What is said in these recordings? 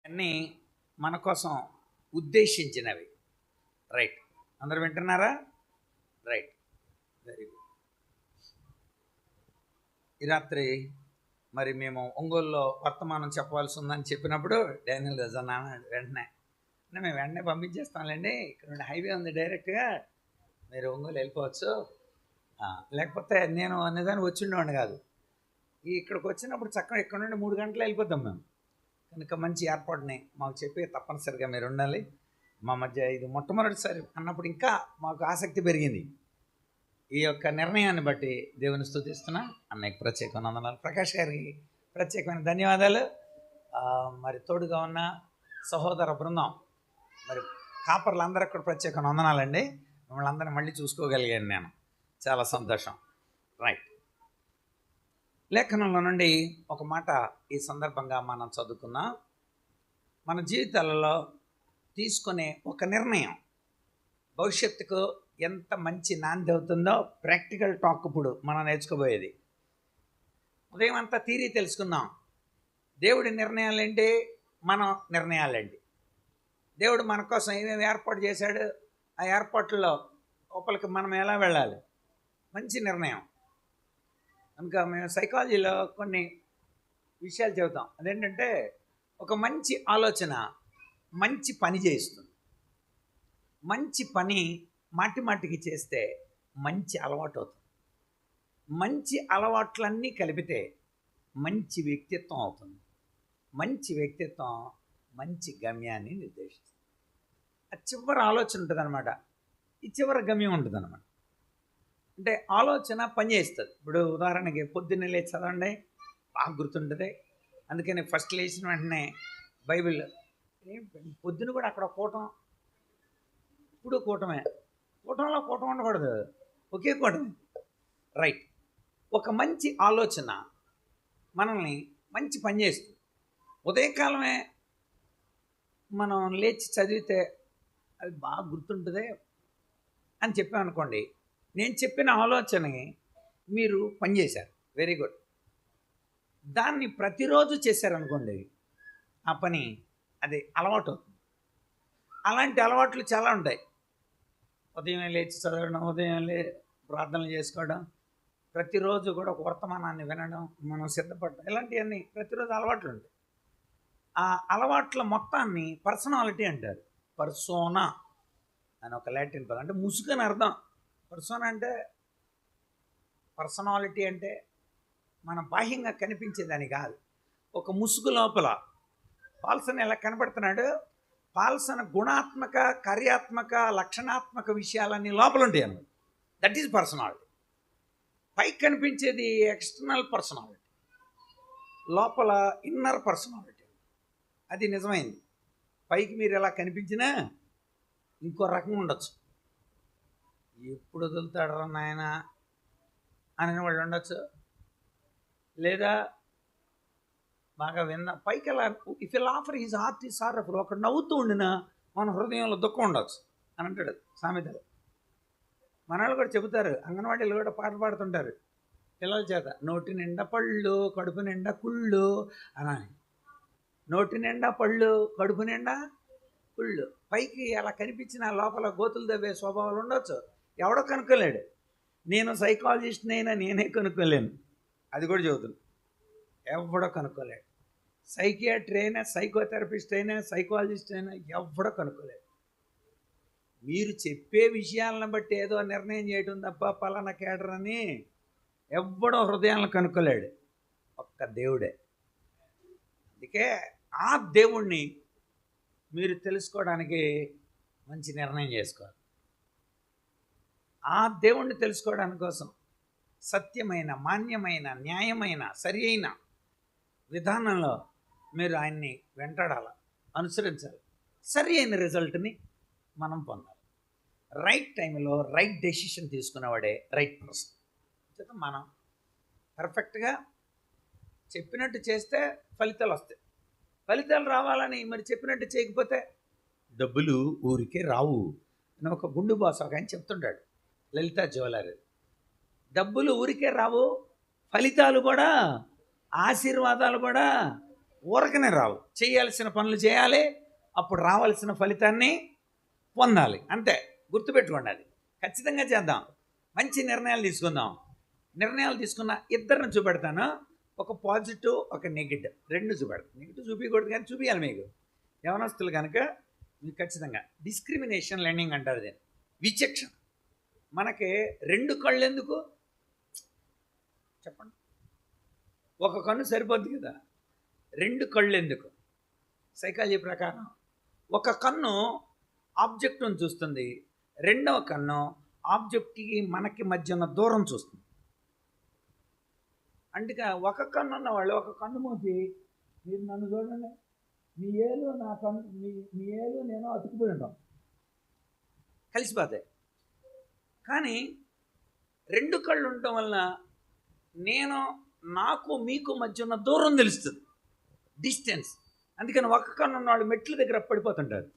అన్నీ మన కోసం ఉద్దేశించినవి. రైట్, అందరు వింటున్నారా? Right, very good. ఈ రాత్రి మరి మేము ఒంగోలులో వర్తమానం చెప్పవలసి ఉందని చెప్పినప్పుడు డానియల్ రజన్నా వెంటనే మేము వెంటనే పంపించేస్తాంలేండి, ఇక్కడ నుండి హైవే ఉంది డైరెక్ట్గా, మీరు ఒంగోలు వెళ్ళిపోవచ్చు. లేకపోతే నేను నిజానికి వచ్చి ఉండేవాడిని కాదు. ఇక్కడికి వచ్చినప్పుడు చక్కగా ఇక్కడ నుండి 3 గంటలు వెళ్ళిపోతాం మేము. కనుక మంచి ఏర్పాటుని మాకు చెప్పి తప్పనిసరిగా మీరు ఉండాలి మా మధ్య. ఇది మొట్టమొదటిసారి అన్నప్పుడు ఇంకా మాకు ఆసక్తి పెరిగింది. ఈ యొక్క నిర్ణయాన్ని బట్టి దేవుని స్తుతిస్తున్నా. అన్నయ్యకి ప్రత్యేకమైన వందనాలు, ప్రకాష్ గారికి ప్రత్యేకమైన ధన్యవాదాలు. మరి తోడుగా ఉన్న సహోదర బృందం, మరి కాపర్లందరికీ కూడా ప్రత్యేకమైన వందనాలండి. మిమ్మల్ని అందరినీ మళ్ళీ చూసుకోగలిగాను నేను, చాలా సంతోషం. రైట్, లేఖనంలో నుండి ఒక మాట ఈ సందర్భంగా మనం చదువుకుందాం. మన జీవితాలలో తీసుకునే ఒక నిర్ణయం భవిష్యత్తుకు ఎంత మంచి నాంది అవుతుందో ప్రాక్టికల్ టాక్ ఇప్పుడు మనం నేర్చుకోబోయేది. ఉదయం అంతా థియరీ తెలుసుకుందాం. దేవుడి నిర్ణయాలేంటి, మన నిర్ణయాలేంటి, దేవుడు మన కోసం ఏమేమి ఏర్పాటు చేశాడు, ఆ ఏర్పాట్లలో లోపలికి మనం ఎలా వెళ్ళాలి, మంచి నిర్ణయం. కనుక మేము సైకాలజీలో కొన్ని విషయాలు చెబుతాం. అదేంటంటే ఒక మంచి ఆలోచన మంచి పని చేస్తుంది. మంచి పని మాటి మాటికి చేస్తే మంచి అలవాటు అవుతుంది. మంచి అలవాట్లన్నీ కలిపితే మంచి వ్యక్తిత్వం అవుతుంది. మంచి వ్యక్తిత్వం మంచి గమ్యాన్ని నిర్దేశిస్తుంది. ఆ చివరి ఆలోచన ఉంటుంది అనమాట, ఈ చివరి గమ్యం ఉంటుంది అనమాట. అంటే ఆలోచన పనిచేస్తుంది. ఇప్పుడు ఉదాహరణకి పొద్దున్నే లేచి చదవండి, బాగా గుర్తుంటుంది. అందుకని ఫస్ట్ లేచిన వెంటనే బైబిల్, పొద్దున కూడా అక్కడ కూటం, ఇప్పుడు కూటమే, కూటంలో కూటం ఉండకూడదు, ఒకే కూటమే. రైట్, ఒక మంచి ఆలోచన మనల్ని మంచి పని చేస్తుంది. ఉదయకాలమే మనం లేచి చదివితే అది బాగా గుర్తుంటుంది అని చెప్పామనుకోండి, నేను చెప్పిన ఆలోచనని మీరు పనిచేశారు, వెరీ గుడ్. దాన్ని ప్రతిరోజు చేశారనుకోండి, ఆ పని అది అలవాటు అవుతుంది. అలాంటి అలవాట్లు చాలా ఉంటాయి. ఉదయం లేచి చదవడం, ఉదయం ప్రార్థనలు చేసుకోవడం, ప్రతిరోజు కూడా ఒక వర్తమానాన్ని వినడం, మనం సిద్ధపడడం, ఇలాంటివన్నీ ప్రతిరోజు అలవాట్లు ఉంటాయి. ఆ అలవాట్ల మొత్తాన్ని పర్సనాలిటీ అంటారు. పర్సోనా అని ఒక లాటిన్ పదం, అంటే ముసుగు అని అర్థం. పర్సోనా అంటే, పర్సనాలిటీ అంటే మన బాహ్యంగా కనిపించేదని కాదు, ఒక ముసుగు లోపల పాల్సన్ ఎలా కనబడుతున్నాడు, పాల్సన్ గుణాత్మక, కార్యాత్మక, లక్షణాత్మక విషయాలన్నీ లోపల ఉంటాయి అన్నమాట. That is personality. పైకి కనిపించేది ఎక్స్టర్నల్ పర్సనాలిటీ, లోపల ఇన్నర్ పర్సనాలిటీ. అది నిజమైంది. పైకి మీరు ఎలా కనిపించినా ఇంకో రకంగా ఉండొచ్చు. ఎప్పుడు వదులుతాడు నాయన అని వాళ్ళు ఉండొచ్చు, లేదా బాగా విన్న పైకి ఎలా, if L offer his heart is sorrowful, ఒకడు నవ్వుతూ ఉండినా మన హృదయంలో దుఃఖం ఉండొచ్చు అని అంటాడు సామెతలు. మన వాళ్ళు కూడా చెబుతారు, అంగన్వాడీలు కూడా పాటలు పాడుతుంటారు పిల్లల చేత, నోటి నిండా పళ్ళు కడుపు నిండా కుళ్ళు అని. నోటి నిండా పళ్ళు కడుపు నిండా కుళ్ళు. పైకి అలా కనిపించిన లోపల గోతులు దవ్వే స్వభావాలు ఉండొచ్చు, ఎవడో కనుక్కోలేడు. నేను సైకాలజిస్ట్ని అయినా నేనే కనుక్కోలేను, అది కూడా చెబుతున్నాను, ఎవడో కనుక్కోలేడు. సైకియాట్రీ అయినా, సైకోథెరపిస్ట్ అయినా, సైకాలజిస్ట్ అయినా ఎవడో కనుక్కోలేడు. మీరు చెప్పే విషయాలను బట్టి ఏదో నిర్ణయం చేయడం తప్ప పలానా కేడర్ అని ఎవడో హృదయాలను కనుక్కోలేడు, ఒక్క దేవుడే. అందుకే ఆ దేవుణ్ణి మీరు తెలుసుకోవడానికి మంచి నిర్ణయం చేసుకోవాలి. ఆ దేవుణ్ణి తెలుసుకోవడానికి కోసం సత్యమైన, మాన్యమైన, న్యాయమైన, సరి అయిన విధానంలో మీరు ఆయన్ని వెంటాడాలి, అనుసరించాలి. సరి అయిన రిజల్ట్ని మనం పొందాలి. రైట్ టైంలో రైట్ డెసిషన్ తీసుకునేవాడే రైట్ పర్సన్. మనం పర్ఫెక్ట్గా చెప్పినట్టు చేస్తే ఫలితాలు వస్తాయి. ఫలితాలు రావాలని మరి చెప్పినట్టు చేయకపోతే డబ్బులు ఊరికే రావు అని ఒక గుండు బాస్ ఒక ఆయన చెప్తుంటాడు, లలిత జ్యువెలరీ. డబ్బులు ఊరికే రావు, ఫలితాలు కూడా, ఆశీర్వాదాలు కూడా ఊరకనే రావు. చేయాల్సిన పనులు చేయాలి, అప్పుడు రావాల్సిన ఫలితాన్ని పొందాలి. అంతే, గుర్తుపెట్టుకోండి. అది ఖచ్చితంగా చేద్దాం. మంచి నిర్ణయాలు తీసుకుందాం. నిర్ణయాలు తీసుకున్న ఇద్దరిని చూపెడతాను. ఒక పాజిటివ్, ఒక నెగిటివ్, రెండు చూపెడతాను. నెగిటివ్ చూపించకూడదు కానీ చూపించాలి మీకు. యవనస్తులు కనుక మీకు ఖచ్చితంగా డిస్క్రిమినేషన్ లెర్నింగ్ అంటారు దీన్ని, విచక్షణ. మనకి రెండు కళ్ళు ఎందుకు చెప్పండి? ఒక కన్ను సరిపోద్ది కదా, రెండు కళ్ళు ఎందుకు? సైకాలజీ ప్రకారం ఒక కన్ను ఆబ్జెక్టును చూస్తుంది, రెండవ కన్ను ఆబ్జెక్ట్కి మనకి మధ్య ఉన్న దూరం చూస్తుంది. అందుకే ఒక కన్ను ఉన్న వాళ్ళు ఒక కన్ను మూసి, మీరు నన్ను చూడండి, మీ ఏలు నా కన్ను, మీ ఏలు నేను అతుకుపోయి ఉంటాం, కలిసిపోతాయి. కానీ రెండు కళ్ళు ఉండటం వలన నేను, నాకు, మీకు మధ్య ఉన్న దూరం తెలుస్తుంది, డిస్టెన్స్. అందుకని ఒక కన్ను ఉన్నవాళ్ళు మెట్ల దగ్గర పడిపోతుంటారు,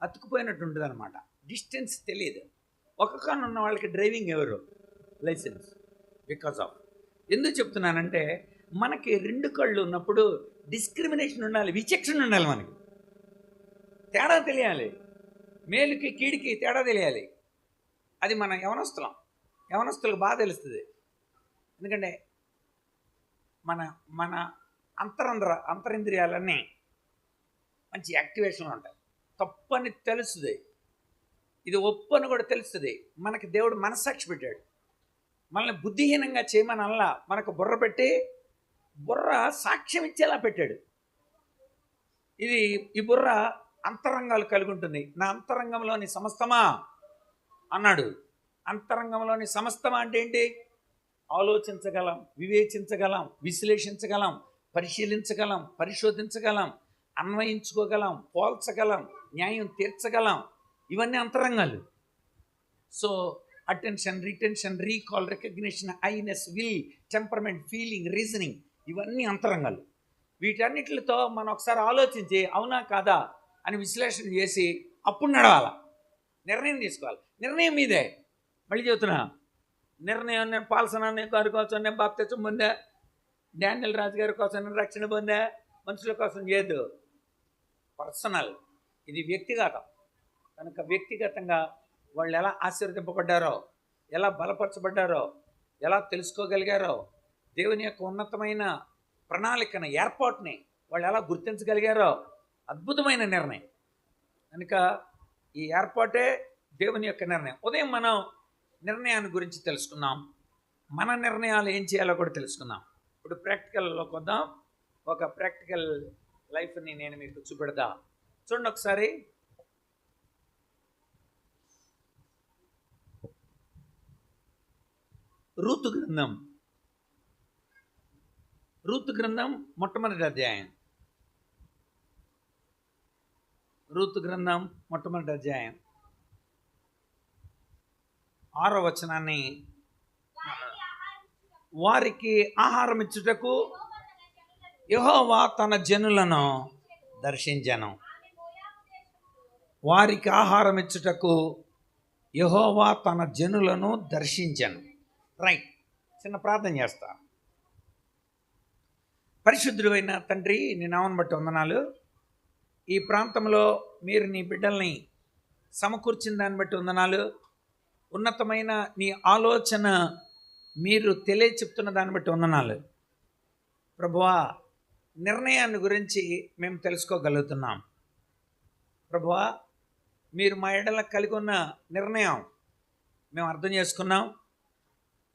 అతుకుపోయినట్టు ఉంటుంది అనమాట, డిస్టెన్స్ తెలియదు. ఒక కన్ను ఉన్న వాళ్ళకి డ్రైవింగ్ ఎవరు లైసెన్స్. బికాజ్ ఆఫ్, ఎందుకు చెప్తున్నానంటే మనకి రెండు కళ్ళు ఉన్నప్పుడు డిస్క్రిమినేషన్ ఉండాలి, విచక్షణ ఉండాలి, మనకి తేడా తెలియాలి, మేలుకి కీడికి తేడా తెలియాలి. అది మన యవనస్తులకు బాగా తెలుస్తుంది. ఎందుకంటే మన మన అంతరింద్రియాలన్నీ మంచి యాక్టివేషన్లో ఉంటాయి. తప్పని తెలుస్తుంది, ఇది ఒప్పు అని కూడా తెలుస్తుంది. మనకి దేవుడు మనస్సాక్షి పెట్టాడు, మనల్ని బుద్ధిహీనంగా చేయమని అల్లా మనకు బుర్ర పెట్టి, బుర్ర సాక్ష్యం ఇచ్చేలా పెట్టాడు. ఈ బుర్ర అంతరంగాలు కలిగి ఉంటుంది. నా అంతరంగంలోని సమస్తమా అన్నాడు. అంతరంగంలోని సమస్తమా అంటే ఏంటి? ఆలోచించగలం, వివేచించగలం, విశ్లేషించగలం, పరిశీలించగలం, పరిశోధించగలం, అన్వయించుకోగలం, పోల్చగలం, న్యాయం తీర్చగలం. ఇవన్నీ అంతరంగాలు. So attention, retention, recall, recognition, ఐనెస్, విల్, టెంపర్మెంట్, ఫీలింగ్, రీజనింగ్, ఇవన్నీ అంతరంగాలు. వీటన్నిటితో మనం ఒకసారి ఆలోచించి అవునా కాదా అని విశ్లేషణ చేసి అప్పుడు నడవాలి, నిర్ణయం తీసుకోవాలి. నిర్ణయం మీదే. మళ్ళీ చెబుతున్నా, నిర్ణయం నేను పాల్సన గారి కోసం నేను బాప్తిసం పొందా, డానియల్ రాజు గారి కోసం నేను రక్షణ పొందా, మనుషుల కోసం చేయదు. పర్సనల్, ఇది వ్యక్తిగతం. కనుక వ్యక్తిగతంగా వాళ్ళు ఎలా ఆశీర్వదింపబడ్డారో, ఎలా బలపరచబడ్డారో, ఎలా తెలుసుకోగలిగారో, దేవుని యొక్క ఉన్నతమైన ప్రణాళికను, ఏర్పాటుని వాళ్ళు ఎలా గుర్తించగలిగారో, అద్భుతమైన నిర్ణయం. కనుక ఈ ఏర్పాటే దేవుని యొక్క నిర్ణయం. ఉదయం మనం నిర్ణయాన్ని గురించి తెలుసుకున్నాం, మన నిర్ణయాలు ఏం చేయాలో కూడా తెలుసుకున్నాం. ఇప్పుడు ప్రాక్టికల్లోకి వద్దాం. ఒక ప్రాక్టికల్ లైఫ్ని నేను మీకు చూపెడతా. చూడండి ఒకసారి. రూతు గ్రంథం మొట్టమొదటి అధ్యాయం. రూతు గ్రంథం మొట్టమొదటి అధ్యాయం 6వ వచనాన్ని, వారికి ఆహారం ఇచ్చుటకు యెహోవా తన జనులను దర్శించెను. వారికి ఆహారం ఇచ్చుటకు యెహోవా తన జనులను దర్శించెను. రైట్, చిన్న ప్రార్థన చేస్తా. పరిశుద్ధుడు అయిన తండ్రి, నీ నామమును బట్టి వందనాలు. ఈ ప్రాంతంలో మీరు నీ బిడ్డల్ని సమకూర్చిన దాన్ని బట్టి వందనాలు. ఉన్నతమైన నీ ఆలోచన మీరు తెలియచెప్తున్న దాన్ని బట్టి వందనాలు. ప్రభువా, నిర్ణయాన్ని గురించి మేము తెలుసుకోగలుగుతున్నాం. ప్రభువా, మీరు మా ఎడల కలిగి ఉన్న నిర్ణయం మేము అర్థం చేసుకున్నాం.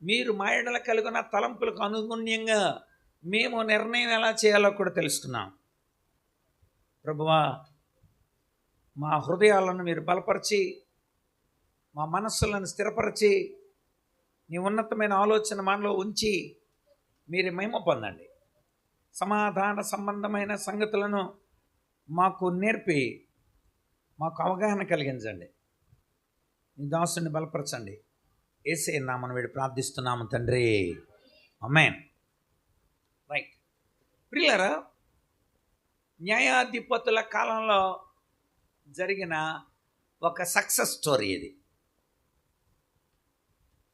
మీరు మా ఎడల కలిగి ఉన్న తలంపులకు అనుగుణ్యంగా మేము నిర్ణయం ఎలా చేయాలో కూడా తెలుసుకున్నాం. ప్రభువా, మా హృదయాలను మీరు బలపరిచి, మా మనస్సులను స్థిరపరిచి, నీ ఉన్నతమైన ఆలోచన మనలో ఉంచి మీరు మహిమ పొందండి. సమాధాన సంబంధమైన సంగతులను మాకు నేర్పి మాకు అవగాహన కలిగించండి. నీ దాసుని బలపరచండి. యేసయ్య నామమున వేడి ప్రార్థిస్తున్నాము తండ్రి, ఆమేన్. రైట్, ప్రియులారా, న్యాయాధిపతుల కాలంలో జరిగిన ఒక సక్సెస్ స్టోరీ ఇది.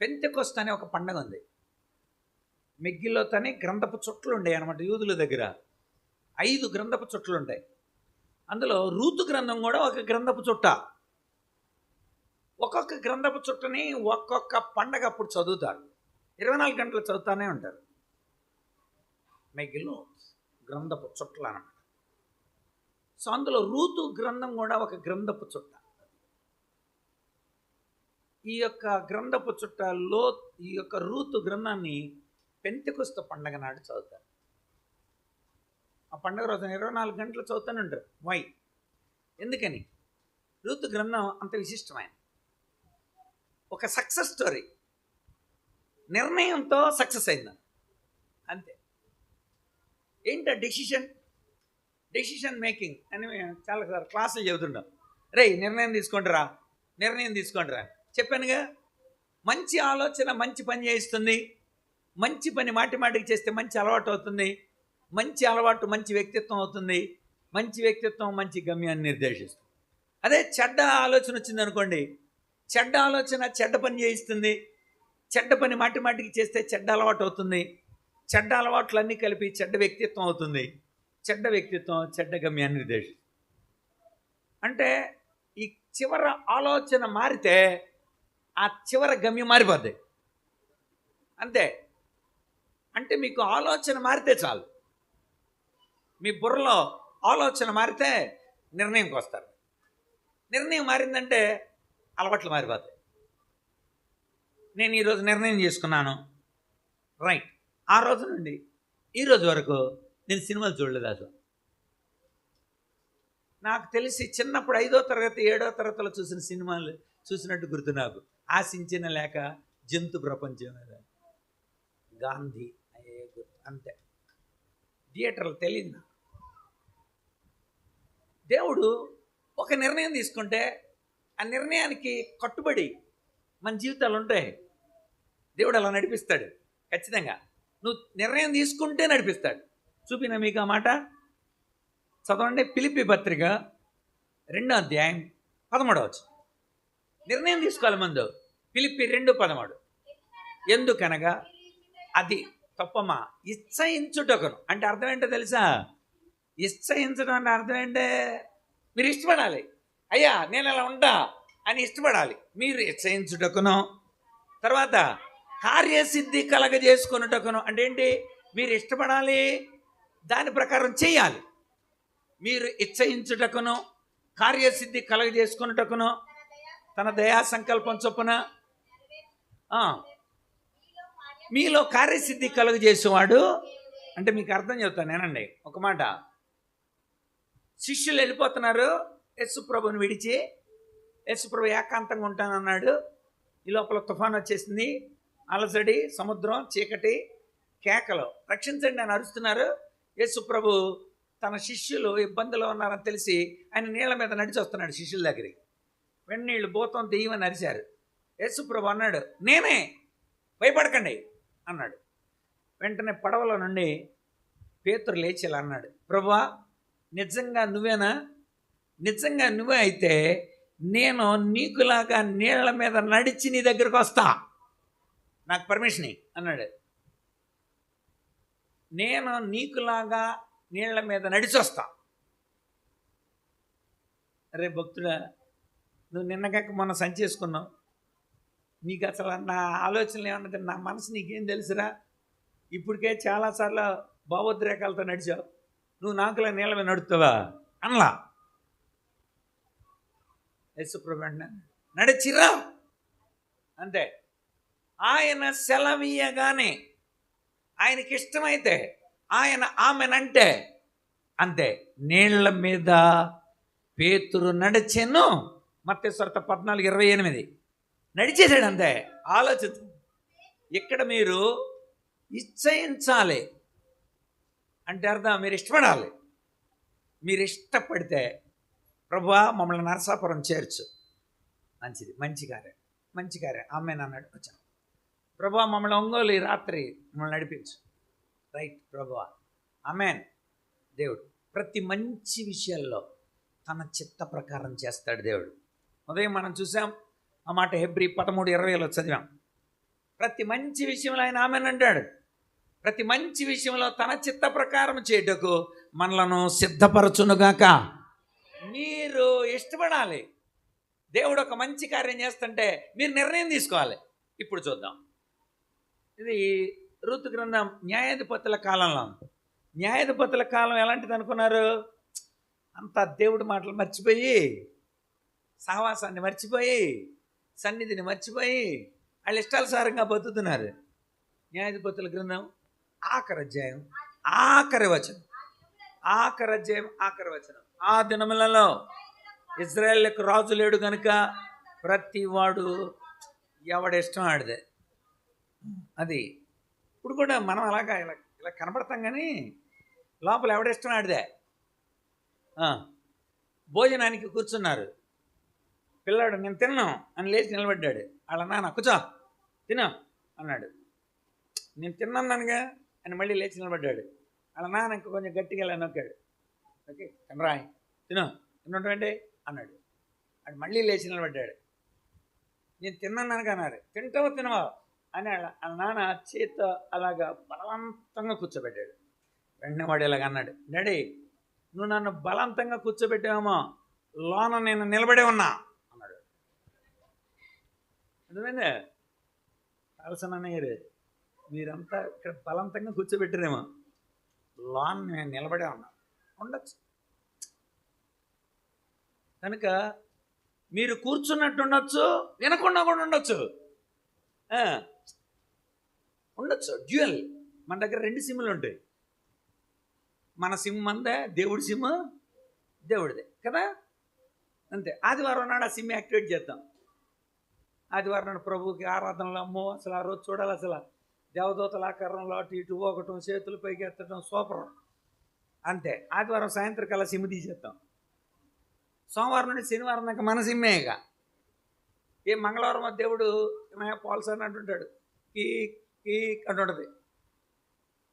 పెంతెకొస్తు అనే ఒక పండుగ ఉంది. మెగ్గిలోతని గ్రంథపు చుట్టలు ఉండేవి అనమాట యూదుల దగ్గర. 5 గ్రంథపు చుట్టలు ఉంటాయి. అందులో రూతు గ్రంథం కూడా ఒక గ్రంథపు చుట్ట. ఒక్కొక్క గ్రంథపు చుట్టని ఒక్కొక్క పండగ అప్పుడు చదువుతారు. 24 గంటలు చదువుతానే ఉంటారు. మైకిల్లో గ్రంథపు చుట్టలు అన్నమాట. సో అందులో రూతు గ్రంథం కూడా ఒక గ్రంథపు చుట్ట. ఈ యొక్క గ్రంథపు చుట్టలో ఈ యొక్క రూతు గ్రంథాన్ని పెంతెకొస్తు పండగ నాడు చదువుతారు. ఆ పండగ రోజున 24 గంటలు చదువుతూనే ఉంటారు. వై? ఎందుకని? రూతు గ్రంథం అంత విశిష్టమైన ఒక సక్సెస్ స్టోరీ. నిర్ణయంతో సక్సెస్ అయింది అంతే. ఏంటో డెసిషన్ మేకింగ్ అని చాలాసార్లు క్లాసులు చెబుతుంటాం. రే నిర్ణయం తీసుకుంటారా చెప్పానుగా. మంచి ఆలోచన మంచి పని చేయిస్తుంది. మంచి పని మాటికి చేస్తే మంచి అలవాటు అవుతుంది. మంచి అలవాటు మంచి వ్యక్తిత్వం అవుతుంది. మంచి వ్యక్తిత్వం మంచి గమ్యాన్ని నిర్దేశిస్తుంది. అదే చెడ్డ ఆలోచన వచ్చింది అనుకోండి, చెడ్డ ఆలోచన చెడ్డ పని చేయిస్తుంది. చెడ్డ పని మాటికి చేస్తే చెడ్డ అలవాటు అవుతుంది. చెడ్డ అలవాట్లన్నీ కలిపి చెడ్డ వ్యక్తిత్వం అవుతుంది. చెడ్డ వ్యక్తిత్వం చెడ్డ గమ్యాన్ని నిర్దేశిస్తుంది. అంటే ఈ చివరి ఆలోచన మారితే ఆ చివరి గమ్యం మారిపోద్ది అంతే. అంటే మీకు ఆలోచన మారితే చాలు. మీ బుర్రలో ఆలోచన మారితే నిర్ణయంకి వస్తారు. నిర్ణయం మారిందంటే అలవాట్లు మారిపోతాయి. నేను ఈరోజు నిర్ణయం చేసుకున్నాను, రైట్. ఆ రోజు నుండి ఈ రోజు వరకు నేను సినిమాలు చూడలేదు అసలు. నాకు తెలిసి చిన్నప్పుడు 5వ తరగతి 7వ తరగతిలో చూసిన సినిమాలు చూసినట్టు గుర్తు నాకు. ఆశించిన లేక, జంతు ప్రపంచం, గాంధీ అయ్యే గుర్తు అంతే. థియేటర్లు తెలియదు నాకు. దేవుడు ఒక నిర్ణయం తీసుకుంటే ఆ నిర్ణయానికి కట్టుబడి మన జీవితాలు ఉంటాయి. దేవుడు అలా నడిపిస్తాడు ఖచ్చితంగా. నువ్వు నిర్ణయం తీసుకుంటే నడిపిస్తాడు. చూపిన మీకు ఆ మాట చదవండి. ఫిలిప్పీ పత్రిక 2వ అధ్యాయం 13వ వచనం. నిర్ణయం తీసుకోవాలి ముందు. ఫిలిప్పీ 2:13. ఎందుకనగా అది తప్పమా ఇచ్చయించుటకును. అంటే అర్థం ఏంటో తెలుసా? ఇచ్చయించడం అంటే అర్థం ఏంటే మీరు ఇష్టపడాలి. అయ్యా నేను అలా ఉంటా అని ఇష్టపడాలి. మీరు ఇచ్చయించుటకును, తర్వాత కార్యసిద్ధి కలగజేసుకున్నటకును. అంటే ఏంటి? మీరు ఇష్టపడాలి, దాని ప్రకారం చేయాలి. మీరు ఇచ్చయించుటకును, కార్యసిద్ధి కలగజేసుకున్నటకును, తన దయా సంకల్పం చొప్పున మీలో కార్యసిద్ధి కలుగజేసేవాడు. అంటే మీకు అర్థం చెప్తాను నేనండి. ఒక మాట, శిష్యులు వెళ్ళిపోతున్నారు యేసుప్రభుని విడిచి. యేసుప్రభు ఏకాంతంగా ఉంటానన్నాడు. ఈ లోపల తుఫాన్ వచ్చేసింది, అలజడి, సముద్రం, చీకటి, కేకలు, రక్షించండి అని అరుస్తున్నారు. యేసుప్రభు తన శిష్యులు ఇబ్బందులో ఉన్నారని తెలిసి ఆయన నీళ్ళ మీద నడిచి వస్తున్నాడు శిష్యుల దగ్గరికి. వెన్నీళ్ళు భూతం దెయ్యమని అరిశారు. యేసుప్రభు అన్నాడు, నేనే, భయపడకండి అన్నాడు. వెంటనే పడవలో నుండి పేతురు లేచి ఇలా అన్నాడు, ప్రభువా నిజంగా నువ్వేనా? నిజంగా నువ్వే అయితే నేను నీకులాగా నీళ్ల మీద నడిచి నీ దగ్గరకు వస్తా, నాకు పర్మిషన్ అన్నాడు. నేను నీకులాగా నీళ్ల మీద నడిచి వస్తా. అరే భక్తుడా, నువ్వు నిన్నగాక మొన్న సంచేసుకున్నావు. నీకు అసలు నా ఆలోచనలు ఏమన్నది, నా మనసు నీకేం తెలుసురా? ఇప్పటికే చాలాసార్లు భావోద్రేకాలతో నడిచావు. నువ్వు నాకులా నీళ్ళ మీద నడుస్తావా అనలా. యేసుప్రభు నడిచిరా అంతే. ఆయన సెలవీయగానే, ఆయనకి ఇష్టమైతే, ఆయన ఆమెనంటే అంతే, నీళ్ల మీద పేతురు నడిచెను. మత్తయి సువార్త 14:28 నడిచేసాడు అంతే. ఆలోచించ. ఇక్కడ మీరు ఇచ్చయించాలి అంటే అర్థం మీరు ఇష్టపడాలి. మీరు ఇష్టపడితే ప్రభువా మమ్మల్ని నరసాపురం చేర్చు, మంచిది, మంచి కార్యం ఆమెన్ అన్నాడు. వచ్చాను. ప్రభువా మమ్మల్ని ఒంగోలు ఈ రాత్రి మమ్మల్ని నడిపించు, రైట్ ప్రభువా ఆమెన్. దేవుడు ప్రతి మంచి విషయాల్లో తన చిత్త ప్రకారం చేస్తాడు దేవుడు. ఉదయం మనం చూసాం ఆ మాట, హెబ్రీ 13:20 చదివాం. ప్రతి మంచి విషయంలో ఆయన ఆమెన్ అంటాడు. ప్రతి మంచి విషయంలో తన చిత్త ప్రకారం చేయుటకు మనలను సిద్ధపరచునుగాక. మీరు ఇష్టపడాలి. దేవుడు ఒక మంచి కార్యం చేస్తుంటే మీరు నిర్ణయం తీసుకోవాలి. ఇప్పుడు చూద్దాం. ఇది ఋతు గ్రంథం న్యాయాధిపతుల కాలంలో. న్యాయాధిపతుల కాలం ఎలాంటిది అనుకున్నారు? అంతా దేవుడి మాటలు మర్చిపోయి, సహవాసాన్ని మర్చిపోయి, సన్నిధిని మర్చిపోయి వాళ్ళ ఇష్టానుసారంగా బతుకుతున్నారు. న్యాయాధిపతుల గ్రంథం ఆఖరి అధ్యాయం ఆఖరి వచనం. ఆ దినములలో ఇజ్రాయేలుకు రాజు లేడు గనుక ప్రతి వాడు ఎవడిష్టం ఆడిదే. అది ఇప్పుడు కూడా మనం అలాగా ఇలా ఇలా కనబడతాం, కానీ లోపల ఎవడిష్టం ఆడిదే. భోజనానికి కూర్చున్నారు. పిల్లాడు నేను తిన్నాం అని లేచి నిలబడ్డాడు. వాళ్ళ నాన్న కూర్చో తిను అన్నాడు. నేను తిన్నానుగా అని మళ్ళీ లేచి నిలబడ్డాడు. వాళ్ళ నాన్న ఇంకా కొంచెం గట్టిగా ఇలా నొక్కాడు. ఓకే తినరాయ్ తిన్నటువంటి అన్నాడు. అది మళ్ళీ లేచి నిలబడ్డాడు. నేను తిన్నాను అన్నారు. తింటావా తినవా అని వాళ్ళ నాన్న చేత అలాగా బలవంతంగా కూర్చోబెట్టాడు. వెంటనే వాడు ఇలాగ అన్నాడు, డాడీ నువ్వు నన్ను బలవంతంగా కూర్చోబెట్టావేమో, లోన నేను నిలబడే ఉన్నా అన్నాడు. అర్థమైందే? అలసనయ్యారు, మీరంతా ఇక్కడ బలవంతంగా కూర్చోబెట్టారేమో, లోన నేను నిలబడే ఉన్నా. ఉండొచ్చు. కనుక మీరు కూర్చున్నట్టు ఉండొచ్చు, వినకుండా కూడా ఉండొచ్చు. డ్యూయల్. మన దగ్గర 2 సిమ్ములు ఉంటాయి. మన సిమ్ మందే, దేవుడి సిమ్ దేవుడిదే కదా, అంతే. ఆదివారం నాడు ఆ సిమ్ యాక్టివేట్ చేద్దాం. ఆదివారం నాడు ప్రభువుకి ఆరాధనలో అమ్మో అసలు ఆ రోజు చూడాలి. అసలు దేవదూతల ఆకారంలో అటు ఇటు ఒకటం, చేతులు పైకి ఎత్తడం సూపర్. అంతే. ఆదివారం సాయంత్రకాల సిమ్ తీసేస్తాం. సోమవారం నుండి శనివారం దాకా మన సిమ్మే. ఇక ఏ మంగళవారం దేవుడు పాల్స్ అని అంటుంటాడు, కీ కీ అంటుంటుంది.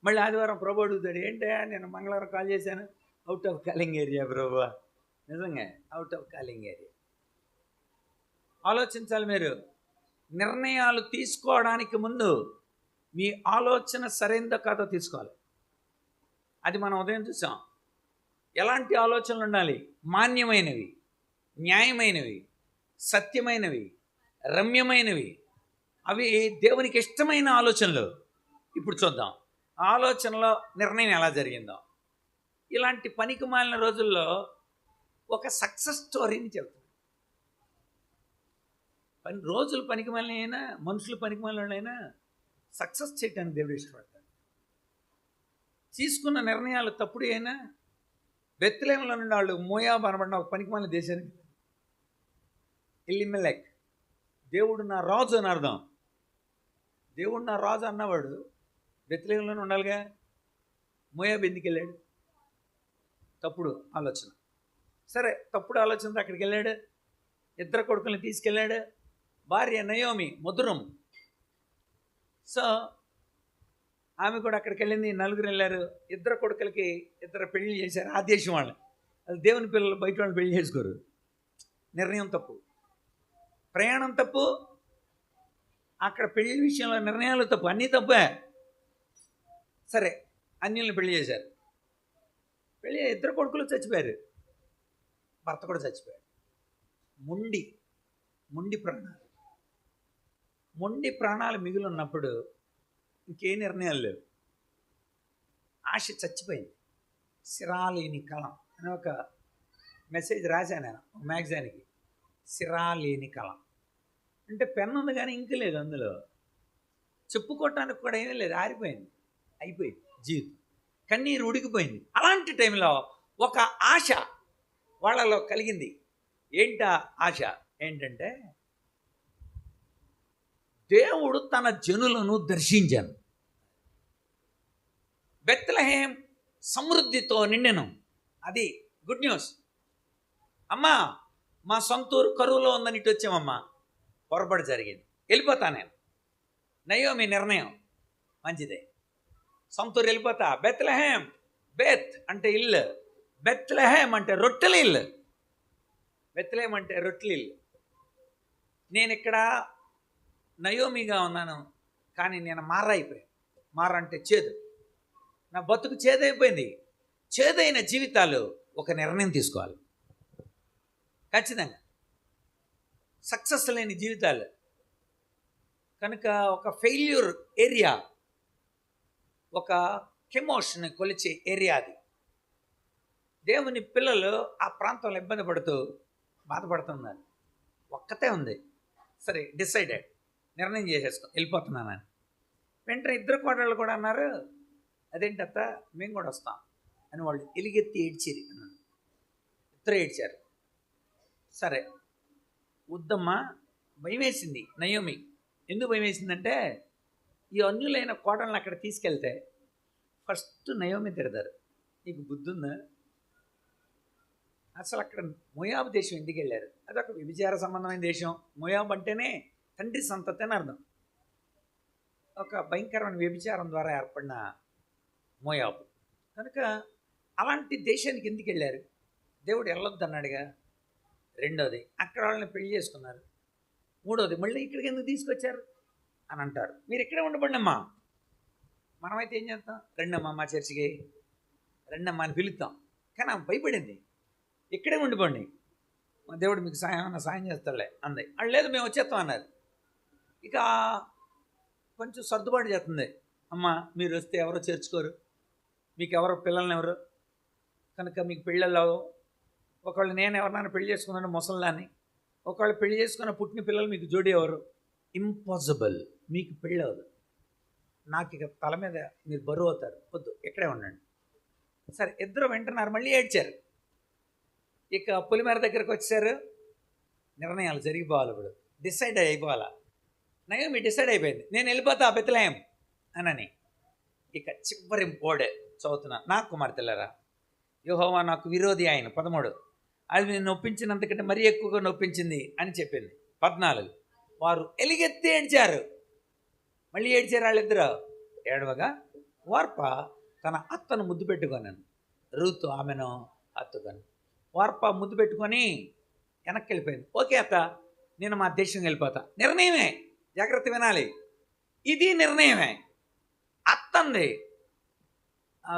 మళ్ళీ ఆదివారం ప్రభు అడుగుతాడు, ఏంటే నేను మంగళవారం కాల్ చేశాను, అవుట్ ఆఫ్ కాలింగ్ ఏరియా ప్రభు. నిజంగా అవుట్ ఆఫ్ కాలింగ్ ఏరియా. ఆలోచించాలి. మీరు నిర్ణయాలు తీసుకోవడానికి ముందు మీ ఆలోచన సరైనదో కాదో తీసుకోవాలి. అది మనం ఉదయం చూసాం. ఎలాంటి ఆలోచనలు ఉండాలి? మాన్యమైనవి, న్యాయమైనవి, సత్యమైనవి, రమ్యమైనవి. అవి దేవునికి ఇష్టమైన ఆలోచనలు. ఇప్పుడు చూద్దాం ఆలోచనలో నిర్ణయం ఎలా జరిగిందో. ఇలాంటి పనికి మాలిన రోజుల్లో ఒక సక్సెస్ స్టోరీని చెప్తాను. రోజులు పనికి మాలిన అయినా, మనుషులు పనికి మాలిన సక్సెస్ చేయటానికి దేవుడు ఇష్టపడతాడు. తీసుకున్న నిర్ణయాలు తప్పుడు అయినా, బెత్లెహేములో నుండి వాళ్ళు మోయాబు అనబడిన ఒక పనికి మాలిన దేశానికి, ఎలిమెలెక్, దేవుడు నా రాజు అని అర్థం. దేవుడు నా రాజు అన్నవాడు బెత్లెహేములోనే ఉండాలిగా. మోయాబు ఎందుకు వెళ్ళాడు? తప్పుడు ఆలోచన. సరే, తప్పుడు ఆలోచనతో అక్కడికి వెళ్ళాడు. 2 కొడుకుల్ని తీసుకెళ్ళాడు. భార్య నయోమి మధురం. సో ఆమె కూడా అక్కడికి వెళ్ళింది. 4 వెళ్ళారు. 2 కొడుకులకి 2 పెళ్లి చేశారు. ఆ దేశం వాళ్ళు. అది దేవుని పిల్లలు బయట వాళ్ళు పెళ్లి చేసుకోరు. నిర్ణయం తప్పు, ప్రయాణం తప్పు, అక్కడ పెళ్లి విషయంలో నిర్ణయాలు తప్పు, అన్నీ తప్పే. సరే, అన్యుల్ని పెళ్లి చేశారు. పెళ్ళి 2 కొడుకులు చచ్చిపోయారు. భర్త కూడా చచ్చిపోయాడు. మొండి ప్రాణాలు మిగిలి ఉన్నప్పుడు ఇంకే నిర్ణయాలు లేవు. ఆశ చచ్చిపోయింది. సిరాలేని కలం అని ఒక మెసేజ్ రాశాను నేను మ్యాగజైన్కి. సిరాలేని కలం అంటే పెన్ను ఉంది కానీ ఇంక లేదు అందులో. చెప్పుకోవటానికి కూడా ఏమీ లేదు. ఆరిపోయింది, అయిపోయింది జీవితం. కన్నీరు ఉడికిపోయింది. అలాంటి టైంలో ఒక ఆశ వాళ్ళలో కలిగింది. ఏంటా ఆశ? ఏంటంటే దేవుడు తన జనులను దర్శించాను. బెత్లెహేం సమృద్ధితో నిండెను. అది గుడ్ న్యూస్. అమ్మా మా సొంతూరు కరువులో ఉందని ఇటు వచ్చామమ్మా. పొరపాటు జరిగింది, వెళ్ళిపోతా నేను. నయోమి నిర్ణయం మంచిదే. సొంతూరు వెళ్ళిపోతా. బెత్లెహేం, బెత్ అంటే ఇల్లు, బెత్లెహేం అంటే రొట్టెల ఇల్లు. బెత్లెహేం అంటే రొట్టెల ఇల్లు. నేను ఇక్కడ నయోమిగా ఉన్నాను, కానీ నేను మారైపోయాను. మారంటే చేదు. నా బతుకు చేదైపోయింది. చేదైన జీవితాలు ఒక నిర్ణయం తీసుకోవాలి. ఖచ్చితంగా సక్సెస్ లేని జీవితాలు కనుక ఒక ఫెయిల్యూర్ ఏరియా, ఒక కెమోషన్ కొలిచే ఏరియా అది. దేవుని పిల్లలు ఆ ప్రాంతంలో ఇబ్బంది పడుతూ బాధపడుతున్నారు. ఒక్కతే ఉంది, సరే డిసైడెడ్, నిర్ణయం చేసేసుకో వెళ్ళిపోతున్నానని. వెంటనే ఇద్దరు కోడళ్ళు కూడా అన్నారు, అదేంటత్త మేము కూడా వస్తాం అని. వాళ్ళు ఎలుగెత్తి ఏడ్చిరి అన్నాను. ఇద్దరు ఏడ్చారు. సరే వద్దమ్మ, భయం వేసింది నయోమి. ఎందుకు భయం వేసిందంటే ఈ అన్యులైన కోటలను అక్కడ తీసుకెళ్తే ఫస్ట్ నయోమి తిడతారు, నీకు బుద్ధి ఉందా, అసలు అక్కడ మోయాబు దేశం ఎందుకు వెళ్ళారు, అదొక వ్యభిచార సంబంధమైన దేశం. మోయాబు అంటేనే తండ్రి సంతతి అని అర్థం. ఒక భయంకరమైన వ్యభిచారం ద్వారా ఏర్పడిన మోయాబు కనుక అలాంటి దేశానికి ఎందుకు వెళ్ళారు, దేవుడు వెళ్ళొద్దు అన్నాడుగా. రెండోది, అక్కడ వాళ్ళని పెళ్లి చేసుకున్నారు. మూడోది, మళ్ళీ ఇక్కడికి ఎందుకు తీసుకొచ్చారు అని అంటారు. మీరు ఇక్కడే ఉండబండి అమ్మా, మనమైతే ఏం చేస్తాం, రెండమ్మా మా చర్చికి రెండమ్మా అని పిలుస్తాం. కానీ ఆమె భయపడింది, ఇక్కడే ఉండిపోండి, మా దేవుడు మీకు సాయం చేస్తాడులే అంది. వాళ్ళు లేదు మేము వచ్చేస్తాం అన్నారు. ఇక కొంచెం సర్దుబాటు చేస్తుంది. అమ్మ మీరు వస్తే ఎవరో చేర్చుకోరు, మీకు ఎవరో పిల్లల్ని ఎవరు, కనుక మీకు పెళ్ళల్లో ఒకళ్ళు నేను ఎవరినైనా పెళ్లి చేసుకున్నాను ముసల్దాన్ని, ఒకళ్ళు పెళ్లి చేసుకున్న పుట్టిన పిల్లలు మీకు జోడి ఎవరు, ఇంపాసిబుల్, మీకు పెళ్ళి అవ్వదు, నాకు ఇక తల మీద మీరు బరువు అవుతారు, వద్దు ఇక్కడే ఉండండి. సరే ఇద్దరు వింటున్నారు, మళ్ళీ ఏడ్చారు. ఇక పులిమేర దగ్గరకు వచ్చారు. నిర్ణయాలు జరిగిపోవాలి, ఇప్పుడు డిసైడ్ అయిపోవాలా. నయోమి డిసైడ్ అయిపోయింది, నేను వెళ్ళిపోతా బెత్లెహేం అనని. ఇక చివరి పోడే చదువుతున్నా, నా కుమార్తెలారా యెహోవా నాకు విరోధి ఆయన 13, అది నేను నొప్పించినంతకంటే మరీ ఎక్కువగా నొప్పించింది అని చెప్పింది. 14, వారు ఎలుగెత్తి ఏడ్చారు. మళ్ళీ ఏడ్చారు వాళ్ళిద్దరు. ఏడవగా వార్ప తన అత్తను ముద్దు పెట్టుకొనాను, రూతు ఆమెను హత్తుకొని. వార్ప ముద్దు పెట్టుకొని వెనక్కి వెళ్ళిపోయింది. ఓకే అత్త, నేను మా దేశం వెళ్ళిపోతా. నిర్ణయమే, జాగ్రత్త వినాలి, ఇది నిర్ణయమే. అత్తంది,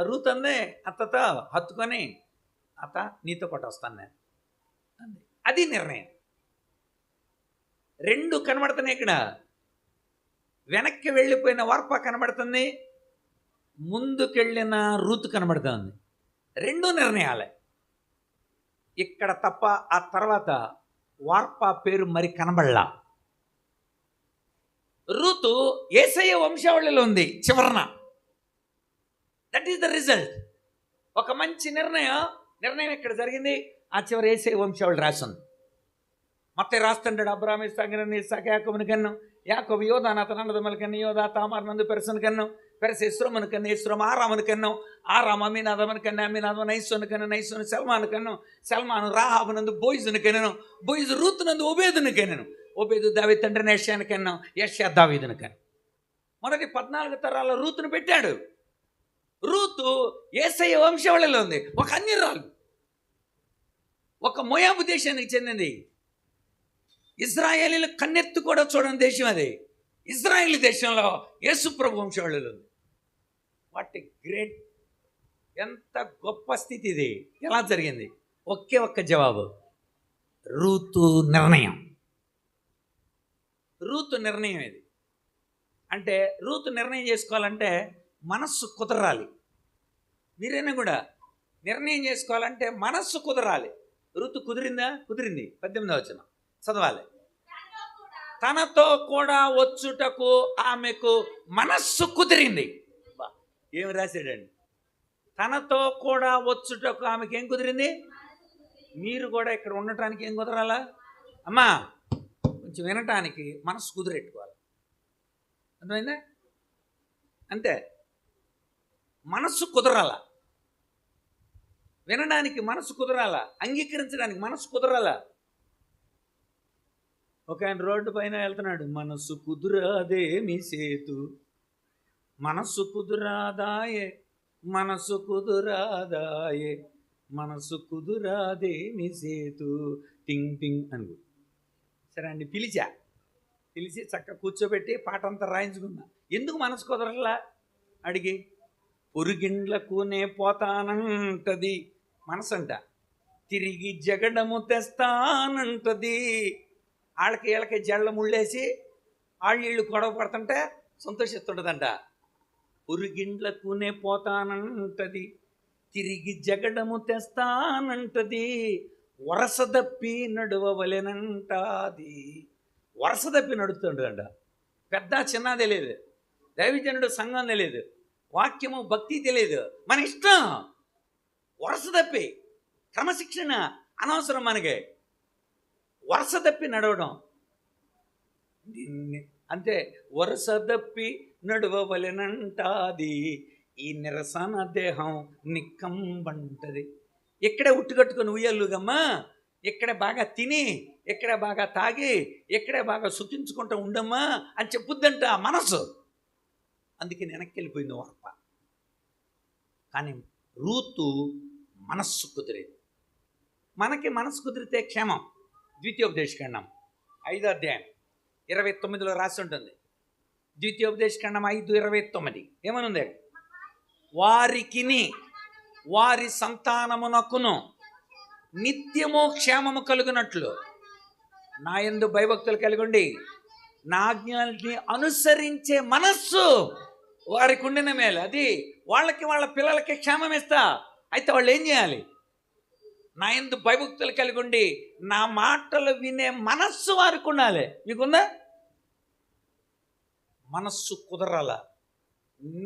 రూత్ అంది అత్తతో హత్తుకొని, అత్త నీతో పాటు వస్తాను నేను అంది. అది నిర్ణయం. రెండు కనబడుతున్నాయి ఇక్కడ. వెనక్కి వెళ్ళిపోయిన వార్ప కనబడుతుంది, ముందుకెళ్ళిన రూతు కనబడుతుంది. రెండు నిర్ణయాలే ఇక్కడ తప్ప. ఆ తర్వాత వార్ప పేరు మరి కనబడలా. రూతు యేసయ్య వంశావళిలో ఉంది చివరన. That is the result. ఒక మంచి నిర్ణయం ఇక్కడ జరిగింది. ఆ చివరి యేసయ్య వంశావళి రాసింది. మత్తయి రాస్తుంటాడు, అబ్రాహాము ఇస్సాకు యాకోబుని కన్ను, యాకోబు యోదాను అతని అన్నదమ్ముల కన్ను, యోదా తామారు నందు పెరసుని కన్ను, పెరస ఇస్రోముని కన్ను, ఇస్రోము ఆరాముని కన్ను, ఆరాము అమీనాదముని కన్ను, అమీనాదము నైసోని కన్ను, నైసోని సల్మాను కన్ను, సల్మాను రాహాబు నందు బోయిజుని కన్ను, బోయిజు రూతు నందు ఓబేదుని కన్ను, ఓబేదు దావీదు తండ్రిని యెషయాని కన్ను, యెషయా దావీదుని కన్ను. మొదటి 14 తరాల రూతును పెట్టాడు. రూతు యేసయ్య వంశావళిలో ఉంది. ఒక అన్యురాలు, ఒక మోయాబు దేశానికి చెందింది. ఇజ్రాయేలీలు కన్నెత్తు కూడా చూడని దేశం అది. ఇజ్రాయేల్ దేశంలో యేసుప్రభు వంశావళిలో ఉంది. వాట్ ఏ గ్రేట్, ఎంత గొప్ప స్థితి ఇది. ఎలా జరిగింది? ఒకే ఒక్క జవాబు, రూతు నిర్ణయం. రూతు నిర్ణయం ఇది. అంటే రూతు నిర్ణయం చేసుకోవాలంటే మనస్సు కుదరాలి. మీరైనా కూడా నిర్ణయం చేసుకోవాలంటే మనస్సు కుదరాలి. రూతు కుదిరిందా? కుదిరింది. 18వ వచనం చదవాలి. తనతో కూడా వచ్చుటకు ఆమెకు మనస్సు కుదిరింది. ఏమి రాశాడండి? తనతో కూడా వచ్చుటకు ఆమెకి ఏం కుదిరింది? మీరు కూడా ఇక్కడ ఉండటానికి ఏం కుదరాలా? అమ్మా కొంచెం వినటానికి మనస్సు కుదిరెట్టుకోవాలి. అర్థమైందా? అంతే, మనస్సు కుదరాల. వినడానికి మనసు కుదరాలా, అంగీకరించడానికి మనసు కుదరాలా. ఒక ఆయన రోడ్డు పైన వెళ్తున్నాడు, మనస్సు కుదురాదే మీ సేతు, మనస్సు కుదురాదాయే, మనస్సు కుదురాదాయే, మనస్సు కుదురాదే మీ సేతు, టింగ్ టింగ్ అనుకో. సరే అండి, పిలిచి చక్కగా కూర్చోబెట్టి పాట అంతా రాయించుకున్నా. ఎందుకు మనసు కుదరలా అడిగి, పురుగిండ్లకునే పోతానంటది మనసంట, తిరిగి జగడము తెస్తానంటది. వాళ్ళకి వీళ్ళకి జళ్ళ ముళ్ళేసి వీళ్ళు గొడవ పడుతుంటే సంతోషిస్తుంటుందంట. పురుగిండ్లకునే పోతానంటది, తిరిగి జగడము తెస్తానంటది, వరసదప్పి నడువవలెనంటాది. వరసదప్పి నడుస్తుంటుందంట. పెద్ద చిన్న తెలియదు, దైవజనుడు సంఘం తెలియదు, వాక్యము భక్తి తెలియదు, మన ఇష్టం. వరుస తప్పి క్రమశిక్షణ అనవసరం మనకి. వరుస తప్పి నడవడం అంతే. వరుస తప్పి నడవవలెనంటాది, ఈ నిరసన దేహం నిక్కంబంటది. ఇక్కడే ఉట్టుకట్టుకొని ఉయ్యలుగమ్మా, ఇక్కడే బాగా తిని, ఇక్కడే బాగా తాగి, ఇక్కడే బాగా సుఖించుకుంటూ ఉండమ్మా అని చెప్పుద్దంట మనసు. అందుకే వెనక్కి వెళ్ళిపోయింది వార్త. కానీ రూతు మనస్సు కుదిరేది. మనకి మనస్సు కుదిరితే క్షేమం. ద్వితీయోపదేశకాండం 5వ అధ్యాయం 29లో రాసి ఉంటుంది. ద్వితీయోపదేశకాండం 5:29 ఏమనుంది? వారికిని వారి సంతానమునకును నిత్యము క్షేమము కలుగునట్లు నా యందు భయభక్తులు కలిగుండి నా ఆజ్ఞల్ని అనుసరించే మనస్సు వారికి ఉండిన మేలు. అది వాళ్ళకి వాళ్ళ పిల్లలకి క్షేమం ఇస్తా. అయితే వాళ్ళు ఏం చేయాలి? నా యందు భయభక్తులు కలిగుండి నా మాటలు వినే మనస్సు వారికి ఉండాలి. మీకుందా? మనస్సు కుదరాల,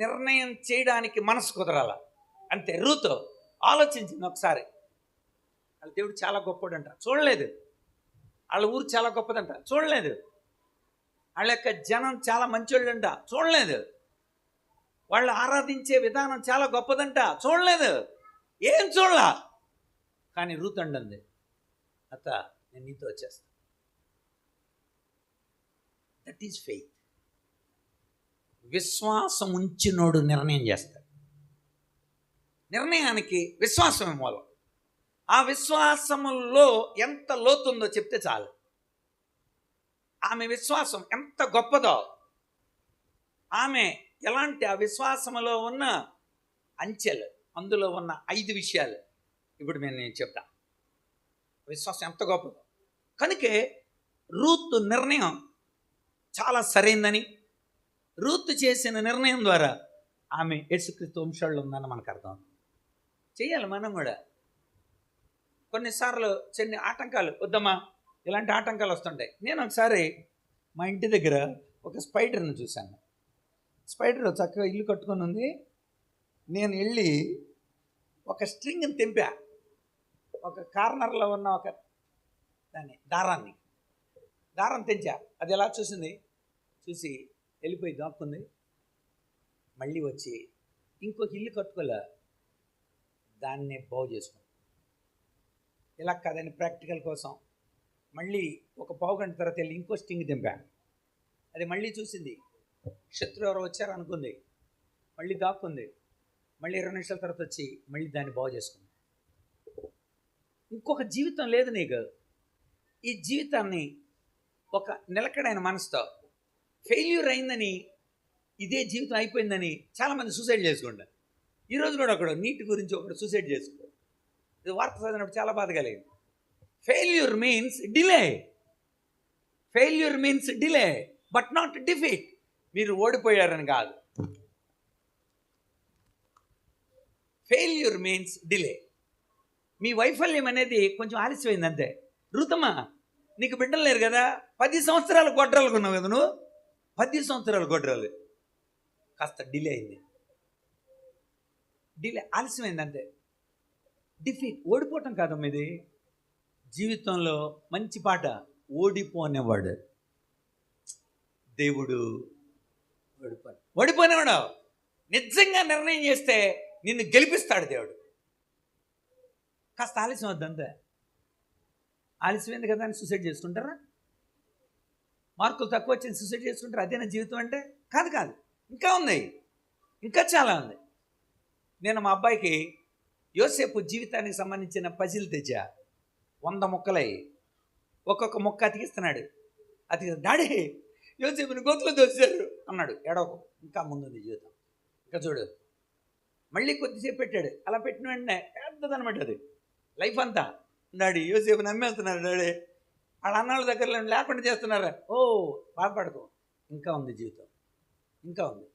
నిర్ణయం చేయడానికి మనస్సు కుదరాల. అంతే. రూతు ఆలోచించింది ఒకసారి. వాళ్ళ దేవుడు చాలా గొప్పడంట, చూడలేదు. వాళ్ళ ఊరు చాలా గొప్పదంట, చూడలేదు. వాళ్ళ యొక్క జనం చాలా మంచోళ్ళంట, చూడలేదు. వాళ్ళు ఆరాధించే విధానం చాలా గొప్పదంట, చూడలేదు. ఏం చూడలా. కానీ రూతు అంటుంది, అత్త నేను నీతో వచ్చేస్తా. That is faith. విశ్వాసం ఉంచినోడు నిర్ణయం చేస్తాడు. నిర్ణయానికి విశ్వాసమే మూలం. ఆ విశ్వాసములో ఎంత లోతుందో చెప్తే చాలు. ఆమె విశ్వాసం ఎంత గొప్పదో, ఆమె ఎలాంటి ఆ విశ్వాసములో ఉన్న అంచెలు, అందులో ఉన్న 5 విషయాలు ఇప్పుడు నేను చెప్తా. విశ్వాసం ఎంత గొప్పదో. కనుకే రూతు నిర్ణయం చాలా సరైందని, రూతు చేసిన నిర్ణయం ద్వారా ఆమె యేసుక్రీస్తు వంశాల్లో ఉందని మనకు అర్థం. చెయ్యాలి మనం కూడా. కొన్నిసార్లు చిన్న ఆటంకాలు వద్దమ్మా, ఇలాంటి ఆటంకాలు వస్తుంటాయి. నేను ఒకసారి మా ఇంటి దగ్గర ఒక స్పైడర్ని చూశాను. స్పైడర్ చక్కగా ఇల్లు కట్టుకొని ఉంది. నేను వెళ్ళి ఒక స్ట్రింగ్ని తెంపా, ఒక కార్నర్లో ఉన్న ఒక దారం తెంచా. అది ఎలా చూసింది, చూసి వెళ్ళిపోయి దాక్కుంది. మళ్ళీ వచ్చి ఇంకొక ఇల్లు కట్టుకోలే, దాన్నే బాగు చేసుకుంది. ఇలా కాదని ప్రాక్టికల్ కోసం మళ్ళీ ఒక పావుగంట తర్వాత వెళ్ళి ఇంకో స్టింగ్ తెంపా. అది మళ్ళీ చూసింది, శత్రువు ఎవరో వచ్చారు అనుకుంది, మళ్ళీ దాక్కుంది. మళ్ళీ 20 నిమిషాల తర్వాత వచ్చి మళ్ళీ దాన్ని బాగు చేసుకుంది. ఇంకొక జీవితం లేదు నీకు. ఈ జీవితాన్ని ఒక నిలకడైన మనసుతో, ఫెయిల్యూర్ అయిందని, ఇదే జీవితం అయిపోయిందని చాలామంది సూసైడ్ చేసుకుంటారు. ఈరోజు కూడా ఒకడు నీటి గురించి ఒకడు సూసైడ్ చేసుకుంటారు. ఇది వార్త చదివినప్పుడు చాలా బాధ కలిగింది. Failure means delay. Failure means delay but not defeat. మీరు ఓడిపోయారని కాదు. Failure means delay. మీ వైఫల్యం అనేది కొంచెం ఆలస్యమైంది అంతే. రూతమ్మా, నీకు బిడ్డలు లేరు కదా, 10 సంవత్సరాలు గొడ్రాలు కొన్నావు కదా నువ్వు, 10 సంవత్సరాలు గొడ్రాలు, కాస్త డిలే అయింది. డిలే, ఆలస్యమైంది అంతే. డిఫీట్, ఓడిపోవటం కాదమ్మా ఇది. జీవితంలో మంచి పాట, ఓడిపోనేవాడు దేవుడు. ఓడిపోనేవాడు నిజంగా నిర్ణయం చేస్తే నిన్ను గెలిపిస్తాడు దేవుడు. కాస్త ఆలస్యం వద్దంతే. ఆలస్యమైంది కదా అని సూసైడ్ చేసుకుంటారా? మార్కులు తక్కువ వచ్చి సూసైడ్ చేసుకుంటారా? అదేనా జీవితం అంటే? కాదు కాదు, ఇంకా ఉంది, ఇంకా చాలా ఉంది. నేను మా అబ్బాయికి యోసేపు జీవితానికి సంబంధించిన పజిల్ తెచ్చా. 100 ముక్కలై ఒక్కొక్క ముక్క అతికిస్తున్నాడు. డాడీ యోసేపుని గోతులో దోశారు అన్నాడు. ఎడవకు, ఇంకా ముందుంది జీవితం, ఇంకా చూడు. మళ్ళీ కొద్దిసేపు పెట్టాడు. అలా పెట్టిన వెంటనే పెద్దదనమాట అది లైఫ్ అంతా. డాడీ యోసేపు నమ్మేస్తున్నారు డాడీ, వాళ్ళ అన్నాళ్ళ దగ్గర లేకుండా చేస్తున్నారా. ఓ బాధపడకు, ఇంకా ఉంది జీవితం, ఇంకా ఉంది,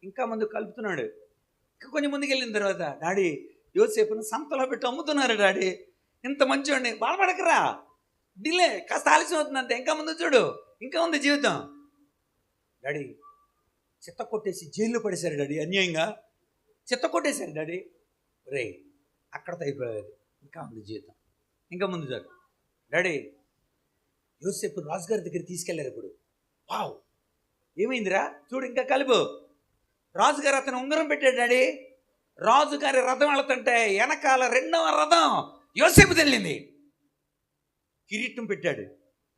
ఇంకా ముందు కలుపుతున్నాడు. ఇంకా కొంచెం ముందుకు వెళ్ళిన తర్వాత డాడీ యోసేపును సంతలో పెట్టి అమ్ముతున్నారు డాడీ, ఇంత మంచివాడిని, బాధపడకరా, డిలే కాస్త ఆలస్యం అవుతుంది అంతే, ఇంకా ముందు చూడు, ఇంకా ఉంది జీవితం. డాడీ చిత్త కొట్టేసి జైల్లో పడేశారు డాడీ, అన్యాయంగా చిత్త కొట్టేశారు డాడీ. రే అక్కడతో అయిపోయేది, ఇంకా ఉంది జీవితం, ఇంకా ముందు చూడు. డాడీ యోసేపు రాజుగారి దగ్గర తీసుకెళ్లారు. ఇప్పుడు వావ్ ఏమైందిరా చూడు, ఇంకా కలుపు. రాజుగారు అతను ఉంగరం పెట్టాడు డాడీ. రాజుగారి రథం వెళుతుంటే వెనకాల రెండవ రథం యోసేపు తెల్లింది. కిరీటం పెట్టాడు,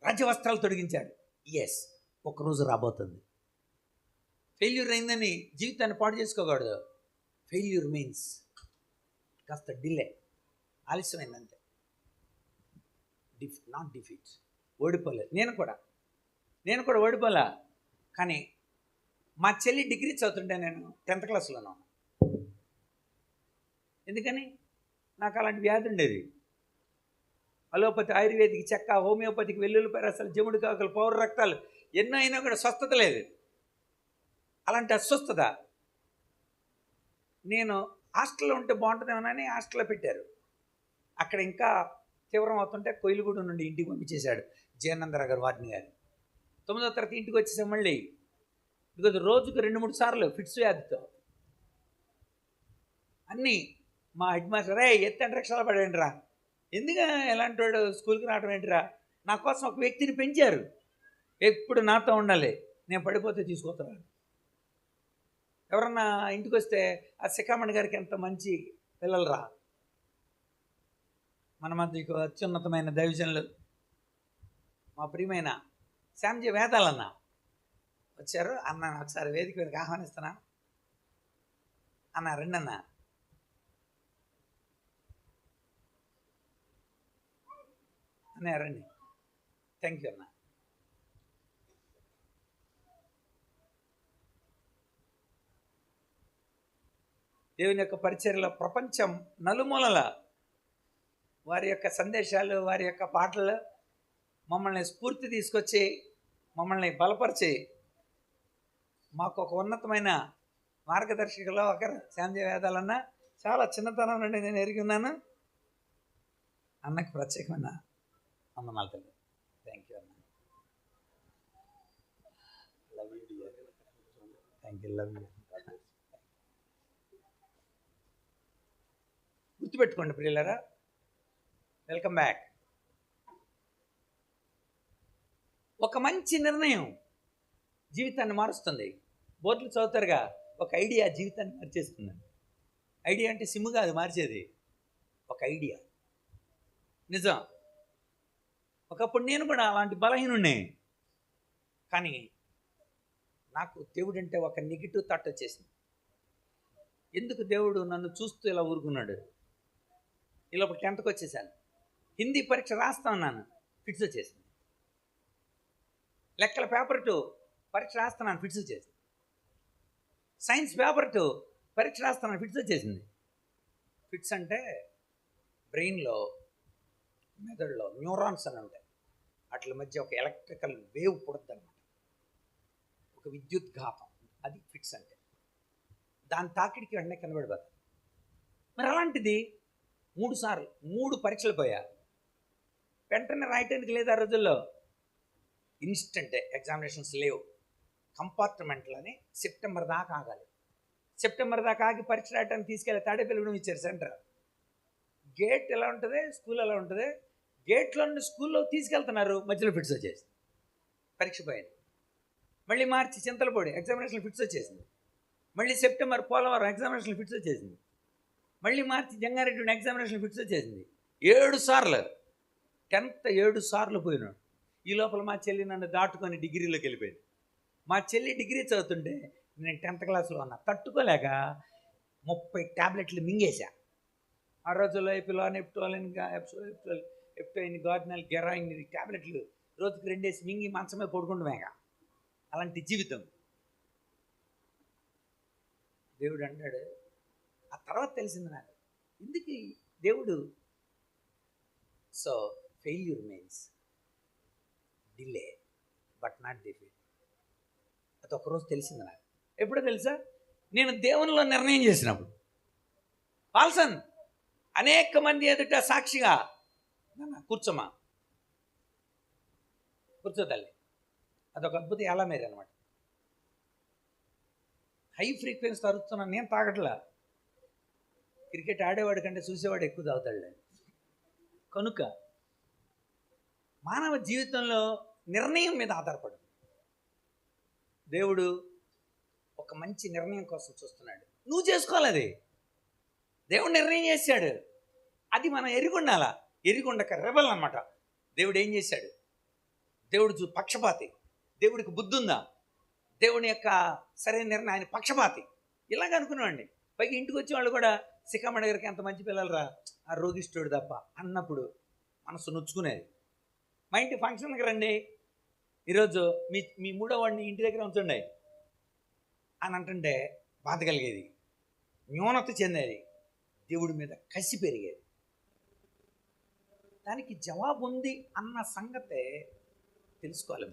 రాజ్యవస్త్రాలు తొడిగించాడు. ఎస్, ఒకరోజు రాబోతుంది. ఫెయిల్యూర్ అయిందని జీవితాన్ని పాడు చేసుకోకూడదు. ఫెయిల్యూర్ మీన్స్ కాస్త డిలే, ఆలస్యమైందంతే. Not defeat. ఓడిపోలేదు. నేను కూడా ఓడిపోలే. కానీ మా చెల్లి డిగ్రీ చదువుతుంటే నేను 10th క్లాస్లోనే ఉన్నా. ఎందుకని? నాకు అలాంటి వ్యాధి ఉండేది. అలోపతి, ఆయుర్వేదిక్, చెక్క, హోమియోపతికి, వెల్లుల్లిపాయ రసాలు, జముడు కాకులు, పౌర రక్తాలు ఎన్నో అయినా కూడా స్వస్థత లేదు. అలాంటి అస్వస్థత. నేను హాస్టల్లో ఉంటే బాగుంటుందేమోనని హాస్టల్లో పెట్టారు. అక్కడ ఇంకా తీవ్రం అవుతుంటే కొయిలుగూడెం నుండి ఇంటికి పంపించేశాడు జయనందరావు గారు, వార్డెన్ గారు. 9వ తరగతి ఇంటికి వచ్చేసాం. మళ్ళీ బికాజ్ రోజుకు 2-3 సార్లు ఫిట్స్ వ్యాధితో అన్నీ. మా హెడ్ మాస్టర్ ఎత్తంటే రిక్షాలో పడేంటిరా, ఎందుకు ఎలాంటి వాడు స్కూల్కి రావడం ఏంటిరా. నా కోసం ఒక వ్యక్తిని పెంచారు, ఎప్పుడు నాతో ఉండాలి, నేను పడిపోతే తీసుకొస్తాను. ఎవరన్నా ఇంటికి వస్తే ఆ శిఖామణి గారికి ఎంత మంచి పిల్లలరా. మన మధ్యకు అత్యున్నతమైన దైవజనులు మా ప్రియమైన శ్యామ్జీ వేదాలన్న వచ్చారు. అన్న ఒకసారి వేదిక మీదకి ఆహ్వానిస్తున్నా అన్న, రెండన్న. అన్నయ్య రండి. థ్యాంక్ యూ అన్న. దేవుని యొక్క పరిచర్యలో ప్రపంచం నలుమూలల వారి యొక్క సందేశాలు, వారి యొక్క పాటలు మమ్మల్ని స్ఫూర్తి తీసుకొచ్చి, మమ్మల్ని బలపరిచి, మాకు ఒక ఉన్నతమైన మార్గదర్శకులు ఒకరు శ్యామ్జీ వేదాలన్న. చాలా చిన్నతనం నుండి నేను ఎరిగి ఉన్నాను. అన్నకు ప్రత్యేకమైన వందనాలు తెలియదు. థ్యాంక్ యూ అన్న. Love you dear. Thank you. Love you. గుర్తుపెట్టుకోండి ప్రియులారా, వెల్కమ్ బ్యాక్. ఒక మంచి నిర్ణయం జీవితాన్ని మారుస్తుంది. బోర్డులు చదువుతారుగా, ఒక ఐడియా జీవితాన్ని మార్చేస్తుంది. ఐడియా అంటే సిమ్ కాదు మార్చేది, ఒక ఐడియా. నిజం. ఒకప్పుడు నేను కూడా అలాంటి బలహీనున్నే. కానీ నాకు దేవుడు అంటే ఒక నెగిటివ్ థాట్ వచ్చేసింది. ఎందుకు దేవుడు నన్ను చూస్తూ ఇలా ఊరుకున్నాడు? ఇలా 10th వచ్చేసాను. హిందీ పరీక్ష రాస్తా ఉన్నాను, ఫిట్స్ వచ్చేసింది. లెక్కల పేపర్ 2 పరీక్ష రాస్తున్నాను, ఫిట్స్ వచ్చేసింది. సైన్స్ పేపర్ 2 పరీక్ష రాస్తున్నాను, ఫిట్స్ వచ్చేసింది. ఫిట్స్ అంటే బ్రెయిన్లో, మెదడులో న్యూరాన్స్ అని ఉంటాయి, వాటి మధ్య ఒక ఎలక్ట్రికల్ వేవ్ పుడుతుంది అనమాట, ఒక విద్యుద్ఘాతం. అది ఫిట్స్ అంటే. దాని తాకిడికి వెంటనే కనబడిపోతుంది. మరి అలాంటిది 3 సార్లు 3 పరీక్షలు పోయా. వెంటనే రాయటానికి లేదు ఆ రోజుల్లో. ఇన్స్టెంట్ ఎగ్జామినేషన్స్ లేవు. కంపార్ట్మెంట్లని సెప్టెంబర్ దాకా ఆగాలి. సెప్టెంబర్ దాకా ఆగి పరీక్ష రాయటానికి తీసుకెళ్ళి తాడేపల్లిగూడెం ఇచ్చారు సెంటర్. గేట్ ఎలా ఉంటుంది, స్కూల్ ఎలా ఉంటుంది, గేట్లో నుండి స్కూల్లో తీసుకెళ్తున్నారు, మధ్యలో ఫిట్స్ వచ్చేసింది, పరీక్ష పోయింది. మళ్ళీ మార్చి చింతలపూడి ఎగ్జామినేషన్ ఫిట్స్ వచ్చేసింది. మళ్ళీ సెప్టెంబర్ పోలవరం ఎగ్జామినేషన్ ఫిట్స్ వచ్చేసింది. మళ్ళీ మార్చి జంగారెడ్డి ఎగ్జామినేషన్ ఫిట్స్ వచ్చేసింది. 7 సార్లు 10th 7 సార్లు పోయినాడు. ఈ లోపల మా చెల్లి నన్ను దాటుకొని డిగ్రీలోకి వెళ్ళిపోయింది. మా చెల్లి డిగ్రీ చదువుతుంటే నేను 10th క్లాస్లో ఉన్నా. తట్టుకోలేక 30 ట్యాబ్లెట్లు మింగేశా. ఆ రోజుల్లో ఎపిలాన్, ఎప్టోయిన్, గార్డినల్, గెరాయిన్ ట్యాబ్లెట్లు రోజుకి 2 వేసి మింగి మంచమే పడుకుంటామేగా. అలాంటి జీవితం. దేవుడు అంటాడు, ఆ తర్వాత తెలిసింది నాకు ఎందుకు దేవుడు. So failure means delay but not defeat. అది ఒకరోజు తెలిసింది నాకు. ఎప్పుడో తెలుసా? నేను దేవునిలో నిర్ణయం చేసినప్పుడు. పాల్సన్ అనేక మంది ఎదుట సాక్షిగా, కూర్చోమా, కూర్చో తల్లి. అదొక అద్భుత ఎలా మీరు అనమాట. హై ఫ్రీక్వెన్సీ తరుగుతున్నాను నేను, తాగట్లా. క్రికెట్ ఆడేవాడి కంటే చూసేవాడు ఎక్కువ తాగుతాడు. కనుక మానవ జీవితంలో నిర్ణయం మీద ఆధారపడు. దేవుడు ఒక మంచి నిర్ణయం కోసం చూస్తున్నాడు. నువ్వు చేసుకోవాలి. అది దేవుడు నిర్ణయం చేశాడు. అది మనం ఎరిగొండాలా. ఎరిగొండక రెబల్ అనమాట. దేవుడు ఏం చేశాడు? దేవుడు పక్షపాతి. దేవుడికి బుద్ధి ఉందా? దేవుని యొక్క సరైన నిర్ణయం, ఆయన పక్షపాతి. ఇలాగ అనుకునేవాడిని. పైకి ఇంటికి వచ్చే వాళ్ళు కూడా సిక్కమ్మ దగ్గరికి ఎంత మంచి పిల్లలు రా, ఆ రోగిష్ఠుడు తప్ప అన్నప్పుడు మనసు నొచ్చుకునేది. మా ఇంటి ఫంక్షన్కి రండి, ఈరోజు మీ మూడో వాడిని ఇంటి దగ్గర ఉంచండి అని అంటుంటే బాధ కలిగేది, న్యూనత చెందేది, దేవుడి మీద కసి పెరిగేది. దానికి జవాబు ఉంది అన్న సంగతే తెలుసుకోవాలి.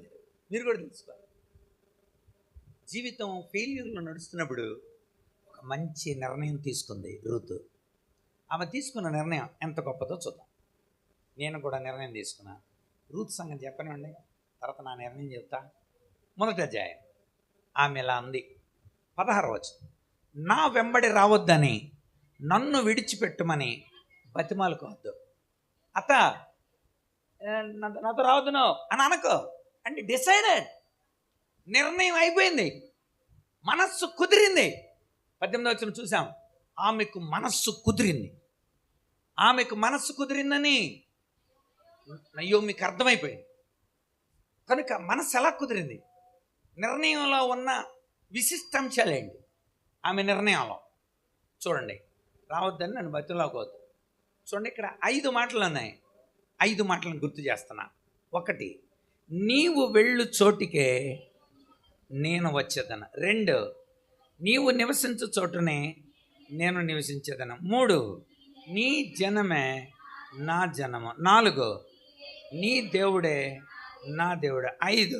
మీరు కూడా తెలుసుకోవాలి. జీవితం ఫెయిల్యూర్లో నడుస్తున్నప్పుడు ఒక మంచి నిర్ణయం తీసుకుంది రూతు. ఆమె తీసుకున్న నిర్ణయం ఎంత గొప్పదో చూద్దాం. నేను కూడా నిర్ణయం తీసుకున్నా. రూతు సంగతి చెప్పనివ్వండి, తర్వాత నా నిర్ణయం చెప్తా. మొదటి అధ్యాయం. ఆమె ఇలా అంది, 16వ వచనం. నా వెంబడి రావద్దని నన్ను విడిచిపెట్టుమని బతిమాలుకోవద్దు. అత్త నాతో రావద్దును అని అనుకో అంటే డిసైడెడ్. నిర్ణయం అయిపోయింది, మనస్సు కుదిరింది. 18వ వచనం చూసాం. ఆమెకు మనస్సు కుదిరింది. ఆమెకు మనస్సు కుదిరిందని అయ్యో మీకు అర్థమైపోయింది. కనుక మనస్సు ఎలా కుదిరింది? నిర్ణయంలో ఉన్న విశిష్టాంశాలేంటి ఆమె నిర్ణయంలో? చూడండి, రావద్దని నన్ను బతిలాకోవద్దు. చూడండి, ఇక్కడ 5 మాటలు ఉన్నాయి. 5 మాటలను గుర్తు చేస్తున్నా. 1, నీవు వెళ్ళు చోటికే నేను వచ్చేదను. 2, నీవు నివసించు చోటునే నేను నివసించేదను. 3, నీ జనమే నా జనము. 4, నీ దేవుడే నా దేవుడు. 5,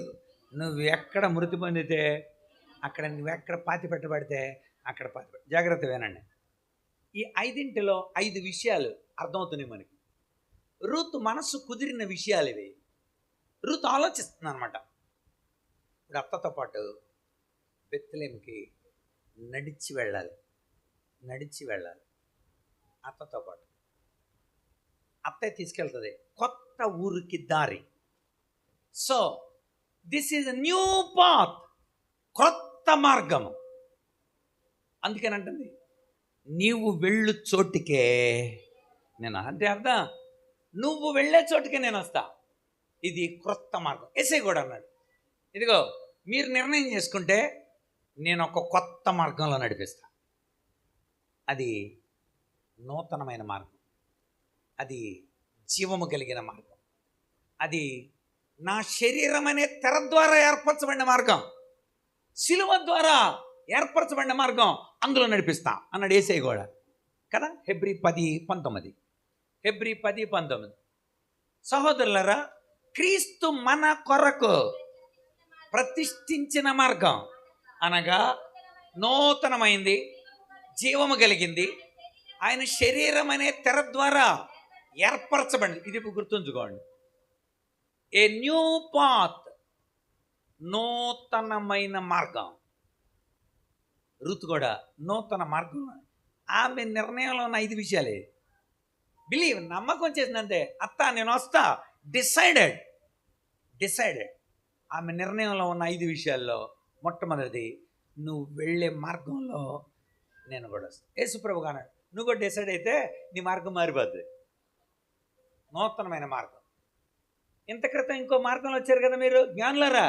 నువ్వు ఎక్కడ మృతి పొందితే అక్కడ, నువ్వెక్కడ పాతి పెట్టబడితే అక్కడ పాతి పెట్ట. జాగ్రత్త వినండి. ఈ 5 5 విషయాలు అర్థమవుతున్నాయి మనకి. రూతు మనస్సు కుదిరిన విషయాలు ఇవి. రూతు ఆలోచిస్తుంది అనమాట. ఇప్పుడు అత్తతో పాటు బెత్లెహేముకి నడిచి వెళ్ళాలి. అత్తతో పాటు అత్తే తీసుకెళ్తుంది కొత్త ఊరికి దారి. So this is a new path, క్రొత్త మార్గము. అందుకని అంటుంది నీవు వెళ్ళు చోటికే నేను. అంటే అర్థం, నువ్వు వెళ్ళే చోటికే నేను వస్తా. ఇది క్రొత్త మార్గం. యేసయ్య కూడా అన్నాడు, ఇదిగో మీరు నిర్ణయం చేసుకుంటే నేను ఒక కొత్త మార్గంలో నడిపిస్తా. అది నూతనమైన మార్గం, అది జీవము కలిగిన మార్గం, అది నా శరీరం అనే తెర ద్వారా ఏర్పరచబడిన మార్గం, శిలువ ద్వారా ఏర్పరచబడిన మార్గం, అందులో నడిపిస్తా అన్నాడు యేసయ్య కూడా కదా. హెబ్రీ 10:19. సహోదరులారా, క్రీస్తు మన కొరకు ప్రతిష్ఠించిన మార్గం అనగా నూతనమైంది, జీవము కలిగింది, ఆయన శరీరం అనే తెర ద్వారా ఏర్పరచబడింది. ఇది గుర్తుంచుకోండి. ఏ న్యూ పాత్, నూతనమైన మార్గం. రూతు కూడా నూతన మార్గం. ఆమె నిర్ణయంలో ఉన్న 5 విషయాలే. బిలీవ్, నమ్మకం చేసినంతే. అత్త నేను వస్తా. డిసైడెడ్. ఆమె నిర్ణయంలో ఉన్న 5 విషయాల్లో మొట్టమొదటిది, నువ్వు వెళ్ళే మార్గంలో నేను కూడా వస్తాను. యేసుప్రభు అన్నాడు, నువ్వు కూడా డిసైడ్ అయితే నీ మార్గం మారిపోద్ది. నూతనమైన మార్గం. ఇంత క్రితం ఇంకో మార్గంలో వచ్చారు కదా మీరు, జ్ఞానులారా,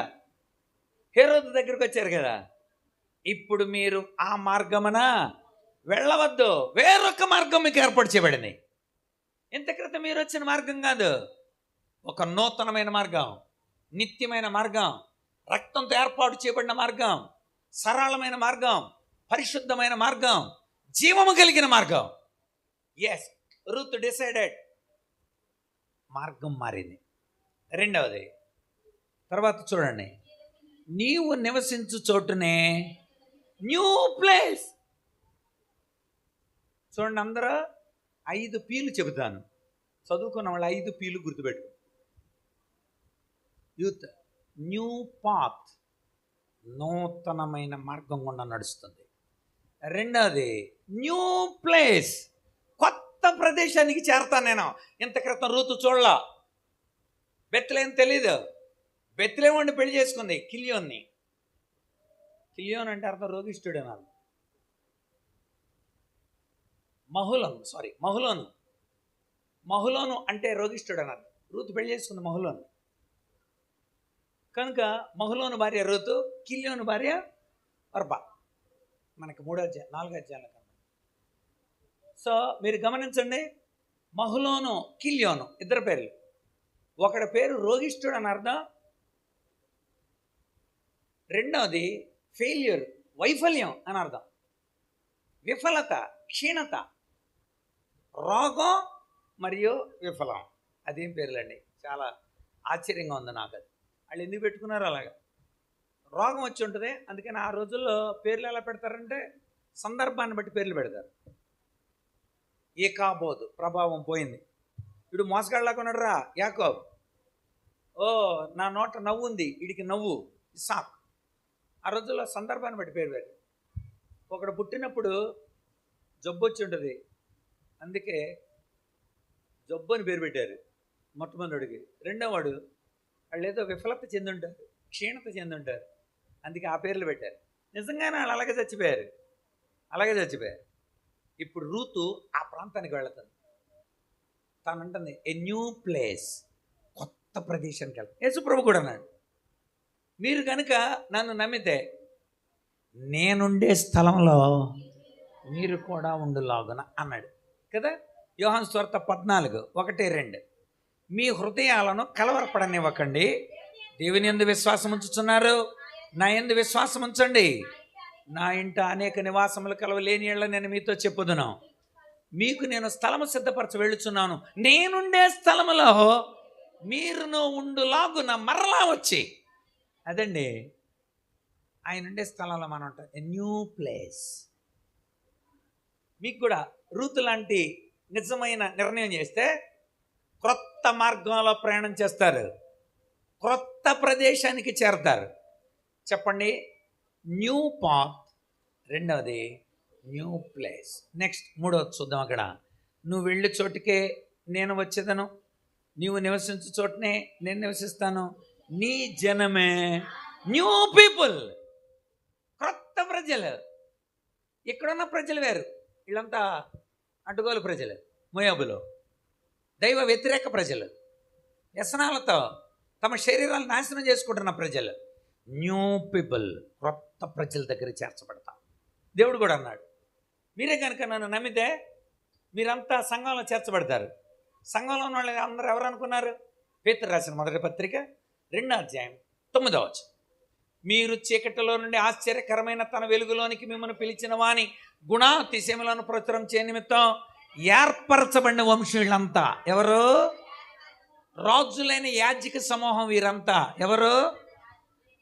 హేరోదు దగ్గరికి వచ్చారు కదా. ఇప్పుడు మీరు ఆ మార్గమున వెళ్ళవద్దు, వేరొక మార్గం మీకు ఏర్పాటు చేయబడింది. ఇంత క్రితం మీరు వచ్చిన మార్గం కాదు, ఒక నూతనమైన మార్గం, నిత్యమైన మార్గం, రక్తంతో ఏర్పాటు చేయబడిన మార్గం, సరళమైన మార్గం, పరిశుద్ధమైన మార్గం, జీవము కలిగిన మార్గం. Yes, route decided. మార్గం మారింది. రెండవది, తర్వాత చూడండి, నీవు నివసించు చోటునే న్యూ ప్లేస్. చూడండి, అందరూ 5 పీలు చెబుతాను, చదువుకున్న వాళ్ళు 5 పీలు గుర్తుపెట్టు. యూత్, న్యూ పాత్, నూతనమైన మార్గం గుండా నడుస్తుంది. రెండవది, న్యూ ప్లేస్, కొత్త ప్రదేశానికి చేరతాను నేను. ఇంత క్రితం రూతు చూడలా, బెత్లెహేం తెలీదు. బెత్లెహేం వాడిని పెళ్లి చేసుకుంది, కిలియోన్ని. కిలియోన్ అంటే అర్థం రోగిష్ఠుడు అన్నారు. మహులోను అంటే రోగిష్ఠుడు అన్నారు. రూతు పెళ్లి చేసుకుంది మహులోను కనుక మహులోను భార్య రూతు, కిలియోను భార్య అర్బా. మనకి 4 అధ్యాయాల కన్నా. సో మీరు గమనించండి, మహులోను కిలియోను ఇద్దరు పేర్లు. ఒకడి పేరు రోగిష్ఠుడు అని అర్థం, రెండవది ఫెయిల్యూర్, వైఫల్యం అని అర్థం. విఫలత, క్షీణత, రోగం మరియు విఫలం. అదేం పేర్లండి, చాలా ఆశ్చర్యంగా ఉంది నాకు. అది వాళ్ళు ఎందుకు పెట్టుకున్నారు అలాగా? రోగం వచ్చి ఉంటుంది, అందుకని ఆ రోజుల్లో పేర్లు ఎలా పెడతారంటే సందర్భాన్ని బట్టి పేర్లు పెడతారు. ఏకాబోదు, ప్రభావం పోయింది. వీడు మోసగాళ్ళలాగా ఉన్నాడు రా యాకోబు. ఓ నా నోట నవ్వు ఉంది, వీడికి నవ్వు ఇస్సాకు. ఆ రోజుల్లో సందర్భాన్ని బట్టి పేరు పెట్టారు. ఒకడు పుట్టినప్పుడు జబ్బు వచ్చి ఉంటుంది, అందుకే జబ్బు అని పేరు పెట్టారు మొట్టమొదటికి. రెండోవాడు వాళ్ళు ఏదో విఫలత చెందుంటారు, క్షీణత చెందుంటారు, అందుకే ఆ పేర్లు పెట్టారు. నిజంగానే వాళ్ళు అలాగే చచ్చిపోయారు. ఇప్పుడు రూతు ఆ ప్రాంతానికి వెళుతుంది. తాను అంటుంది ఏ న్యూ ప్లేస్, కొత్త ప్రదేశానికి వెళ్తాను. యేసుప్రభు కూడా అన్నాడు, మీరు కనుక నన్ను నమ్మితే నేనుండే స్థలంలో మీరు కూడా ఉండులాగున అన్నాడు కదా. యోహాను సువార్త 14:1-2. మీ హృదయాలను కలవరపడనివ్వకండి, దేవుని యందు విశ్వాసం ఉంచుచున్నారు, నా యందు విశ్వాసం ఉంచండి. నా ఇంట అనేక నివాసములు కలవ లేని యెడల నేను మీతో చెప్పుదును, మీకు నేను స్థలము సిద్ధపరచ వెళ్ళుచున్నాను, నేనుండే స్థలములో మీరును ఉండులాగున మరలా వచ్చి. అదండి ఆయన ఉండే స్థలంలో మనం ఉంటాం. A new place. మీకు కూడా రూతు లాంటి నిజమైన నిర్ణయం చేస్తే క్రొత్త మార్గంలో ప్రయాణం చేస్తారు, క్రొత్త ప్రదేశానికి చేరతారు. చెప్పండి, న్యూ పాత్, రెండవది న్యూ ప్లేస్. నెక్స్ట్ మూడవది చూద్దాం. అక్కడ నువ్వు వెళ్ళే చోటుకే నేను వచ్చేదను, నీవు నివసించు చోటనే నేను నివసిస్తాను, నీ జనమే, న్యూ పీపుల్, క్రొత్త ప్రజలు. ఇక్కడున్న ప్రజలు వేరు, వీళ్ళంతా అడ్డుగోలు ప్రజలు, మోయాబులో దైవ వ్యతిరేక ప్రజలు, వ్యసనాలతో తమ శరీరాలు నాశనం చేసుకుంటున్న ప్రజలు. న్యూ పీపుల్, క్రొత్త ప్రజల దగ్గర చేర్చబడతాం. దేవుడు కూడా అన్నాడు, మీరే కనుక నన్ను నమ్మితే మీరంతా సంఘంలో చేర్చబడతారు. సంఘంలో ఉన్న వాళ్ళు అందరూ ఎవరు అనుకున్నారు? పేతురు రాసిన మొదటి పత్రిక 2:9. మీరు చీకటిలో నుండి ఆశ్చర్యకరమైన తన వెలుగులోనికి మిమ్మల్ని పిలిచిన వాని గుణాతిశయములను ప్రచురం చేయ నిమిత్తం ఏర్పరచబడిన వంశీయులంతా ఎవరు? రాజులైన యాజక సమూహం వీరంతా ఎవరు?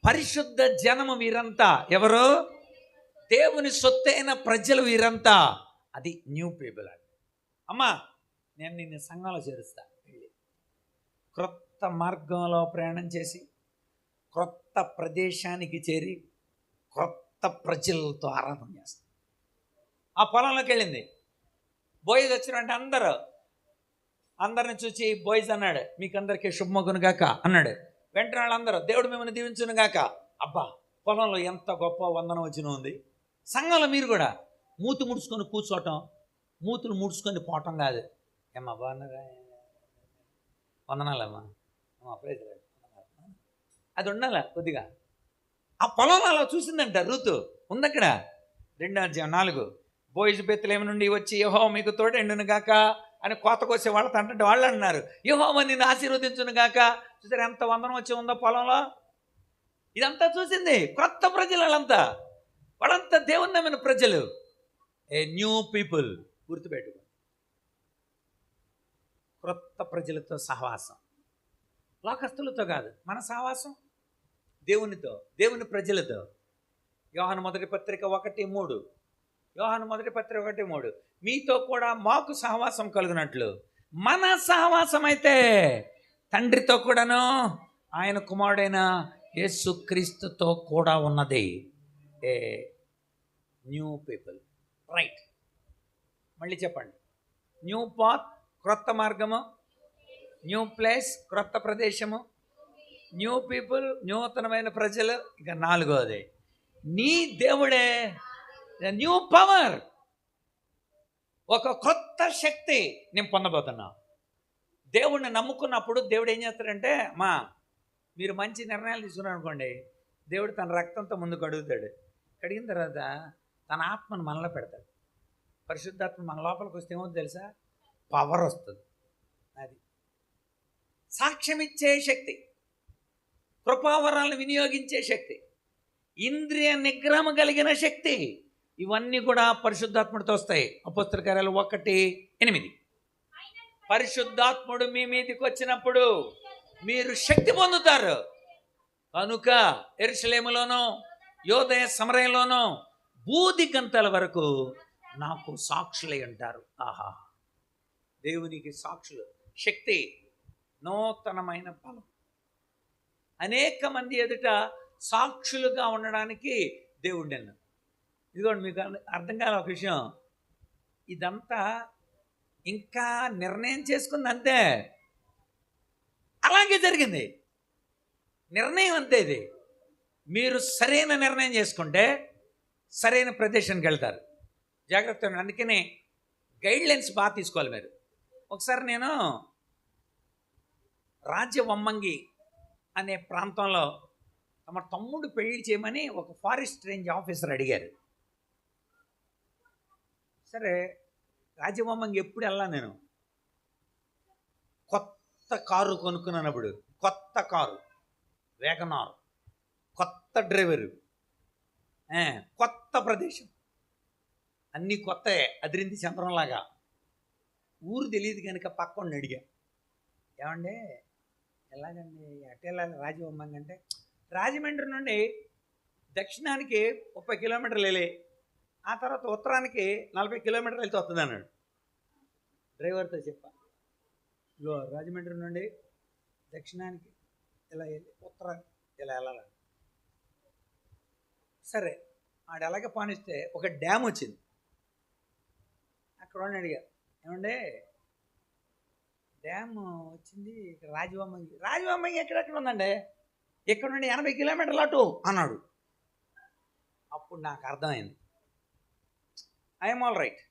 పరిశుద్ధ జనము వీరంతా ఎవరు? దేవుని సొత్తైన ప్రజలు వీరంతా. అది న్యూ పీపుల్ అండి. అమ్మా, నేను నిన్ను సంఘంలో చేరుస్తా. క్రొత్త మార్గంలో ప్రయాణం చేసి క్రొత్త ప్రదేశానికి చేరి క్రొత్త ప్రజలతో ఆరాధన చేస్తాను. ఆ పొలంలోకి వెళ్ళింది. బోయజ్ వచ్చినంటే అందరిని చూసి బోయజ్ అన్నాడు, మీకు అందరికీ శుభమగును గాక అన్నాడు. వెంటనే వాళ్ళందరూ దేవుడు మిమ్మల్ని దీవించును గాక. అబ్బా, పొలంలో ఎంత గొప్ప వందనం వచ్చిన ఉంది. సంఘంలో మీరు కూడా మూతి ముడుచుకొని కూర్చోవటం, మూతులు ముడుచుకొని పోవటం కాదు. ఏమ్మా బాగున్నారా, వందనాలమ్మా, ప్రైజ్ అది ఉండాల కొద్దిగా. ఆ పొలంలో అలా చూసిందంట రూతు, ఉందక్కడ 2:4. బోయజు బెత్లెహేము నుండి వచ్చి యెహోవా మీకు తోడెండును గాక అని కోత కోసే వాళ్ళతో అంటే వాళ్ళు అన్నారు, యెహోవా నిన్ను ఆశీర్వదించును గాక. చూసారు ఎంత వందనం వచ్చి ఉందో పొలంలో. ఇదంతా చూసింది క్రొత్త ప్రజలు. వాళ్ళంతా దేవుని నమ్మిన ప్రజలు. A new people. గుర్తుపెట్టుకో, క్రొత్త ప్రజలతో సహవాసం, లోకస్తులతో కాదు, మన సహవాసం దేవునితో, దేవుని ప్రజలతో. యోహాను మొదటి పత్రిక 1:3, యోహాను మొదటి పత్రిక 1:3, మీతో కూడా మాకు సహవాసం కలుగునట్లు మన సహవాసం అయితే తండ్రితో కూడాను ఆయన కుమారుడైన యేసుక్రీస్తుతో కూడా ఉన్నది. A new people, right. మళ్ళీ చెప్పండి. న్యూ పాత్, క్రొత్త మార్గము. న్యూ ప్లేస్, క్రొత్త ప్రదేశము. న్యూ పీపుల్, నూతనమైన ప్రజలు. ఇక 4వది, నీ దేవుడే న్యూ పవర్, ఒక కొత్త శక్తి నేను పొందబోతున్నా. దేవుడిని నమ్ముకున్నప్పుడు దేవుడు ఏం చేస్తాడంటే, మీరు మంచి నిర్ణయాలు తీసుకున్నారు అనుకోండి, దేవుడు తన రక్తంతో ముందు కడుగుతాడు. కడిగిన తర్వాత తన ఆత్మను మనలో పెడతాడు. పరిశుద్ధాత్మ మన లోపలికి వస్తే ఏమవుతుంది తెలుసా? పవర్ వస్తుంది. అది సాక్ష్యం ఇచ్చే శక్తి, కృపావరాలను వినియోగించే శక్తి, ఇంద్రియ నిగ్రహం కలిగిన శక్తి, ఇవన్నీ కూడా పరిశుద్ధాత్ముడితో వస్తాయి. అపోస్తల కార్యాలు 1:8. పరిశుద్ధాత్ముడు మీ మీదకి వచ్చినప్పుడు మీరు శక్తి పొందుతారు. కనుక యెరూషలేములోనూ యోదయ సమరయంలోనూ బూది గంతల వరకు నాకు సాక్షులై ఉంటారు. ఆహా, దేవునికి సాక్షులు, శక్తి, నూతనమైన బలం, అనేక మంది ఎదుట సాక్షులుగా ఉండడానికి దేవుడు నన్ను. ఇదిగోండి, మీకు అర్థం కాల ఒక విషయం, ఇదంతా ఇంకా నిర్ణయం చేసుకుంది అంతే, అలాగే జరిగింది. నిర్ణయం అంతే. ఇది మీరు సరైన నిర్ణయం చేసుకుంటే సరైన ప్రదేశానికి వెళ్తారు. జాగ్రత్త. అందుకనే గైడ్లైన్స్ బాగా తీసుకోవాలి మీరు. ఒకసారి నేను రాజ్యవమ్మంగి అనే ప్రాంతంలో తమ తమ్ముడు పెళ్లి చేయమని ఒక ఫారెస్ట్ రేంజ్ ఆఫీసర్ అడిగారు. సరే, రాజ్యవమ్మంగి ఎప్పుడు వెళ్ళా నేను, కొత్త కారు కొనుక్కున్నప్పుడు, కొత్త కారు వేగనార్, కొత్త డ్రైవరు, కొత్త ప్రదేశం, అన్నీ కొత్తయే, అదిరింది చంద్రంలాగా. ఊరు తెలియదు కనుక పక్కన అడిగా, ఏమండి ఎలాగండి ఎట్ట వెళ్ళాలి రాజవమ్మంగి అంటే, రాజమండ్రి నుండి దక్షిణానికి 30 కిలోమీటర్లు వెళ్ళి ఆ తర్వాత ఉత్తరానికి 40 కిలోమీటర్లు వెళ్తే వస్తుంది అన్నాడు. డ్రైవర్తో చెప్పా, ఇగో రాజమండ్రి నుండి దక్షిణానికి ఇలా వెళ్ళి ఉత్తరానికి ఇలా వెళ్ళాలని. సరే, ఆడు ఎలాగ పానిస్తే ఒక డ్యామ్ వచ్చింది. అక్కడ వాడిని అడిగా, ఏమంటే డ్యామ్ వచ్చింది ఇక్కడ రాజవమ్మంగి. రాజవమ్మంగి ఎక్కడెక్కడ ఉందండి, ఇక్కడ నుండి 80 కిలోమీటర్లు అటు అన్నాడు. అప్పుడు నాకు అర్థమైంది, I'm all right,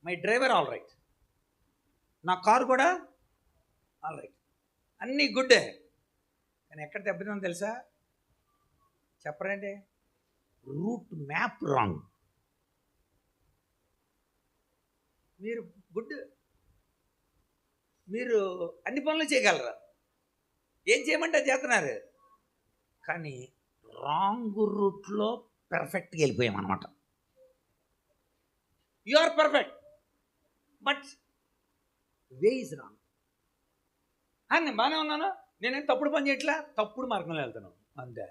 my driver all right, నా కారు కూడా ఆల్ రైట్, అన్నీ గుడ్డే. కానీ ఎక్కడ దెబ్బతిందో తెలుసా? చెప్పరండి, రూట్ మ్యాప్ రాంగ్. మీరు గుడ్, మీరు అన్ని పనులు చేయగలరా, ఏం చేయమంటే చేస్తున్నారు, కానీ రాంగ్ రూట్లో పర్ఫెక్ట్గా వెళ్ళిపోయాం అనమాట. You are perfect but way is wrong. నేను బాగానే ఉన్నాను, నేనేం తప్పుడు పని చేయట్లా, తప్పుడు మార్గంలో వెళ్తున్నావు అంతే.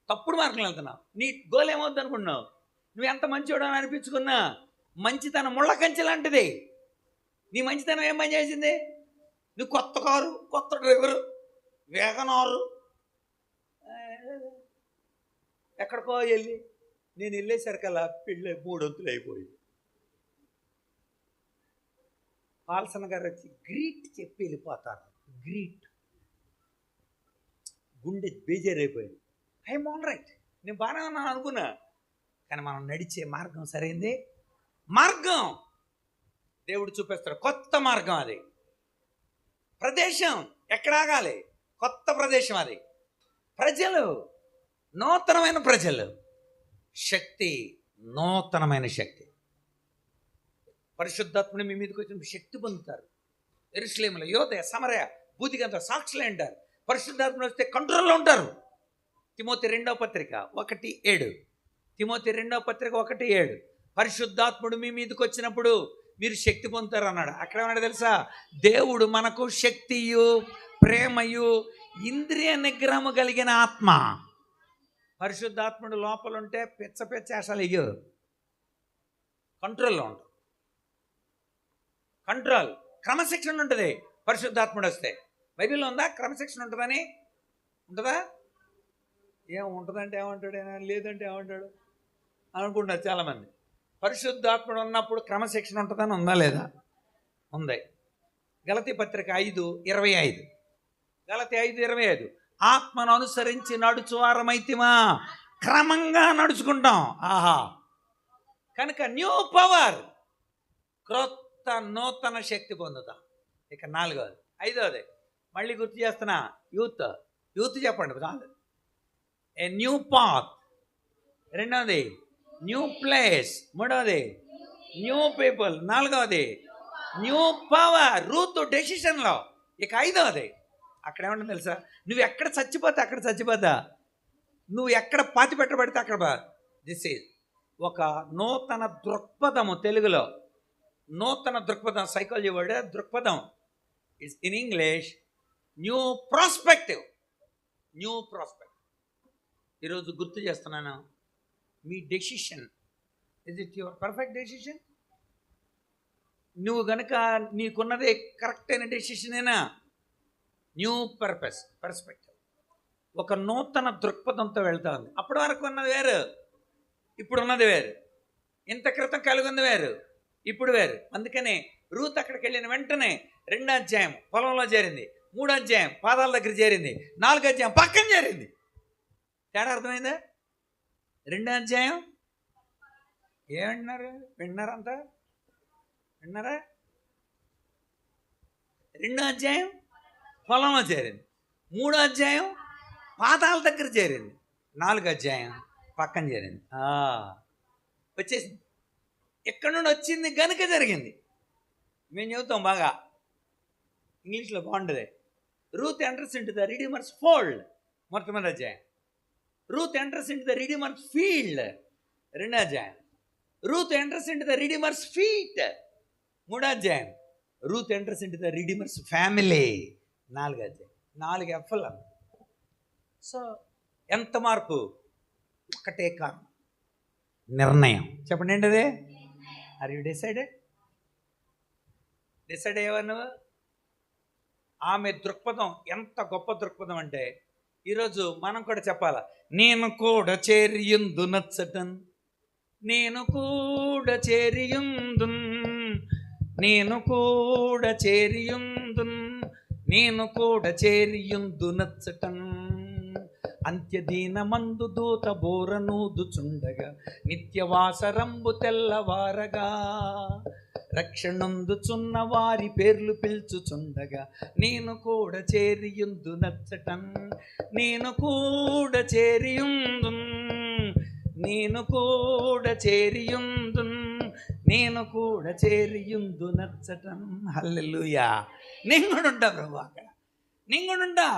తప్పుడు మార్గంలో వెళ్తున్నావు. నీ గోల్ ఏమవుద్ది అనుకున్నావు? నువ్వు ఎంత మంచివాడు అని అనిపించుకున్నా, మంచితనం ముళ్ళ కంచె లాంటిది. నీ మంచితనం ఏం పని చేసింది? నువ్వు కొత్త కారు, కొత్త డ్రైవరు, వేగనారు, ఎక్కడికో వెళ్ళి, నేను వెళ్ళేసరికల్లా పెళ్ళి 3 వంతులు అయిపోయింది. పాల్సన్ గారు వచ్చి గ్రీట్ చెప్పి వెళ్ళిపోతారు. గ్రీట్, గుండె బేజారైపోయింది. ఐఎమ్ ఆల్ రైట్, నేను బాగానే ఉన్నాను అనుకున్నా. కానీ మనం నడిచే మార్గం సరైంది మార్గం దేవుడు చూపిస్తాడు. కొత్త మార్గం అది. ప్రదేశం ఎక్కడ ఆగాలి? కొత్త ప్రదేశం అది. ప్రజలు నూతనమైన ప్రజలు, శక్తి నూతనమైన శక్తి. పరిశుద్ధాత్ముని మీ మీదకి వచ్చి శక్తి పొందుతారు. యెరూషలేములో యోదయ సమరయ బూదిగంత సాక్షులే అంటారు. పరిశుద్ధాత్ముడు వస్తే కంట్రోల్లో ఉంటారు. తిమోతి 2వ పత్రిక 1:7, తిమోతి 2:1 పరిశుద్ధాత్ముడు మీ మీదకి వచ్చినప్పుడు మీరు శక్తి పొందుతారు అన్నాడు. అక్కడ ఏమన్నాడు తెలుసా? దేవుడు మనకు శక్తియు ప్రేమయు ఇంద్రియ నిగ్రహము కలిగిన ఆత్మ. పరిశుద్ధాత్ముడు లోపల ఉంటే పిచ్చ అసలు ఇయ్యో కంట్రోల్లో ఉంటుంది. కంట్రోల్, క్రమశిక్షణ ఉంటుంది పరిశుద్ధాత్ముడు వస్తే. బైబిల్లో ఉందా క్రమశిక్షణ ఉంటుందని? ఉంటుందా? ఉంటుందంటే ఏమంటాడు, లేదంటే ఏమంటాడు అనుకుంటారు చాలామంది. పరిశుద్ధాత్ముడు ఉన్నప్పుడు క్రమశిక్షణ ఉంటుందని ఉందా లేదా? ఉంది. గలతీ పత్రిక 5:25. గలతీ 5:25 ఆత్మను అనుసరించి నడుచువారమైతిమా, క్రమంగా నడుచుకుంటాం. ఆహా, కనుక న్యూ పవర్, క్రొత్త నూతన శక్తి పొందుతాం. ఇక 4వది. 5వది మళ్ళీ గుర్తు చేస్తున్నా, యూత్ చెప్పండి చాలు. A new path. 2వది న్యూ ప్లేస్. 3వది న్యూ పీపుల్. 4వది న్యూ పవర్, రూత్ డెసిషన్లో. ఇక 5వది అక్కడ ఏమంటుంది తెలుసా? నువ్వు ఎక్కడ చచ్చిపోతే అక్కడ చచ్చిపోతా, నువ్వు ఎక్కడ పాతి పెట్టబడితే అక్కడ. దిస్ ఈజ్ ఒక నూతన దృక్పథము. తెలుగులో నూతన దృక్పథం, సైకాలజీ వర్డ్ దృక్పథం. It's in English new prospective. New prospect. ఈరోజు గుర్తు చేస్తున్నాను, మీ decision, is it your perfect decision? నువ్వు గనక నీకున్నదే కరెక్ట్ అయిన డెసిషనేనా? న్యూ పర్స్పెక్టివ్, ఒక నూతన దృక్పథంతో వెళ్తా ఉంది. అప్పటి వరకు ఉన్నది వేరు, ఇప్పుడు ఉన్నది వేరు. ఇంత క్రితం కలిగి ఉంది వేరు, ఇప్పుడు వేరు. అందుకనే రూత్ అక్కడికి వెళ్ళిన వెంటనే 2వ అధ్యాయం పొలంలో చేరింది, 3వ అధ్యాయం పాదాల దగ్గర చేరింది, 4వ అధ్యాయం పక్కన చేరింది. తేడా అర్థమైందా? 2వ అధ్యాయం ఏమంటున్నారు? విన్నారంతా? విన్నారా? 2వ అధ్యాయం పొలంలో చేరింది, 3వ అధ్యాయం పాదాల దగ్గర చేరింది, 4వ అధ్యాయం పక్కన చేరింది. వచ్చేసింది. ఎక్కడి నుండి వచ్చింది గనుక జరిగింది. మేము చెబుతాం బాగా, ఇంగ్లీష్లో బాగుంటుంది. Ruth enters into the redeemer's fold, మొట్టమొదటి అధ్యాయం. Ruth enters into the redeemer's field, 2వ అధ్యాయం. Ruth enters into the redeemer's feet, 3వ అధ్యాయం. Ruth enters into the redeemer's family, 4వ అధ్యాయం. 4 F'లు. సో ఎంత మార్పు? ఒకటే కారణం, నిర్ణయం. చెప్పండి ఏంటది? Are you decided? డిసైడ్ అయ్యేవా నువ్వు? ఆమె దృక్పథం ఎంత గొప్ప దృక్పథం అంటే, ఈరోజు మనం కూడా చెప్పాలా, నేను కూడా చేరియుందు నచ్చటన్, నేను కూడా చేరియుందు, నేను కూడా చేరియుందు, నేను కూడా చేరియుందు నచ్చటన్. అంత్యదీన మందు దూత బోరనూదుచుండగా, నిత్యవాసరంబు తెల్లవారగా, రక్షణొందుచున్న వారి పేర్లు పిలుచుచుండగా, నేను కూడా చేరియుందు నచ్చటన్, నేను కూడా చేరియుందు, నేను కూడా చేరియుందు, నేను కూడా చేరియుందు నచ్చటన్. హల్లెలూయా. నేను కూడా ఉంటా ప్రభు, అక్కడ నేను కూడా ఉంటా.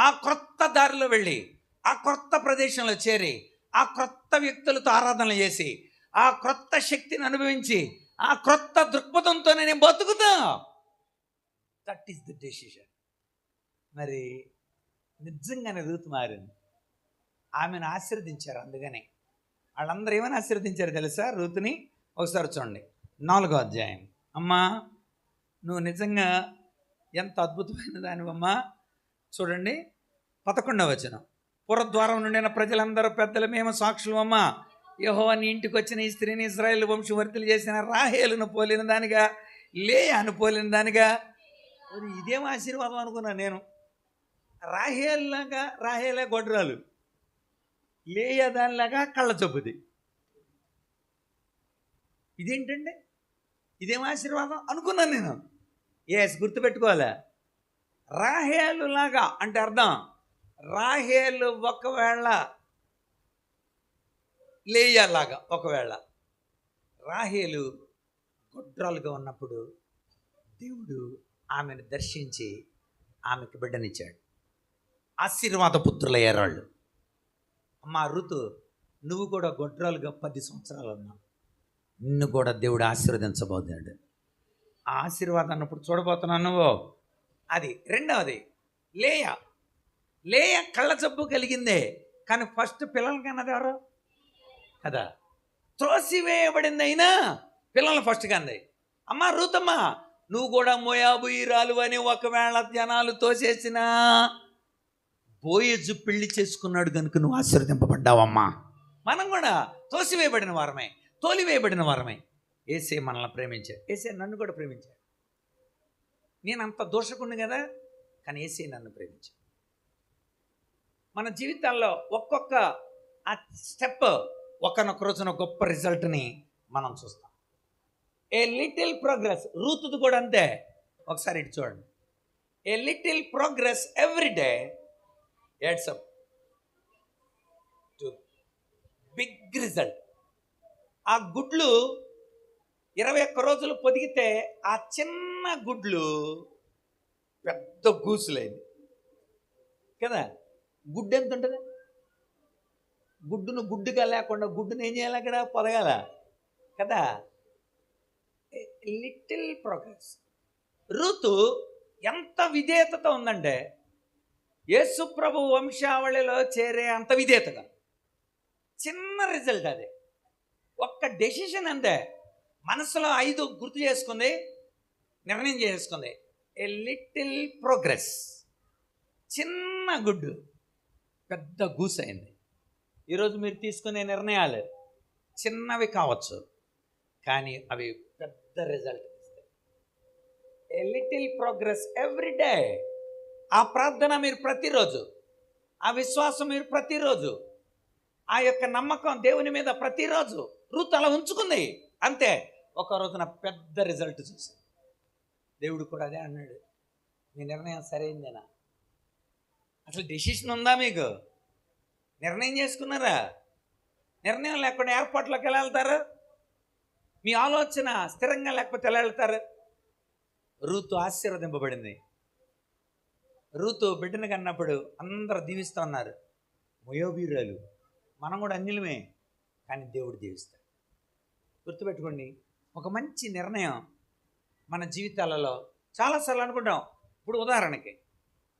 ఆ క్రొత్త దారిలో వెళ్ళి, ఆ క్రొత్త ప్రదేశంలో చేరి, ఆ క్రొత్త వ్యక్తులతో ఆరాధనలు చేసి, ఆ క్రొత్త శక్తిని అనుభవించి, ఆ క్రొత్త దృక్పథంతోనే నేను బతుకుతా. That is the decision. మరి నిజంగానే రూత్ మారింది. ఆమెను ఆశీర్వదించారు. అందుకనే వాళ్ళందరూ ఏమైనా ఆశీర్వదించారు తెలుసా రూతుని? ఒకసారి చూడండి, 4వ అధ్యాయం. అమ్మా, నువ్వు నిజంగా ఎంత అద్భుతమైన దానివమ్మా. చూడండి 11వ వచనం. పురద్వారం నుండిన ప్రజలందరూ పెద్దలు మేము సాక్షులు అమ్మా, యెహోవా నీ ఇంటికి వచ్చిన ఈ స్త్రీని ఇశ్రాయేలు వంశవర్తులు చేసిన రాహేలును పోలిన దానిగా, లేయాను పోలిన దానిగా. ఇదేం ఆశీర్వాదం అనుకున్నా నేను. రాహేలే గొడ్రాలు, లేయా దానిలాగా కళ్ళ చొప్పుది. ఇదేంటండి, ఇదేం ఆశీర్వాదం అనుకున్నాను నేను. గుర్తుపెట్టుకోవాలా, రాహేలు లాగా అంటే అర్థం, రాహేలు ఒకవేళ లేయాలాగా, ఒకవేళ రాహేలు గొడ్రాలుగా ఉన్నప్పుడు దేవుడు ఆమెను దర్శించి ఆమెకు బిడ్డనిచ్చాడు. ఆశీర్వాద పుత్రులయ్యారు వాళ్ళు. అమ్మా ఋతు, నువ్వు కూడా గొడ్రాలుగా 10 సంవత్సరాలు ఉన్నావు, నిన్ను కూడా దేవుడు ఆశీర్వదించబోతున్నాడు. ఆ ఆశీర్వాదం అన్నప్పుడు చూడబోతున్నావు నువ్వు. అది రెండవది లేయ కళ్ళ జబ్బు కలిగిందే, కానీ ఫస్ట్ పిల్లలకి కన్నది ఎవరు కదా, త్రోసివేయబడింది అయినా పిల్లల్ని ఫస్ట్ కంది. అమ్మా రూతమ్మ, నువ్వు కూడా మోయాబుయిరాలు అని ఒకవేళ జనాలు తోసేసినా బోయజు పెళ్లి చేసుకున్నాడు కనుక నువ్వు ఆశీర్వదింపబడ్డావమ్మా. మనం కూడా తోసివేయబడిన వారమే, తోలివేయబడిన వారమే. యేసే మనల్ని ప్రేమించాడు, యేసే నన్ను కూడా ప్రేమించాడు. నేను అంత దోషకుణ్ణి కదా, కానీ యేసే నన్ను ప్రేమించాడు. మన జీవితాల్లో ఒక్కొక్క ఆ స్టెప్ ఒకనొక రోజున గొప్ప రిజల్ట్ని మనం చూస్తాం. ఏ లిటిల్ ప్రోగ్రెస్, రూతుది కూడా అంతే. ఒకసారి ఇటు చూడండి. A little progress every day adds up to big result. ఆ గుడ్లు 21 రోజులు పొదిగితే ఆ చిన్న గుడ్లు పెద్ద గూసులైంది కదా. గుడ్డు ఎంత ఉంటుంది? గుడ్డును గుడ్డుగా లేకుండా గుడ్డును ఏం చేయాలి అక్కడ, పొదగాల కదా. Little progress. రూతు ఎంత విధేయతతో ఉందంటే యేసు ప్రభు వంశావళిలో చేరే అంత విధేయతగా, చిన్న రిజల్ట్ అది. ఒక్క డెసిషన్ అంతే, మనసులో 5 గుర్తు చేసుకుంది, నిర్ణయం చేసుకుంది. ఏ లిటిల్ ప్రోగ్రెస్. చిన్న గుడ్డు పెద్ద గూస్ అయింది. ఈరోజు మీరు తీసుకునే నిర్ణయాలు చిన్నవి కావచ్చు, కానీ అవి పెద్ద రిజల్ట్ ఇస్తాయి. ఏ లిటిల్ ప్రోగ్రెస్ ఎవ్రీ డే. ఆ ప్రార్థన మీరు ప్రతిరోజు, ఆ విశ్వాసం మీరు ప్రతిరోజు, ఆ యొక్క నమ్మకం దేవుని మీద ప్రతిరోజు రూతు అలా ఉంచుకుంది అంతే. ఒక రోజున పెద్ద రిజల్ట్ చూసి దేవుడు కూడా అదే అన్నాడు, మీ నిర్ణయం సరైందేనా? అసలు డెసిషన్ ఉందా మీకు? నిర్ణయం చేసుకున్నారా? నిర్ణయం లేకుండా ఏర్పాట్లోకి ఎలా వెళ్తారు? మీ ఆలోచన స్థిరంగా లేకపోతే ఎలా వెళ్తారు? రూతు ఆశీర్వదింపబడింది. రూతు బిడ్డను కన్నప్పుడు అందరూ దీవిస్తూ ఉన్నారు. మోయాబీయురాలు, మనం కూడా అన్యులమే, కానీ దేవుడు దీవిస్తాడు. గుర్తుపెట్టుకోండి, ఒక మంచి నిర్ణయం మన జీవితాలలో చాలాసార్లు అనుకుంటాం. ఇప్పుడు ఉదాహరణకి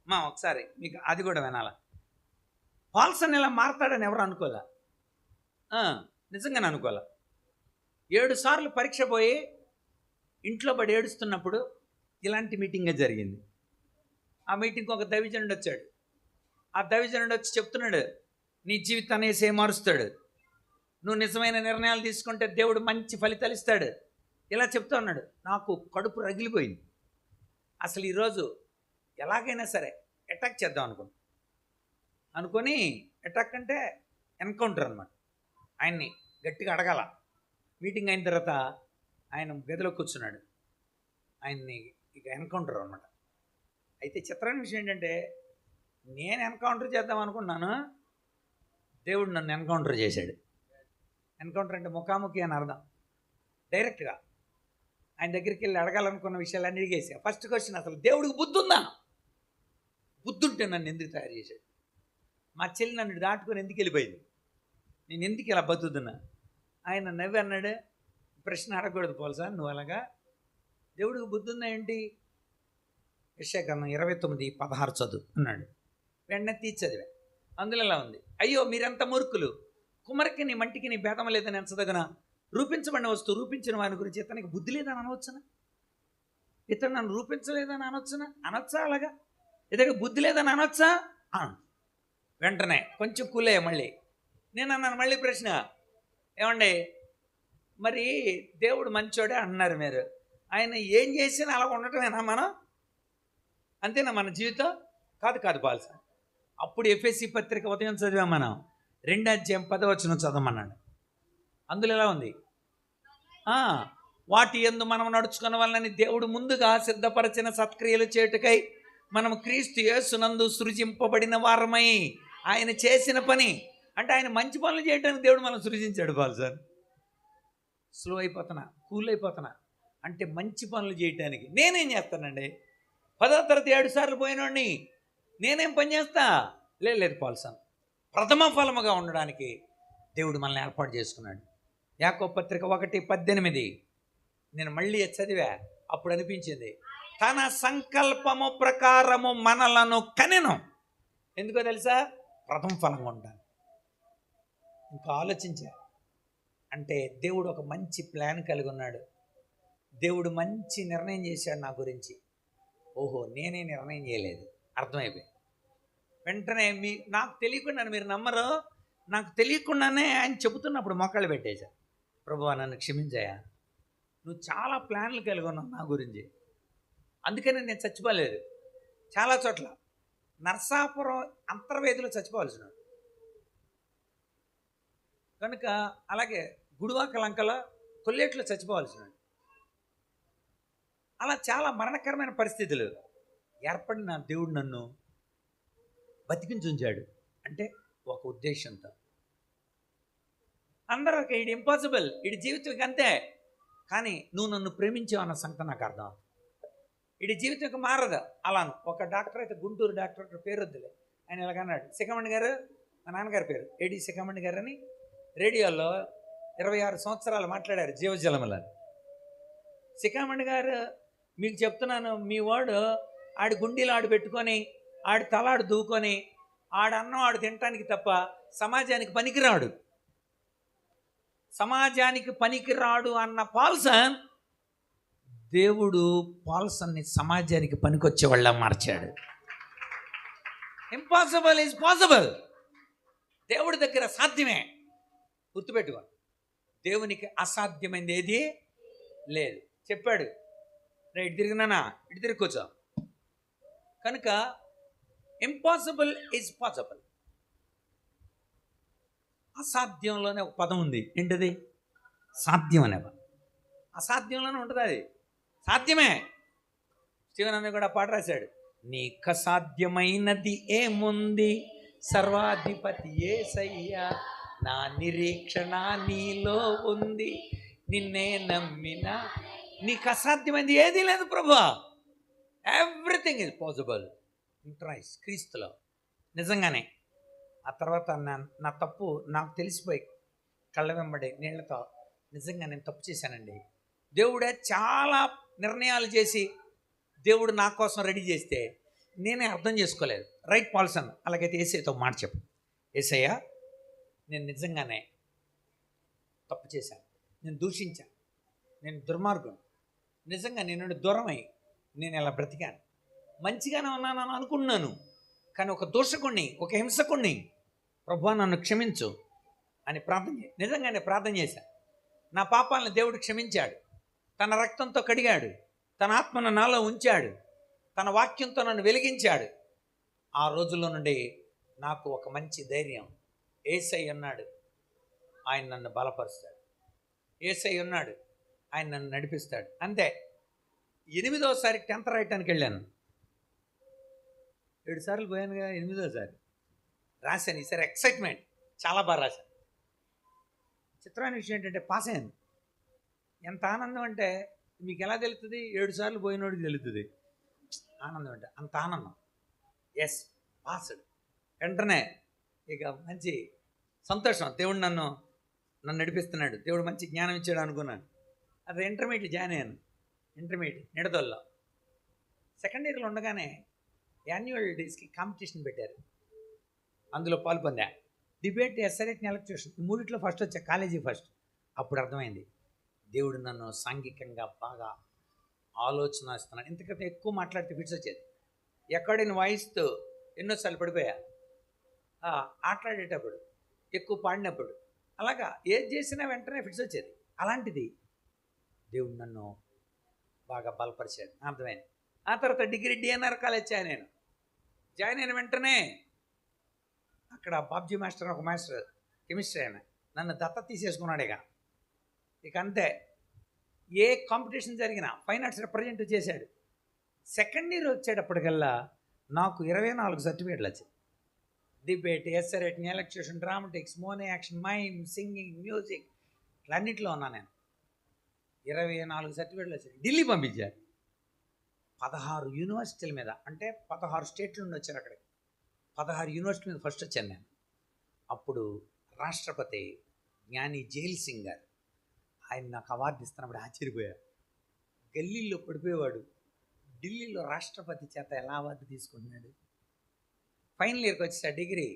ఒకసారి మీకు అది కూడా వినాల. పాల్సన్ ఇలా మారతాడని ఎవరు అనుకోలే, నిజంగానే అనుకోలే. 7 సార్లు పరీక్ష పోయి ఇంట్లో పడి ఏడుస్తున్నప్పుడు ఇలాంటి మీటింగే జరిగింది. ఆ మీటింగ్కి ఒక దైవజనుడు వచ్చాడు. ఆ దైవజనుడు వచ్చి చెప్తున్నాడు, నీ జీవితాన్ని యేసే మారుస్తాడు, నువ్వు నిజమైన నిర్ణయాలు తీసుకుంటే దేవుడు మంచి ఫలితాలు ఇస్తాడు, ఇలా చెప్తూ ఉన్నాడు. నాకు కడుపు రగిలిపోయింది. అసలు ఈరోజు ఎలాగైనా సరే అటాక్ చేద్దాం అనుకొని అటాక్ అంటే ఎన్కౌంటర్ అనమాట. ఆయన్ని గట్టిగా అడగాల. మీటింగ్ అయిన తర్వాత ఆయన గదిలో కూర్చున్నాడు. ఆయన్ని ఇక ఎన్కౌంటర్ అనమాట. అయితే చిత్రమైన విషయం ఏంటంటే, నేను ఎన్కౌంటర్ చేద్దాం అనుకున్నాను, దేవుడు నన్ను ఎన్కౌంటర్ చేశాడు. ఎన్కౌంటర్ అంటే ముఖాముఖి అని అర్థం. డైరెక్ట్గా ఆయన దగ్గరికి వెళ్ళి అడగాలనుకున్న విషయాలన్నీ అడిగేసా. ఫస్ట్ క్వశ్చన్, అసలు దేవుడికి బుద్ధి ఉందా? బుద్ధి ఉంటే నన్ను ఎందుకు తయారు చేశాడు? మా చెల్లి నన్ను దాటుకొని ఎందుకు వెళ్ళిపోయింది? నేను ఎందుకు ఇలా బతుకుతున్నా? ఆయన నవ్వి అన్నాడు, ప్రశ్న అడగకూడదు పోల్సా, నువ్వు అలాగా దేవుడికి బుద్ధి ఉందా ఏంటి? యెషయా గ్రంథం 29:16 చదువు అన్నాడు. వెంటనే తీసి చదివా. అందులో ఎలా ఉంది, అయ్యో మీరెంత మూర్ఖులు, కుమరికి నీ మంటికి నీ భేదం లేదని ఎంచదగన, రూపించబడిన వస్తువు రూపించిన వాని గురించి ఇతనికి బుద్ధి లేదని అనవచ్చునా? ఇతను నన్ను రూపించలేదని అనొచ్చా? అలాగా ఇతనికి బుద్ధి లేదని అనొచ్చా? వెంటనే కొంచెం కూలే. మళ్ళీ నేను అన్నాను, మళ్ళీ ప్రశ్న, ఏమండి మరి దేవుడు మంచోడే అన్నారు మీరు, ఆయన ఏం చేసినా అలా ఉండటమేనా మనం? అంతేనా మన జీవితం? కాదు పాల్స. అప్పుడు ఎఫెసీ పత్రిక ఉదయం చదివాం మనం, 2:10 చదవమన్నాడు. అందులో ఎలా ఉంది, వాటి యందు మనం నడుచుకున్న వలనని దేవుడు ముందుగా సిద్ధపరచిన సత్క్రియలు చేటుకై మనం క్రీస్తు యేసునందు సృజింపబడిన వారమై. ఆయన చేసిన పని అంటే ఆయన మంచి పనులు చేయడానికి దేవుడు మనం సృజించాడు. పాల్సార్ స్లో అయిపోతున్నా, కూల్ అయిపోతున్నా అంటే మంచి పనులు చేయటానికి. నేనేం చేస్తానండి? 10వ తరగతి 7 సార్లు పోయినోడిని నేనేం పని చేస్తా? లేదు పాల్సాన్, ప్రథమ ఫలముగా ఉండడానికి దేవుడు మనల్ని ఏర్పాటు చేసుకున్నాడు. యాకోబు పత్రిక 1:18 నేను మళ్ళీ చదివా, అప్పుడు అనిపించింది, తన సంకల్పము ప్రకారము మనలను కనెను. ఎందుకో తెలుసా? ప్రథమ ఫలంగా ఉంటాను. ఇంకా ఆలోచించా, అంటే దేవుడు ఒక మంచి ప్లాన్ కలిగి ఉన్నాడు. దేవుడు మంచి నిర్ణయం చేశాడు నా గురించి. ఓహో, నేనే నిర్ణయం చేయలేదు, అర్థమైపోయింది. వెంటనే నాకు తెలియకుండా, మీరు నమ్మరు, నాకు తెలియకుండానే ఆయన చెబుతున్నప్పుడు మోకాళ్ళు పెట్టేశా. ప్రభువా నన్ను క్షమించాయా, నువ్వు చాలా ప్లాన్లు కలిగి ఉన్నావు నా గురించి, అందుకని నేను చచ్చిపోలేదు. చాలా చోట్ల నర్సాపురం అంతర్వేదిలో చచ్చిపోవాల్సిన, కనుక అలాగే గుడివాక లంకల కొల్లేట్లో చచ్చిపోవాల్సిన, అలా చాలా మరణకరమైన పరిస్థితులు ఏర్పడిన దేవుడు నన్ను బతికించి ఉంచాడు. అంటే ఒక ఉద్దేశంతో. అందరూ ఇది ఇంపాసిబుల్, ఇది జీవితం అంతే, కానీ నువ్వు నన్ను ప్రేమించావు అన్న సంగతి నాకు అర్థం. ఇది జీవితం మారదు. అలాను ఒక డాక్టర్ అయితే, గుంటూరు డాక్టర్, పేరు వద్దులే, ఆయన ఇలాగన్నాడు, సికమండి గారు, మా నాన్నగారి పేరు ఏడి సికమండి గారు అని, రేడియోలో 26 సంవత్సరాలు మాట్లాడారు జీవజలములని. సికామండి గారు, మీకు చెప్తున్నాను, మీ వాడు ఆడి గుండీలు ఆడు పెట్టుకొని, ఆడి తలాడు దూకొని, ఆడన్నం ఆడు తినటానికి తప్ప సమాజానికి పనికిరాడు, సమాజానికి పనికిరాడు అన్న పాల్సన్, దేవుడు పాల్సన్ని సమాజానికి పనికొచ్చేవాళ్ళ మార్చాడు. Impossible is possible. దేవుడి దగ్గర సాధ్యమే. గుర్తుపెట్టుకో, దేవునికి అసాధ్యమైనది ఏది లేదు. చెప్పాడు, ఇటు తిరిగినానా, ఇటు తిరిగి కూర్చో. కనుక ఇంపాసిబుల్ ఈజ్ పాసిబుల్. అసాధ్యంలోనే ఒక పదం ఉంది, ఏంటది? సాధ్యం అనే పదం. అసాధ్యంలోనే ఉంటుంది, అది సాధ్యమే. స్టీవెన్ అన్న కూడా పాట రాశాడు, నీకు అసాధ్యమైనది ఏముంది, సర్వాధిపతి యేసయ్యా, నా నిరీక్షణ నీలో ఉంది, నిన్నే నమ్మినా నీకు అసాధ్యమైంది ఏదీ లేదు ప్రభువా. Everything is possible in Christ, క్రీస్తులో. నిజంగానే ఆ తర్వాత నా తప్పు నాకు తెలిసిపోయి కళ్ళ వెంబడి నీళ్లతో నిజంగా నేను తప్పు చేశానండి. దేవుడే చాలా నిర్ణయాలు చేసి దేవుడు నా కోసం రెడీ చేస్తే నేనే అర్థం చేసుకోలేదు. Right Paulson. అలాగైతే ఏసైతో మాట చెప్పు, ఏసయ్యా నేను నిజంగానే తప్పు చేశాను, నేను దూషించాను, నేను దుర్మార్గుడు, నిజంగా నేను దూరమై నేను ఇలా బ్రతికాను, మంచిగానే ఉన్నానని అనుకున్నాను, కానీ ఒక దూషకుణ్ణి, ఒక హింసకుణ్ణి, ప్రభువా నన్ను క్షమించు అని నిజంగానే ప్రార్థన చేశాను. నా పాపాలను దేవుడు క్షమించాడు, తన రక్తంతో కడిగాడు, తన ఆత్మను నాలో ఉంచాడు, తన వాక్యంతో నన్ను వెలిగించాడు. ఆ రోజుల్లో నుండి నాకు ఒక మంచి ధైర్యం. యేసయ్య ఉన్నాడు, ఆయన నన్ను బలపరుస్తాడు. యేసయ్య ఉన్నాడు, ఆయన నన్ను నడిపిస్తాడు. అంతే. 8వసారి 10th రాయటానికి వెళ్ళాను. 7 సార్లు పోయానుగా, 8వసారి రాశాను. ఈసారి ఎక్సైట్మెంట్, చాలా బాగా రాశాను. చిత్రమైన విషయం ఏంటంటే పాస్ అయ్యాను. ఎంత ఆనందం అంటే మీకు ఎలా తెలుస్తుంది? 7 సార్లు పోయినోడికి తెలుస్తుంది ఆనందం అంటే. అంత ఆనందం. Yes, passed. వెంటనే ఇక మంచి సంతోషం, దేవుడు నన్ను నడిపిస్తున్నాడు, దేవుడు మంచి జ్ఞానం ఇచ్చాడు అనుకున్నాను. అది ఇంటర్మీడియట్ జాయిన్ అయ్యాను. ఇంటర్మీడియట్ నిడదొల్లో. సెకండ్ ఇయర్లో ఉండగానే యాన్యువల్ డేస్కి కాంపిటీషన్ పెట్టారు, అందులో పాల్పొందా. డిబేట్, ఎస్ఐ రిటన్, ఎలక్ట్యూషన్, ఈ మూడిట్లో ఫస్ట్ వచ్చా, కాలేజీ ఫస్ట్. అప్పుడు అర్థమైంది దేవుడు నన్ను సాంఘికంగా బాగా ఆలోచన ఇస్తున్నాడు. ఇంతకంటే ఎక్కువ మాట్లాడితే ఫిట్స్ వచ్చేది. ఎక్కడైనా వాయిస్తూ ఎన్నోసార్లు పడిపోయా, ఆటలాడేటప్పుడు, ఎక్కువ పాడినప్పుడు, అలాగా ఏది చేసినా వెంటనే ఫిట్స్ వచ్చేది. అలాంటిది దేవుడు నన్ను బాగా బలపరిచాడు, అర్థమైంది. ఆ తర్వాత డిగ్రీ డిఎన్ఆర్ కాలేజ్ జాయిన్ అయిన వెంటనే అక్కడ బాబ్జీ మాస్టర్, ఒక మాస్టర్ కెమిస్ట్రీ, ఆయన నన్ను దత్త తీసేసుకున్నాడు. ఇక అంతే. ఏ కాంపిటీషన్ జరిగినా ఫైన్ ఆర్ట్స్ రిప్రజెంట్ చేశాడు. సెకండ్ ఇయర్ వచ్చేటప్పటికల్లా నాకు 24 సర్టిఫికేట్లు వచ్చాయి. Debate, essay writing, elocution, dramatics, mono action, mime, singing, music, ఇట్లన్నింటిలో ఉన్నా నేను. 24 సర్టిఫికేట్లు వచ్చాయి. ఢిల్లీ పంపించారు. 16 యూనివర్సిటీల మీద, అంటే 16 స్టేట్ల నుండి వచ్చారు అక్కడికి. 16 యూనివర్సిటీ మీద ఫస్ట్ వచ్చాను నేను. అప్పుడు రాష్ట్రపతి జ్ఞాని జైల్ సింగ్ గారు, ఆయన నాకు అవార్డు ఇస్తున్నప్పుడు ఆశ్చర్యపోయారు. గల్లీలో పడిపోయేవాడు, ఢిల్లీలో రాష్ట్రపతి చేత ఎలా అవార్డు తీసుకుంటున్నాడు. ఫైనల్ ఇయర్కి వచ్చేసాడు డిగ్రీ.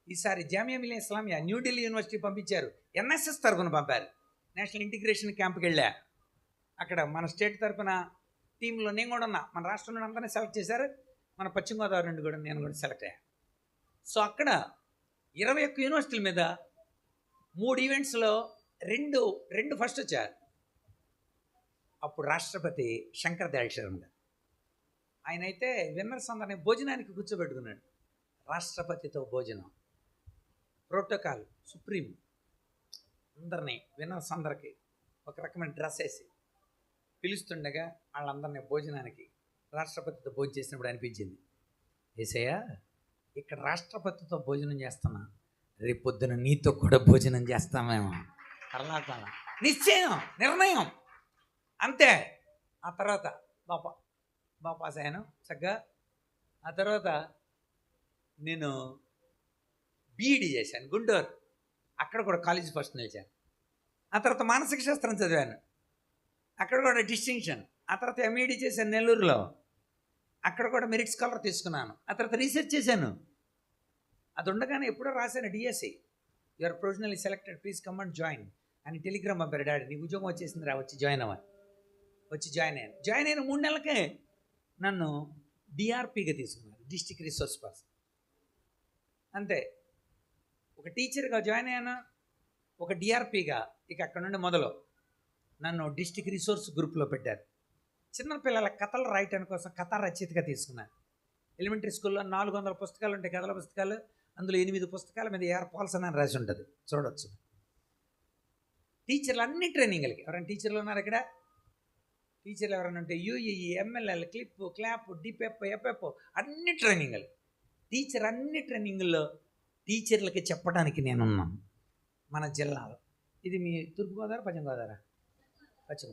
ఈసారి జామియా మిలియా ఇస్లామియా న్యూఢిల్లీ యూనివర్సిటీ పంపించారు, ఎన్ఎస్ఎస్ తరఫున పంపారు. నేషనల్ ఇంటిగ్రేషన్ క్యాంప్కి వెళ్ళా. అక్కడ మన స్టేట్ తరఫున టీంలో నేను కూడా ఉన్నా. మన రాష్ట్రం నుండి అందరినీ సెలెక్ట్ చేశారు, మన పశ్చిమ గోదావరి నుండి కూడా నేను కూడా సెలెక్ట్ అయ్యా. సో అక్కడ 21 యూనివర్సిటీల మీద 3 ఈవెంట్స్లో రెండు ఫస్ట్ వచ్చారు. అప్పుడు రాష్ట్రపతి శంకర్ దయాళ్ శర్మ గారు, ఆయన అయితే విన్నర్స్ అందరినీ భోజనానికి కూర్చోబెట్టుకున్నాడు. రాష్ట్రపతితో భోజనం, ప్రోటోకాల్, సుప్రీం, అందరినీ విన్నర్స్ అందరికీ ఒక రకమైన డ్రెస్ వేసి పిలుస్తుండగా వాళ్ళందరినీ భోజనానికి రాష్ట్రపతితో భోజనం చేసినప్పుడు అనిపించింది, ఏసయ్య ఇక్కడ రాష్ట్రపతితో భోజనం చేస్తున్నా, రేపు పొద్దున నీతో కూడా భోజనం చేస్తామేమో. అల్లాకాల నిశ్చయం, నిర్ణయం అంతే. ఆ తర్వాత పాస్ అయ్యాను చక్కగా. ఆ తర్వాత నేను బీఈడీ చేశాను గుంటూరు, అక్కడ కూడా కాలేజీ ఫస్ట్ నిలిచాను. ఆ తర్వాత మానసిక శాస్త్రం చదివాను, అక్కడ కూడా డిస్టింక్షన్. ఆ తర్వాత ఎంఈడీ చేశాను నెల్లూరులో, అక్కడ కూడా మెరిట్ స్కాలర్ తీసుకున్నాను. ఆ తర్వాత రీసెర్చ్ చేశాను. అది ఉండగానే ఎప్పుడో రాశాను DSC, you are provisionally selected, please come and join అని టెలిగ్రామ్ పంపారు. డాడీ నీకు ఉద్యోగం వచ్చేసింది రా, వచ్చి జాయిన్ అవ్వాలి. వచ్చి జాయిన్ అయిన 3 నెలలకే నన్ను డిఆర్పిగా తీసుకున్నారు, డిస్ట్రిక్ట్ రిసోర్స్ పర్సన్. అంతే, ఒక టీచర్గా జాయిన్ అయ్యాను, ఒక డిఆర్పిగా. ఇక అక్కడ నుండి మొదలు నన్ను డిస్ట్రిక్ట్ రిసోర్స్ గ్రూప్లో పెట్టారు. చిన్నపిల్లల కథలు రాయటానికి కోసం కథా రచయితగా తీసుకున్నాను. ఎలిమెంటరీ స్కూల్లో 400 పుస్తకాలు ఉంటాయి, కథల పుస్తకాలు. అందులో 8 పుస్తకాల మీద ఏఆర్ పాల్సన్ అని రాసి ఉంటుంది, చూడవచ్చు. టీచర్లు అన్ని ట్రైనింగ్లకి, ఎవరైనా టీచర్లు ఉన్నారు ఇక్కడ? టీచర్లు ఎవరైనా ఉంటే యూఈఈ, ఎంఎల్ఎల్, క్లిప్, క్లాప్, డిపెప్, ఎపెప్ అన్ని ట్రైనింగ్లు. టీచర్ అన్ని ట్రైనింగుల్లో టీచర్లకి చెప్పడానికి నేనున్నాను మన జిల్లాలో. ఇది మీ తూర్పుగోదావరి, పశ్చిమ గోదావరి?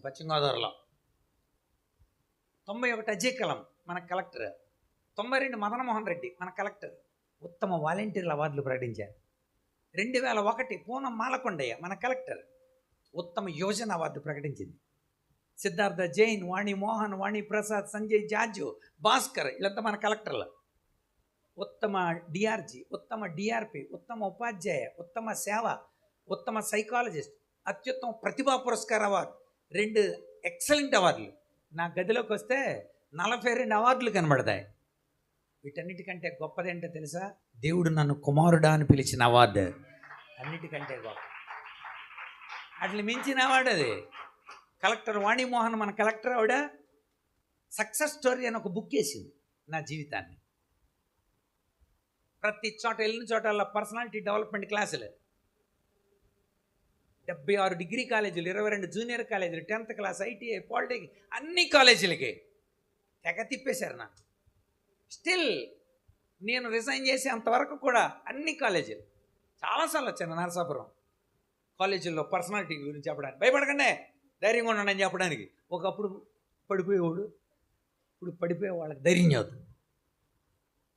పశ్చిమ గోదావరిలో 91 అజయ్ కలం మన కలెక్టర్, 92 మదన్మోహన్ రెడ్డి మన కలెక్టర్ ఉత్తమ వాలంటీర్ల అవార్డులు ప్రకటించారు. 2001 పూనం మాలకొండయ్య మన కలెక్టర్ ఉత్తమ యువజన అవార్డు ప్రకటించింది. సిద్ధార్థ జైన్, వాణి మోహన్, వాణి ప్రసాద్, సంజయ్ జార్జు, భాస్కర్ వీళ్ళంతా మన కలెక్టర్లు. ఉత్తమ డిఆర్జీ, ఉత్తమ డిఆర్పి, ఉత్తమ ఉపాధ్యాయ, ఉత్తమ సేవ, ఉత్తమ సైకాలజిస్ట్, అత్యుత్తమ ప్రతిభా పురస్కార అవార్డు, 2 ఎక్సలెంట్ అవార్డులు. నా గదిలోకి వస్తే 42 అవార్డులు కనబడతాయి. వీటన్నిటికంటే గొప్పదేంటో తెలుసా? దేవుడు నన్ను కుమారుడా అని పిలిచిన అవార్డు. అన్నిటికంటే గొప్ప, అట్లా మించిన అవార్డు అది. కలెక్టర్ వాణిమోహన్ మన కలెక్టర్, ఆవిడ సక్సెస్ స్టోరీ అని ఒక బుక్ వేసింది నా జీవితాన్ని. ప్రతి చోట వెళ్ళిన చోటల్లో పర్సనాలిటీ డెవలప్మెంట్ క్లాసులు, 76 డిగ్రీ కాలేజీలు, 22 జూనియర్ కాలేజీలు, 10th క్లాస్, ఐటీఐ, పాలిటెక్నిక్ అన్ని కాలేజీలకి తెగ తిప్పేశారు నాకు. స్టిల్ నేను రిజైన్ చేసే అంతవరకు కూడా అన్ని కాలేజీలు చాలాసార్లు వచ్చాను నరసాపురం కాలేజీల్లో పర్సనాలిటీ గురించి చెప్పడానికి. భయపడకండి, ధైర్యంగా ఉండండి చెప్పడానికి. ఒకప్పుడు పడిపోయేవాడు, ఇప్పుడు పడిపోయే వాళ్ళకి ధైర్యం చదువుతుంది.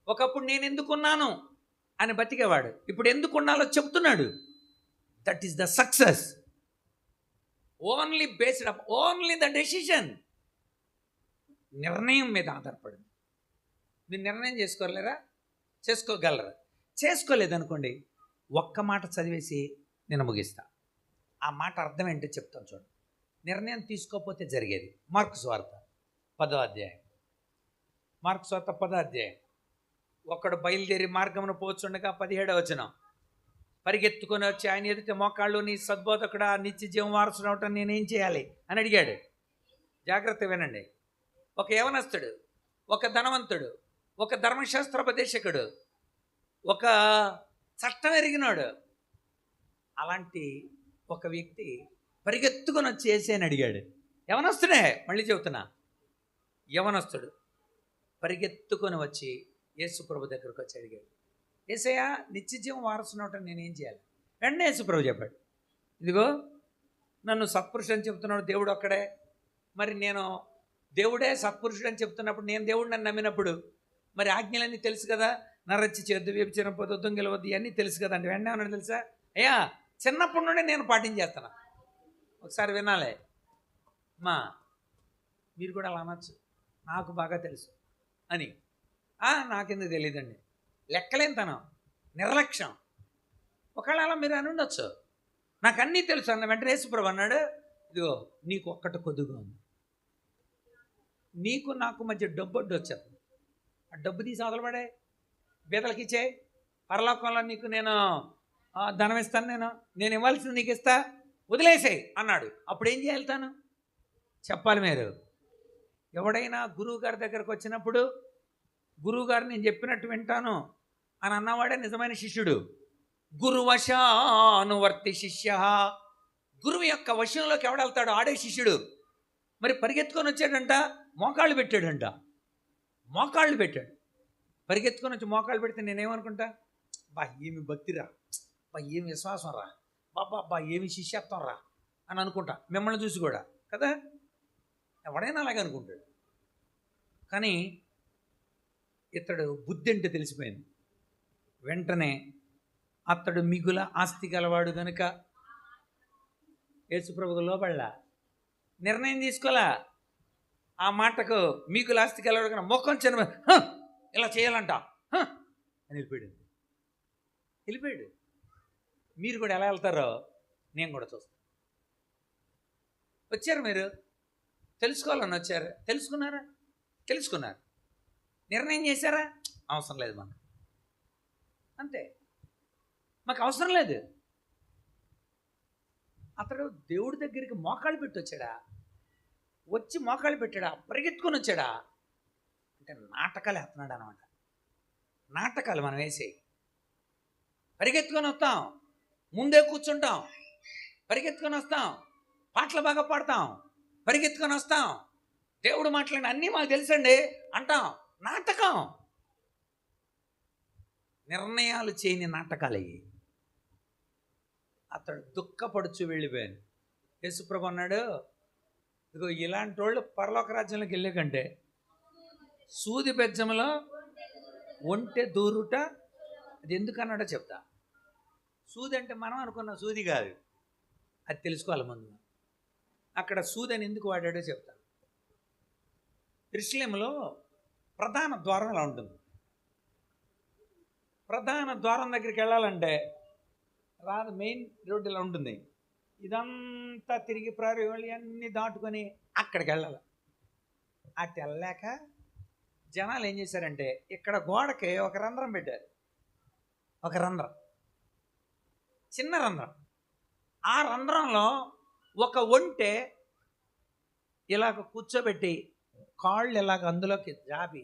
ఒకప్పుడు నేను ఎందుకున్నాను అని బతికేవాడు, ఇప్పుడు ఎందుకున్నాలో చెప్తున్నాడు. That is the success only based up only the decision. నిర్ణయం మీద ఆధారపడింది. మీరు నిర్ణయం చేసుకోలేరా? చేసుకోగలరా? చేసుకోలేదనుకోండి, ఒక్క మాట చదివేసి నేను ముగిస్తా. ఆ మాట అర్థం ఏంటో చెప్తాను చూడండి. నిర్ణయం తీసుకోకపోతే జరిగేది. మార్కు సువార్త 10వ అధ్యాయం. మార్కు సువార్త 10వ అధ్యాయం. ఒకడు బయలుదేరి మార్గమును పోచుండగా 17వ వచనం, పరిగెత్తుకొని వచ్చి ఆయన ఎదుట మోకాళ్ళు, నీ సద్బోధకుడా, నిత్య జీవం వారసుడు అవటం నేనేం చేయాలి అని అడిగాడు. జాగ్రత్త వినండి. ఒక యవనస్తుడు, ఒక ధనవంతుడు, ఒక ధర్మశాస్త్రోపదేశకుడు, ఒక చట్టం ఎరిగినాడు, అలాంటి ఒక వ్యక్తి పరిగెత్తుకొని వచ్చి యేసయ్యని అడిగాడు. యవనస్తుడే, మళ్ళీ చెబుతున్నా, యవనస్తుడు పరిగెత్తుకొని వచ్చి యేసు ప్రభు దగ్గరకు వచ్చి అడిగాడు, యేసయ్య నిత్యజీవం వారసునవటం నేనేం చేయాలి? వెంటనే యేసు ప్రభు చెప్పాడు, ఇదిగో నన్ను సత్పురుషుడు అని చెప్తున్నాడు దేవుడు ఒక్కడే. మరి నేను దేవుడే సత్పురుషుడు అని చెప్తున్నప్పుడు, నేను దేవుడిని నమ్మినప్పుడు మరి ఆజ్ఞలన్నీ తెలుసు కదా, నరచ్చి చేద్దు వ్యభిచారం పొద్దు దొంగలవద్దు ఇవన్నీ తెలుసు కదండి. వెంటనే ఏమన్నాడు తెలుసా? అయ్యా చిన్నప్పటి నుండి నేను పాటించేస్తాను. ఒకసారి వినాలే మా మీరు కూడా అలా అనొచ్చు, నాకు బాగా తెలుసు అని. నాకెందుకు తెలియదండి, లెక్కలేనితనం, నిర్లక్ష్యం. ఒకవేళ అలా మీరు అని ఉండొచ్చు, నాకు అన్నీ తెలుసు అన్న వెంటనే యేసుప్రభు అన్నాడు, ఇదిగో నీకు ఒక్కటి కొద్దుగా ఉంది. నీకు నాకు మధ్య డబ్బు అడ్డు వచ్చేది. ఆ డబ్బు తీసి అవతలపడే బీదలకి ఇచ్చే, పరలోకంలో నీకు నేను ధనం ఇస్తాను, నేను ఇవ్వాల్సింది నీకు ఇస్తా, వదిలేసేయి అన్నాడు. అప్పుడు ఏం చేయాలి? తాను చెప్పాలి. మీరు ఎవడైనా గురువు గారి దగ్గరకు వచ్చినప్పుడు గురువుగారు నేను చెప్పినట్టు వింటాను అని అన్నవాడే నిజమైన శిష్యుడు. గురువశానువర్తి శిష్య. గురువు యొక్క వశంలోకి ఎవడెళ్తాడో ఆడే శిష్యుడు. మరి పరిగెత్తుకొని వచ్చాడంట, మోకాళ్ళు పెట్టాడంట. మోకాళ్ళు పెట్టాడు, పరిగెత్తుకొని వచ్చి మోకాళ్ళు పెడితే నేనేమనుకుంటా, బా ఏమి భక్తిరా, బా ఏమి విశ్వాసం రా, బా ఏమి శిష్యత్వం రా అని అనుకుంటా, మిమ్మల్ని చూసి కూడా కదా. ఎవడైనా అలాగే అనుకుంటాడు. కానీ ఇతడు బుద్ధి అంటే తెలిసిపోయింది. వెంటనే అతడు మిగుల ఆస్తి గలవాడు కనుక యేసుప్రభుకు లోబడలా, నిర్ణయం తీసుకోలా. ఆ మాటకు మిగుల ఆస్తి గలవాడు కనుక మొక్కం చిన్న ఇలా చేయాలంట అని వెళ్ళిపోయాడు. మీరు కూడా ఎలా వెళ్తారో నేను కూడా చూస్తాను. వచ్చారు, మీరు తెలుసుకోవాలని వచ్చారు, తెలుసుకున్నారు, నిర్ణయం చేశారా? అవసరం లేదు మాకు, అంతే, మాకు అవసరం లేదు. అతడు దేవుడి దగ్గరికి మోకాళ్ళు పెట్టి వచ్చాడా, వచ్చి మోకాళ్ళు పెట్టాడా, పరిగెత్తుకొని వచ్చాడా అంటే నాటకాలు వేస్తున్నాడు అనమాట. నాటకాలు మనం వేసేయి, పరిగెత్తుకొని వస్తాం, ముందే కూర్చుంటాం, పరిగెత్తుకొని వస్తాం, పాటలు బాగా పాడతాం, పరిగెత్తుకొని వస్తాం, దేవుడు మాట్లాడిన అన్నీ మాకు తెలుసండి అంటాం. నాటకం, నిర్ణయాలు చేయని నాటకాలు అయ్యి. అతడు దుఃఖపడుచు వెళ్ళిపోయాను. యేసుప్రభు అన్నాడు, ఇదిగో ఇలాంటి వాళ్ళు పరలోక రాజ్యంలోకి వెళ్ళే కంటే సూది బెజ్జంలో ఒంటె దూరుట. అది ఎందుకన్నాడో చెప్తా. సూది అంటే మనం అనుకున్న సూది కాదు, అది తెలుసుకోవాలి ముందు. అక్కడ సూది అని ఎందుకు వాడాడో చెప్తా. యెరూషలేములో ప్రధాన ద్వారం ఇలా ఉంటుంది. ప్రధాన ద్వారం దగ్గరికి వెళ్ళాలంటే మెయిన్ రోడ్డు ఇలా ఉంటుంది. ఇదంతా తిరిగి ప్రహరీ అన్నీ దాటుకొని అక్కడికి వెళ్ళాలి. అటు వెళ్ళాక జనాలు ఏం చేశారంటే ఇక్కడ గోడకి ఒక రంధ్రం పెట్టారు, ఒక రంధ్రం, చిన్న రంధ్రం. ఆ రంధ్రంలో ఒక ఒంటె ఇలాగ కూర్చోబెట్టి కాళ్ళు ఇలాగ అందులోకి జాబి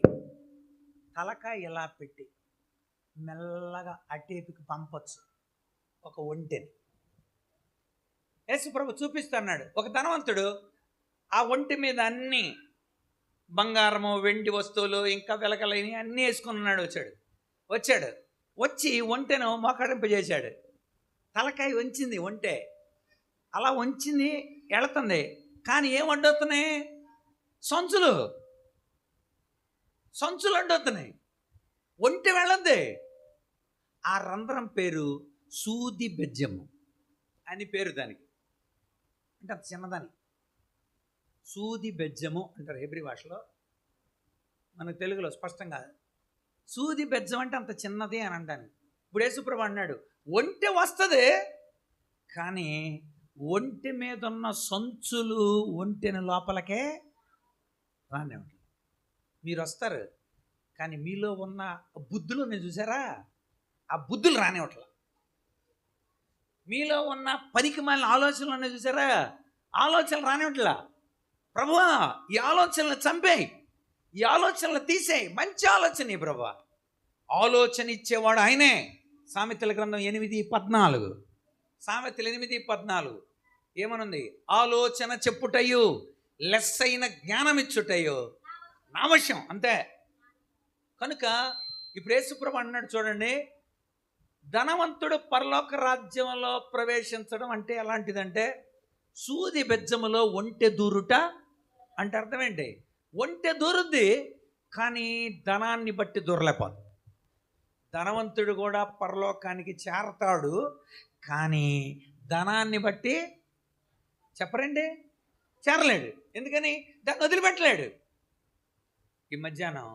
తలకాయ ఇలా పెట్టి మెల్లగా అటేపికి పంపొచ్చు ఒక ఒంటెని. యేసుప్రభు చూపిస్తున్నాడు. ఒక ధనవంతుడు ఆ ఒంటి మీద అన్ని బంగారము వెండి వస్తువులు ఇంకా వెలకలని అన్నీ వేసుకున్నాడు. వచ్చి ఒంటెను మోకరింపజేశాడు. తలకాయ వంచింది ఒంటె, అలా వంచింది, వెళుతుంది. కానీ ఏం అడ్డొస్తున్నాయి? సంచులు అడ్డొస్తున్నాయి. ఒంటె వెళ్ళద్ది. ఆ రంధ్రం పేరు సూది బెజ్జము అని పేరు దానికి. అంటే అంత చిన్నదాని సూది బెజ్జము అంటారు హెబ్రీ భాషలో, మన తెలుగులో స్పష్టంగా సూది బెజ్జం అంటే అంత చిన్నది అని అంటాను. ఇప్పుడు యేసుప్రభు అన్నాడు, ఒంటె వస్తుంది కానీ ఒంటె మీద ఉన్న సంచులు ఒంటెని లోపలకే రానివ్వండి. మీరు వస్తారు కానీ మీలో ఉన్న బుద్ధులు నేను చూసారా, ఆ బుద్ధులు రానివ్వట్ల. మీలో ఉన్న పనికి మాలిన ఆలోచనలు చూసారా, ఆలోచనలు రానివ్వట్లా. ప్రభువా ఈ ఆలోచనలు చంపేయి, ఈ ఆలోచనలు తీసేయి, మంచి ఆలోచన ప్రభువా. ఆలోచన ఇచ్చేవాడు ఆయనే. సామెతల గ్రంథం 8:14, సామెతలు 8:14 ఏమనుంది? ఆలోచన చెప్పుటయు లెస్సైన జ్ఞానం ఇచ్చుటయు నా వశం. అంతే. కనుక ఇప్పుడు యేసుప్రభు అన్నాడు చూడండి, ధనవంతుడు పరలోక రాజ్యంలో ప్రవేశించడం అంటే ఎలాంటిదంటే సూది బెజ్జములో ఒంటె దూరుట అంటే అర్థం ఏంటి? ఒంటె దూరుద్ది కానీ ధనాన్ని బట్టి దూరలేకపోదు. ధనవంతుడు కూడా పరలోకానికి చేరతాడు, కానీ ధనాన్ని బట్టి చెప్పరండి చేరలేడు. ఎందుకని? దాన్ని వదిలిపెట్టలేడు. ఈ మధ్యాహ్నం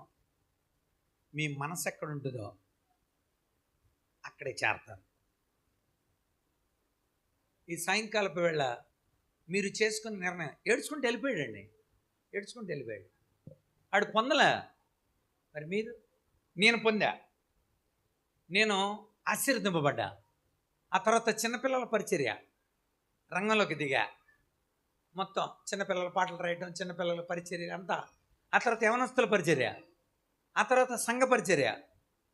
మీ మనసు ఎక్కడ ఉంటుందో అక్కడే చేరతారు. ఈ సాయంకాలపు వేళ మీరు చేసుకున్న నిర్ణయం, ఏడ్చుకుంటూ వెళ్ళిపోయాడండి, ఏడ్చుకుంటూ వెళ్ళిపోయాడు. ఆడు పొందలే, మరి మీరు? నేను పొందా, నేను ఆశీర్వదింపబడ్డా. ఆ తర్వాత చిన్నపిల్లల పరిచర్య రంగంలోకి దిగా. మొత్తం చిన్నపిల్లల పాటలు రాయటం, చిన్నపిల్లల పరిచర్య అంతా. ఆ తర్వాత యవనస్తుల పరిచర్య, ఆ తర్వాత సంఘ పరిచర్య,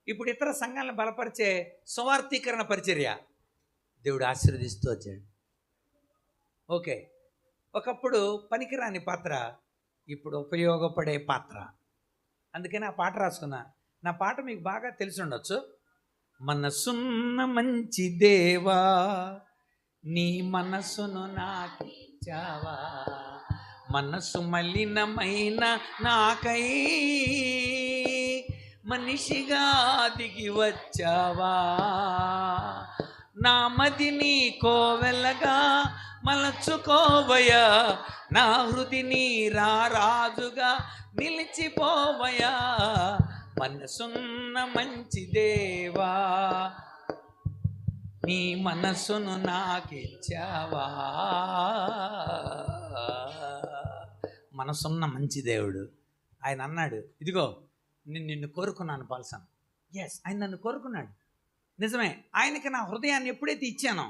ఇప్పుడు ఇతర సంఘాలను బలపరిచే సువార్థీకరణ పరిచర్య. దేవుడు ఆశీర్వదిస్తూ వచ్చాడు. ఓకే, ఒకప్పుడు పనికిరాని పాత్ర ఇప్పుడు ఉపయోగపడే పాత్ర. అందుకని ఆ పాట రాసుకున్నా. నా పాట మీకు బాగా తెలిసి ఉండొచ్చు. మనసున్న మంచి దేవా, నీ మనసును నాకిచ్చావా, మనసు మలినమైన నాకై మనిషిగా దిగి వచ్చావా, నా మదిని కోవెలగా మలచుకోవయా, నా హృదిని రారాజుగా నిలిచిపోవయా, మనసున్న మంచి దేవా, నీ మనసును నాకిచ్చావా. మనసున్న మంచి దేవుడు. ఆయన అన్నాడు, ఇదిగో నిన్ను కోరుకున్నాను పాల్సన్. ఎస్, ఆయన నన్ను కోరుకున్నాడు, నిజమే. ఆయనకి నా హృదయాన్ని ఎప్పుడైతే ఇచ్చానో,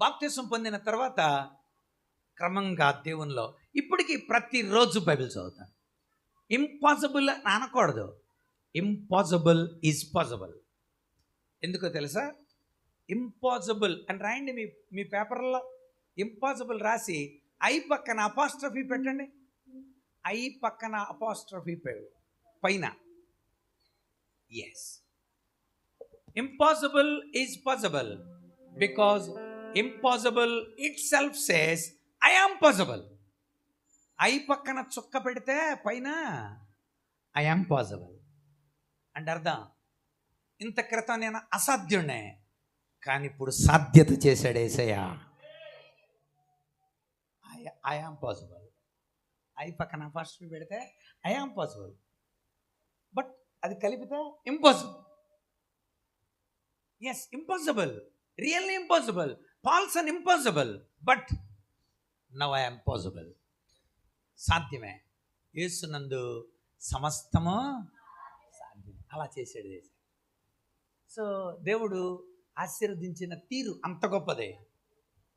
బాప్తిసం పొందిన తర్వాత క్రమంగా దేవునిలో ఇప్పటికీ ప్రతిరోజు బైబిల్ చదువుతాను. ఇంపాసిబుల్ అని అనకూడదు, ఇంపాసిబుల్ ఈజ్ పాసిబుల్. ఎందుకో తెలుసా? ఇంపాసిబుల్ అని రాయండి మీ పేపర్లో. ఇంపాసిబుల్ రాసి ఐ పక్కన అపాస్ట్రఫీ పెట్టండి. ఐ పక్కన అపాస్ట్రఫీ పైన S, impossible is possible because impossible itself says I am possible. I పక్కన చుక్క పెడితే పైన ఐ యామ్ పాసిబుల్ అంటే అర్థం, ఇంత క్రితం నేను అసాధ్యుడినే, కానీ ఇప్పుడు సాధ్యత చేశాడు Yesayya. I am possible. I పక్కన ఫస్ట్ పెడితే ఐ యామ్ పాసిబుల్, బట్ అది కలిపితే impossible. Yes, impossible, really impossible. పాల్సన్ impossible, but now I am possible. సాధ్యమే, యేసునందు సమస్తము సాధ్యం. అలా చేశాడు యేసు. సో దేవుడు ఆశీర్వదించిన తీరు అంత గొప్పదే.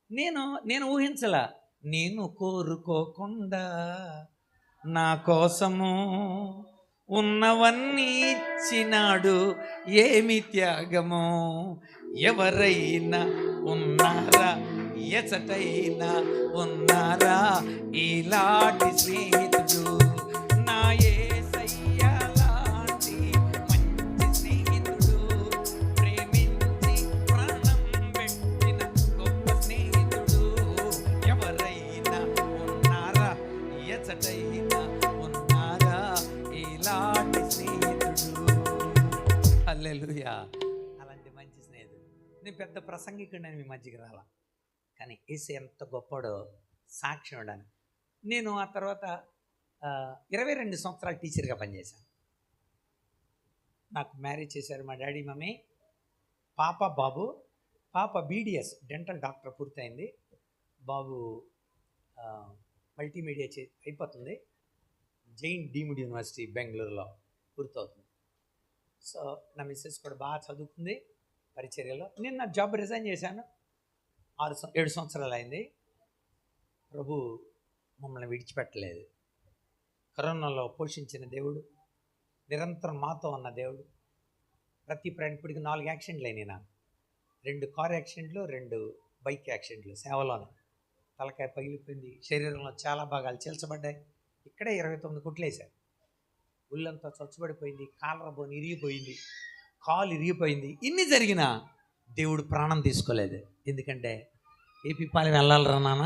నేను ఊహించలా. నేను కోరుకోకుండా నా కోసము ఉన్నవన్నీ ఇచ్చినాడు, ఏమి త్యాగము. ఎవరైనా ఉన్నారా, ఎచటైనా ఉన్నారా ఇలాంటి స్నేహితుడు, నా యేసయ్య లాంటి మంచి స్నేహితుడు, ప్రేమించి ప్రాణం పెట్టిన గొప్ప స్నేహితుడు. ఎవరైనా ఉన్నారా, ఎచటైనా ఉన్నారా ఇలాంటి స్నేహితుడు. హల్లెలూయా. అలాంటి మంచి స్నేహితుడు. నేను పెద్ద ప్రసంగికుడిని మీ మధ్యకి రాలా, కానీ యేసు ఎంత గొప్పడో సాక్ష్యం ఇవ్వడానికి. నేను ఆ తర్వాత 22 సంవత్సరాలు టీచర్గా పనిచేశాను. నాకు మ్యారేజ్ చేశారు మా డాడీ మమ్మీ. బాబు పాప BDS డెంటల్ డాక్టర్ పూర్తయింది. బాబు మల్టీమీడియా అయిపోతుంది. జైన్ డీమ్డ్ యూనివర్సిటీ బెంగళూరులో పూర్తవుతుంది. సో నా మిస్సెస్ కూడా బాగా చదువుకుంది పరిచర్యలో. నేను నా జాబ్ రిజైన్ చేశాను. 7 సంవత్సరాలు అయింది. ప్రభు మమ్మల్ని విడిచిపెట్టలేదు. కరోనాలో పోషించిన దేవుడు, నిరంతరం మాతో ఉన్న దేవుడు. ప్రతి ఇప్పటికి 4 యాక్సిడెంట్లు అయినాయి నాకు. 2 కార్ యాక్సిడెంట్లు, 2 బైక్ యాక్సిడెంట్లు సేవలోనే. తలకాయ పగిలిపోయింది, శరీరంలో చాలా భాగాలు చీల్చబడ్డాయి. ఇక్కడే 29 కుట్లు వేశారు. ఒళ్ళంతా చచ్చుబడిపోయింది, కాలరబోని ఇరిగిపోయింది, కాలు ఇరిగిపోయింది. ఇన్ని జరిగినా దేవుడు ప్రాణం తీసుకోలేదు. ఎందుకంటే ఏపీ పాలెం వెళ్ళాలిరా నాన్న,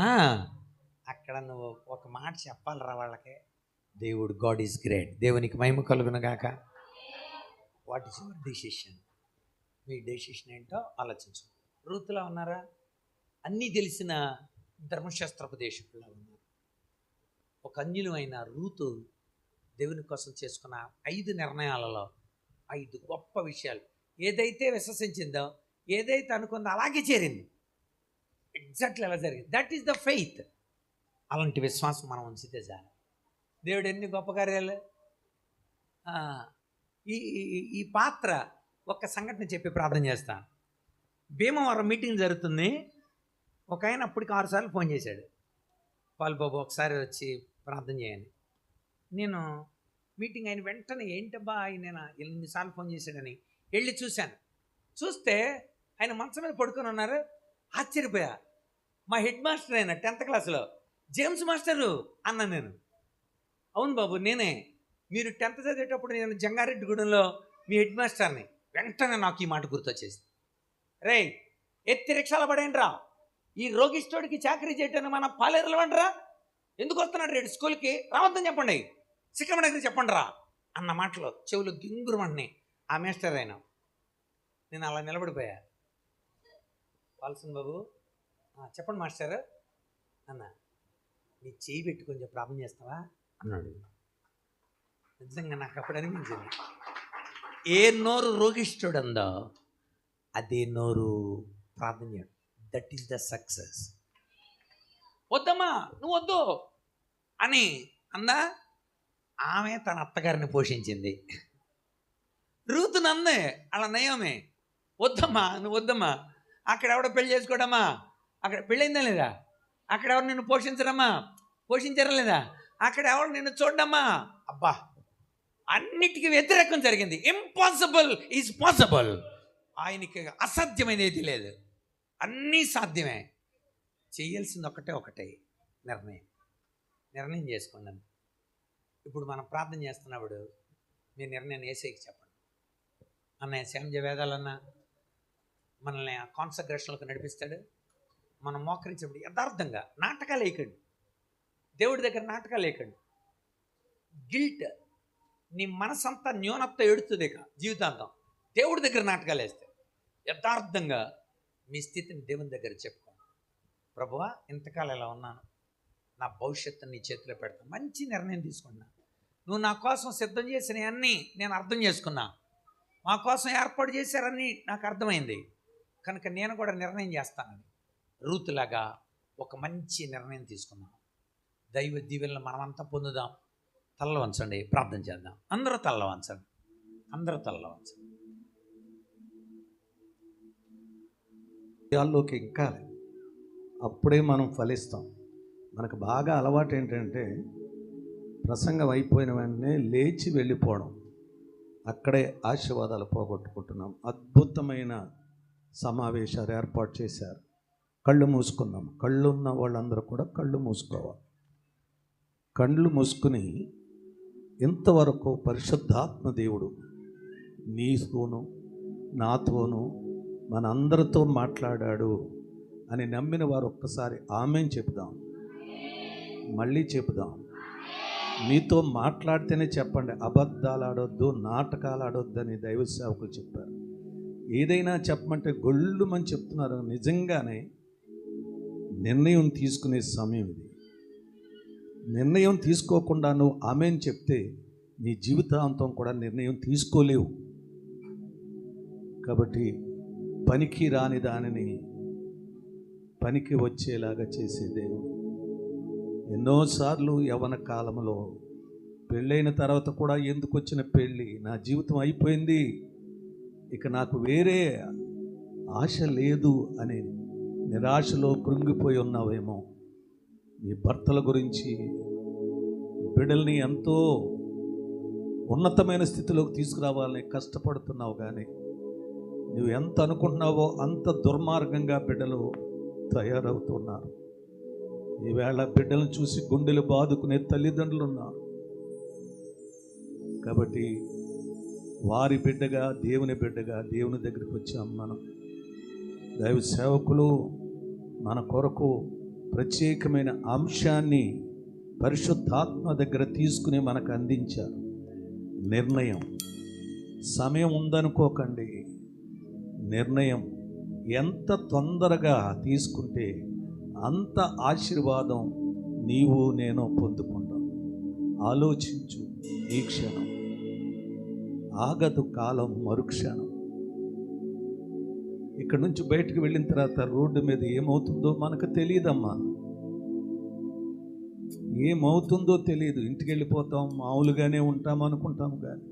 అక్కడ నువ్వు ఒక మాట చెప్పాలిరా వాళ్ళకే. దేవుడు, గాడ్ ఈజ్ గ్రేట్. దేవునికి మహిమ కలుగును గాక. What is your decision? Me decision ఏంటో ఆలోచించు. రూతులా ఉన్నారా? అన్నీ తెలిసిన ధర్మశాస్త్రోపదేశకులా ఉన్నారు. ఒక అన్యులమైన రూతు దేవుని కోసం చేసుకున్న 5 నిర్ణయాలలో 5 గొప్ప విషయాలు. ఏదైతే విశ్వసించిందో, ఏదైతే అనుకుందో అలాగే చేరింది. ఎగ్జాక్ట్లీ అలా జరిగింది. That is the faith. అలాంటి విశ్వాసం మనం ఉంచితే చాలు. దేవుడు ఎన్ని గొప్ప కార్యాలు. ఈ పాత్ర ఒక్క సంఘటన చెప్పి ప్రార్థన చేస్తాను. భీమవరం మీటింగ్ జరుగుతుంది. ఒక ఆయన అప్పటికి 6 సార్లు ఫోన్ చేశాడు. పాల్బాబు ఒకసారి వచ్చి ప్రార్థన చేయండి. నేను మీటింగ్ అయిన వెంటనే ఏంటబ్బా ఆయన ఎన్నిసార్లు ఫోన్ చేశాడని వెళ్ళి చూశాను. చూస్తే ఆయన మంచం మీద పడుకొని ఉన్నారు. ఆశ్చర్యపోయా. మా హెడ్ మాస్టర్ అయిన 10th క్లాస్లో జేమ్స్ మాస్టరు అన్నా నేను. అవును బాబు నేనే. మీరు 10th చదివేటప్పుడు నేను జంగారెడ్డిగూడెంలో మీ హెడ్ మాస్టర్ని. వెంటనే నాకు ఈ మాట గుర్తొచ్చేసింది. రే ఎత్తి రిక్షాలో పడేయండిరా, ఈ రోగిస్టోడికి చాకరీ చేయటాన్ని మన పాలేరులు వండరా, ఎందుకు వస్తున్నాడు రేడు స్కూల్కి, రావద్దని చెప్పండి, శిక్షణ దగ్గర చెప్పండి రా అన్న మాటలో చెవులు గింగురమని ఆ మాస్టర్ అయినా. నేను అలా నిలబడిపోయా. పాల్సన్ బాబు చెప్పండి మాస్టర్ అన్న. నీ చేయి పెట్టి కొంచెం ప్రార్థన చేస్తావా అన్నాడు. నిజంగా నాకు అప్పుడు అనిపించింది, ఏ నోరు రోగిష్ఠుడు అందో అదే నోరు ప్రార్థన చేయడం. That is the success. వద్దమ్మా నువ్వు వద్దు అని అందా. ఆమె తన అత్తగారిని పోషించింది. రూతు నందే అలా నయమే. వద్దమ్మా నువ్వు వద్దమ్మా, అక్కడ ఎవడో పెళ్లి చేసుకోడమ్మా, అక్కడ పెళ్ళైందా లేదా, అక్కడ ఎవరు నిన్ను పోషించడమ్మా, పోషించారా లేదా, అక్కడ ఎవరు నిన్ను చూడమ్మా. అబ్బా అన్నిటికీ వ్యతిరేకం జరిగింది. Impossible is possible. ఆయనకి అసాధ్యమైనది లేదు, అన్నీ సాధ్యమే. చేయాల్సింది ఒకటే నిర్ణయం చేసుకోండి. ఇప్పుడు మనం ప్రార్థన చేస్తున్నప్పుడు మీ నిర్ణయాన్ని ఏసైకి చెప్పండి. అన్నయ్య శాంజ వేదాలన్నా మనల్ని ఆ కాన్సగ్రేషన్లకు నడిపిస్తాడు. మనం మోకరించినప్పుడు యథార్థంగా నాటకాలు వేయకండి. దేవుడి దగ్గర నాటకాలు వేయకండి. గిల్ట్, నీ మనసంతా న్యూనత్త ఎడుతుంది ఇక జీవితాంతం. దేవుడి దగ్గర నాటకాలు వేస్తే యథార్థంగా మీ స్థితిని దేవుని దగ్గర చెప్పుకోండి. ప్రభువా ఇంతకాలం ఎలా ఉన్నాను, నా భవిష్యత్తుని నీ చేతిలో పెడతాను. మంచి నిర్ణయం తీసుకున్నా. నువ్వు నా కోసం సిద్ధం చేసినవన్నీ నేను అర్థం చేసుకున్నా. మా కోసం ఏర్పాటు చేశారని నాకు అర్థమైంది. కనుక నేను కూడా నిర్ణయం చేస్తానని రూతులాగా ఒక మంచి నిర్ణయం తీసుకున్నాం. దైవ దీవెనలు మనమంతా పొందుదాం. తల్ల వంచండి, ప్రార్థన చేద్దాం. అందరూ తల్ల వంచండి. విషయాల్లోకి ఇంకా అప్పుడే మనం ఫలిస్తాం. మనకు బాగా అలవాటు ఏంటంటే ప్రసంగం అయిపోయిన వెంటనే లేచి వెళ్ళిపోవడం. అక్కడే ఆశీర్వాదాలు పోగొట్టుకుంటున్నాం. అద్భుతమైన సమావేశాలు ఏర్పాటు చేశారు. కళ్ళు మూసుకుందాం. కళ్ళు ఉన్న వాళ్ళందరూ కూడా కళ్ళు మూసుకోవాలి. కళ్ళు మూసుకుని ఇంతవరకు పరిశుద్ధాత్మ దేవుడు నీతోనూ నాతోనూ మనందరితో మాట్లాడాడు అని నమ్మిన వారు ఒక్కసారి ఆమేన్ చెప్దాం. మళ్ళీ చెప్దాం. మీతో మాట్లాడితేనే చెప్పండి. అబద్ధాలు ఆడొద్దు, నాటకాలు ఆడొద్దు అని దైవ సేవకులు చెప్పారు. ఏదైనా చెప్పమంటే గొళ్ళుమని చెప్తున్నారు. నిజంగానే నిర్ణయం తీసుకునే సమయం ఇది. నిర్ణయం తీసుకోకుండా నువ్వు ఆమేన్ చెప్తే నీ జీవితాంతం కూడా నిర్ణయం తీసుకోలేవు. కాబట్టి పనికి రాని దానిని పనికి వచ్చేలాగా చేసే దేవుడు. ఎన్నోసార్లు యవ్వన కాలంలో పెళ్ళైన తర్వాత కూడా ఎందుకు వచ్చిన పెళ్ళి, నా జీవితం అయిపోయింది, ఇక నాకు వేరే ఆశ లేదు అనే నిరాశలో కృంగిపోయి ఉన్నావేమో. నీ భర్తల గురించి, బిడ్డల్ని ఎంతో ఉన్నతమైన స్థితిలోకి తీసుకురావాలని కష్టపడుతున్నావు, కానీ నువ్వు ఎంత అనుకుంటున్నావో అంత దుర్మార్గంగా బిడ్డలు తయారవుతున్నారు. ఈవేళ బిడ్డలను చూసి గుండెలు బాదుకునే తల్లిదండ్రులు ఉన్నారు. కాబట్టి వారి బిడ్డగా, దేవుని బిడ్డగా దేవుని దగ్గరికి వచ్చాం. మనం దైవ సేవకులు మన కొరకు ప్రత్యేకమైన అంశాన్ని పరిశుద్ధాత్మ దగ్గర తీసుకుని మనకు అందించారు. నిర్ణయం. సమయం ఉందనుకోకండి. నిర్ణయం ఎంత తొందరగా తీసుకుంటే అంత ఆశీర్వాదం నీవు నేను పొందుకుంటాం. ఆలోచించు, ఈ క్షణం ఆగదు, కాలం మరుక్షణం. ఇక్కడ నుంచి బయటకు వెళ్ళిన తర్వాత రోడ్డు మీద ఏమవుతుందో మనకు తెలియదమ్మా, ఏమవుతుందో తెలియదు. ఇంటికి వెళ్ళిపోతాం, మామూలుగానే ఉంటాం అనుకుంటాం. కానీ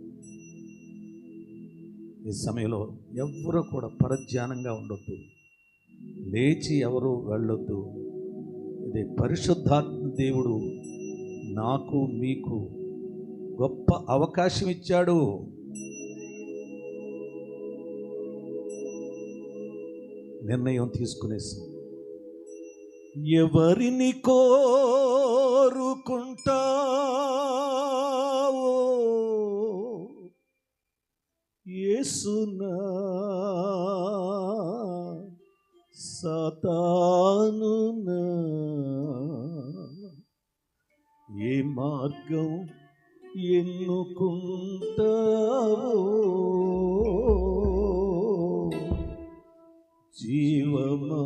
ఈ సమయంలో ఎవరు కూడా పరధ్యానంగా ఉండొద్దు, లేచి ఎవరు వెళ్ళొద్దు. ఇది పరిశుద్ధాత్మ దేవుడు నాకు మీకు గొప్ప అవకాశం ఇచ్చాడు. నిర్ణయం తీసుకునేసి ఎవరిని కోరుకుంటావో యేసునా సాతానునా, ఏ మార్గం ఎన్నుకుంటావో జీవమా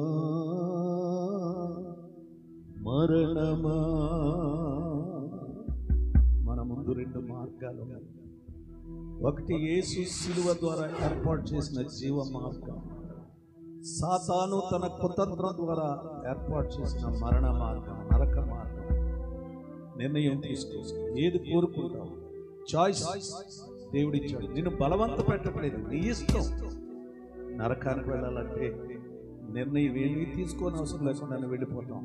మరణమా. మన ముందు రెండు మార్గాలు ఉన్నాయి. ఒకటి యేసు శిలువ ద్వారా ఏర్పాటు చేసిన జీవ మార్గం, సాతాను తన కుతంత్రం ద్వారా ఏర్పాటు చేసిన మరణ మార్గం, నరక మార్గం. నిర్ణయం తీసుకో, ఏది కోరుకుంటావు. చాయిస్ దేవుడిచ్చాడు, నిన్ను బలవంత పెట్టట్లేదు, నీ ఇష్టం. నరకానికి వెళ్ళాలంటే నిర్ణయం ఏమీ తీసుకోని అవసరం లేకుండా వెళ్ళిపోతాం.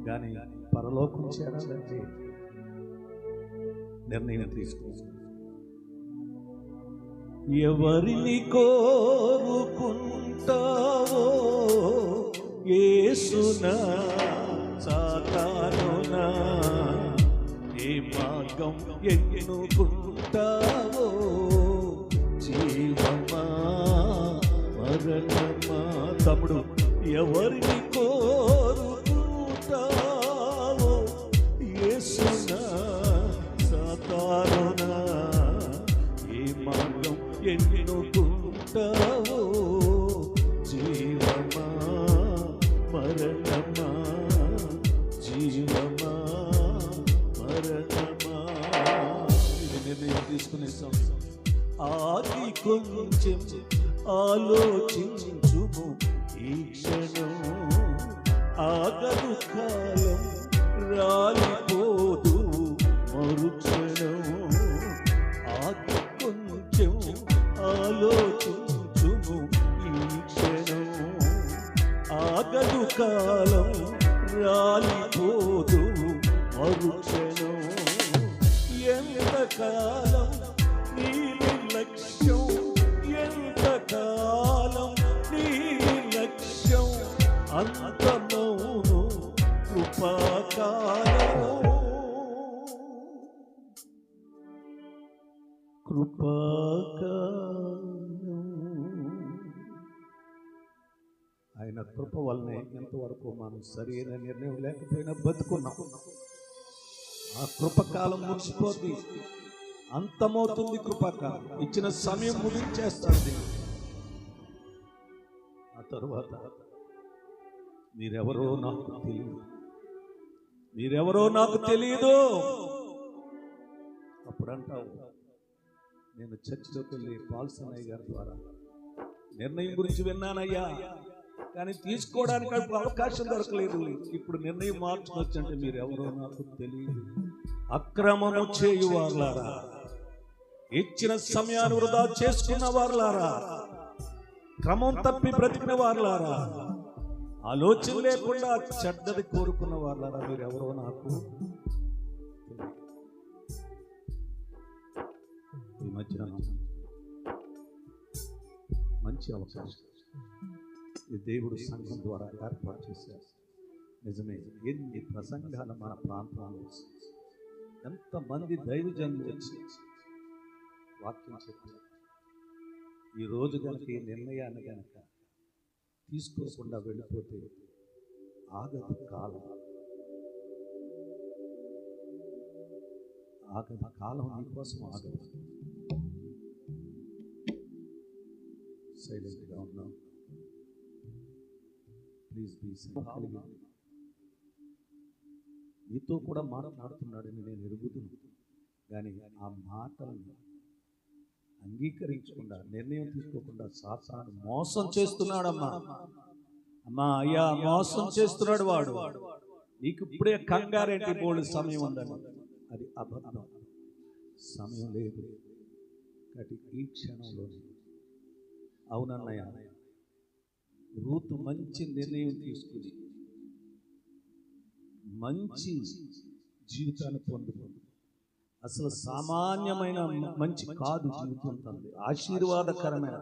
కానీ పరలోకం చేరాలంటే నిర్ణయం తీసుకో. ఎవరిని కోరుకుంటావో యేసునా సాతానునా, ఏ మార్గం ఎన్నుకుంటావో జీవమా మరణమా. తమ్ముడు, ఎవరిని కోరుకుంటావో యేసునా సాతానునా, ఏ మార్గం ఎన్నుకుంటావో జీవమా మరణమా, జీవమా మరణమా. ఇది నిర్ణయం తీసుకునే సమయం. ఆగి కొంచెం ఆలోచించుము, ఈ క్షణం ఆగదు, కాలం రాలిపోదు మరుక్షణం. ఆగి కొంచెం ఆలోచించుము, ఈ క్షణం ఆగదు, కాలం రాలిపోదు మరుక్షణం. ఎంతకాలం నీ నిర్లక్ష్యం, ఎంతకాలం నీ నిర్లక్ష్యం, అంతమౌను కృపాకాలం, కృపాకాలం. ఆయన కృప వల్లనే ఎంతవరకు మనం సరైన నిర్ణయం లేకపోయినా బతుకున్నాం. ఆ కృపకాలం ముగిసిపోద్ది, అంతమవుతుంది కృపకాలం. ఇచ్చిన సమయం ముగించేస్తుంది. ఆ తరువాత మీరెవరో నాకు తెలియదు, మీరెవరో నాకు తెలియదు. అప్పుడు అంటావు, నేను చర్చిలోకి వెళ్ళి పాల్సన్నయ్య గారి ద్వారా నిర్ణయం గురించి విన్నానయ్యా, కానీ తీసుకోవడానికి అవకాశం దొరకలేదు. ఇప్పుడు నిర్ణయం మార్చుకోవచ్చంటే మీరెవరో నాకు తెలియదు. అక్రమము చేయువారులారా, ఇచ్చిన సమయాన్ని వృధా చేసుకున్న వారులారా, క్రమం తప్పి బ్రతికిన వారులారా, ఆలోచన లేకుండా చెడ్డది కోరుకున్న వారులారా, మీరెవరో నాకు ఈ మధ్య మంచి అవకాశం ఈ దేవుడు సంఘం ద్వారా ఏర్పాటు చేశారు. నిజమే, ఎన్ని ప్రసంగాలు మన ప్రాంతాల్లో, ఎంతమంది దైవజనులు వచ్చి వాక్యం చెప్పారు. ఈరోజు కనుక ఈ నిర్ణయాన్ని కనుక తీసుకోకుండా వెళ్ళిపోతే ఆగదు కాలం, ఆగదు కాలం నీకోసం ఆగదు. సైలెంట్గా ఉన్నాం. Please be silent. నీతో కూడా మాట్లాడుతున్నాడని నేను ఎరుగుతున్నాను, కానీ ఆ మాటలను అంగీకరించకుండా, నిర్ణయం తీసుకోకుండా సాతాను మోసం చేస్తున్నాడమ్మా. అమ్మా అయ్యా, మోసం చేస్తున్నాడు వాడు. నీకు ఇప్పుడే కంగారేంటి, బోల్డ్ సమయం ఉందని. అది అబద్ధం. సమయం లేదు. కాబట్టి ఈ క్షణంలోనే అవునన్నయ్య, రూతు మంచి నిర్ణయం తీసుకుని మంచి జీవితాన్ని పొందుకుంది. అసలు సామాన్యమైన మంచి కాదు జీవితం, తండ్రి ఆశీర్వాదకరమైన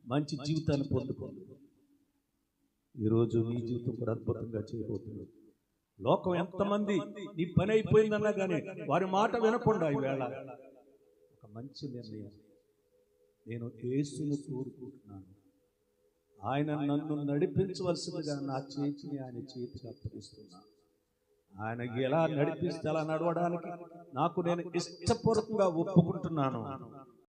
మంచి జీవితాన్ని పొందుకుంది. ఈరోజు నీ జీవితం కూడా అద్భుతంగా చేయబోతున్నాడు. లోకం ఎంతమంది నీ పని అయిపోయిందన్నా కానీ వారి మాట వినకుండా ఈవేళ ఒక మంచి నిర్ణయం, నేను యేసుని కోరుకుంటున్నాను, ఆయన నన్ను నడిపించవలసిందిగా నా చేతిని ఆయన చేతికి అప్పగిస్తున్నాను. ఆయనకి ఎలా నడిపిస్తే అలా నడవడానికి నాకు నేను ఇష్టపూర్వకంగా ఒప్పుకుంటున్నాను.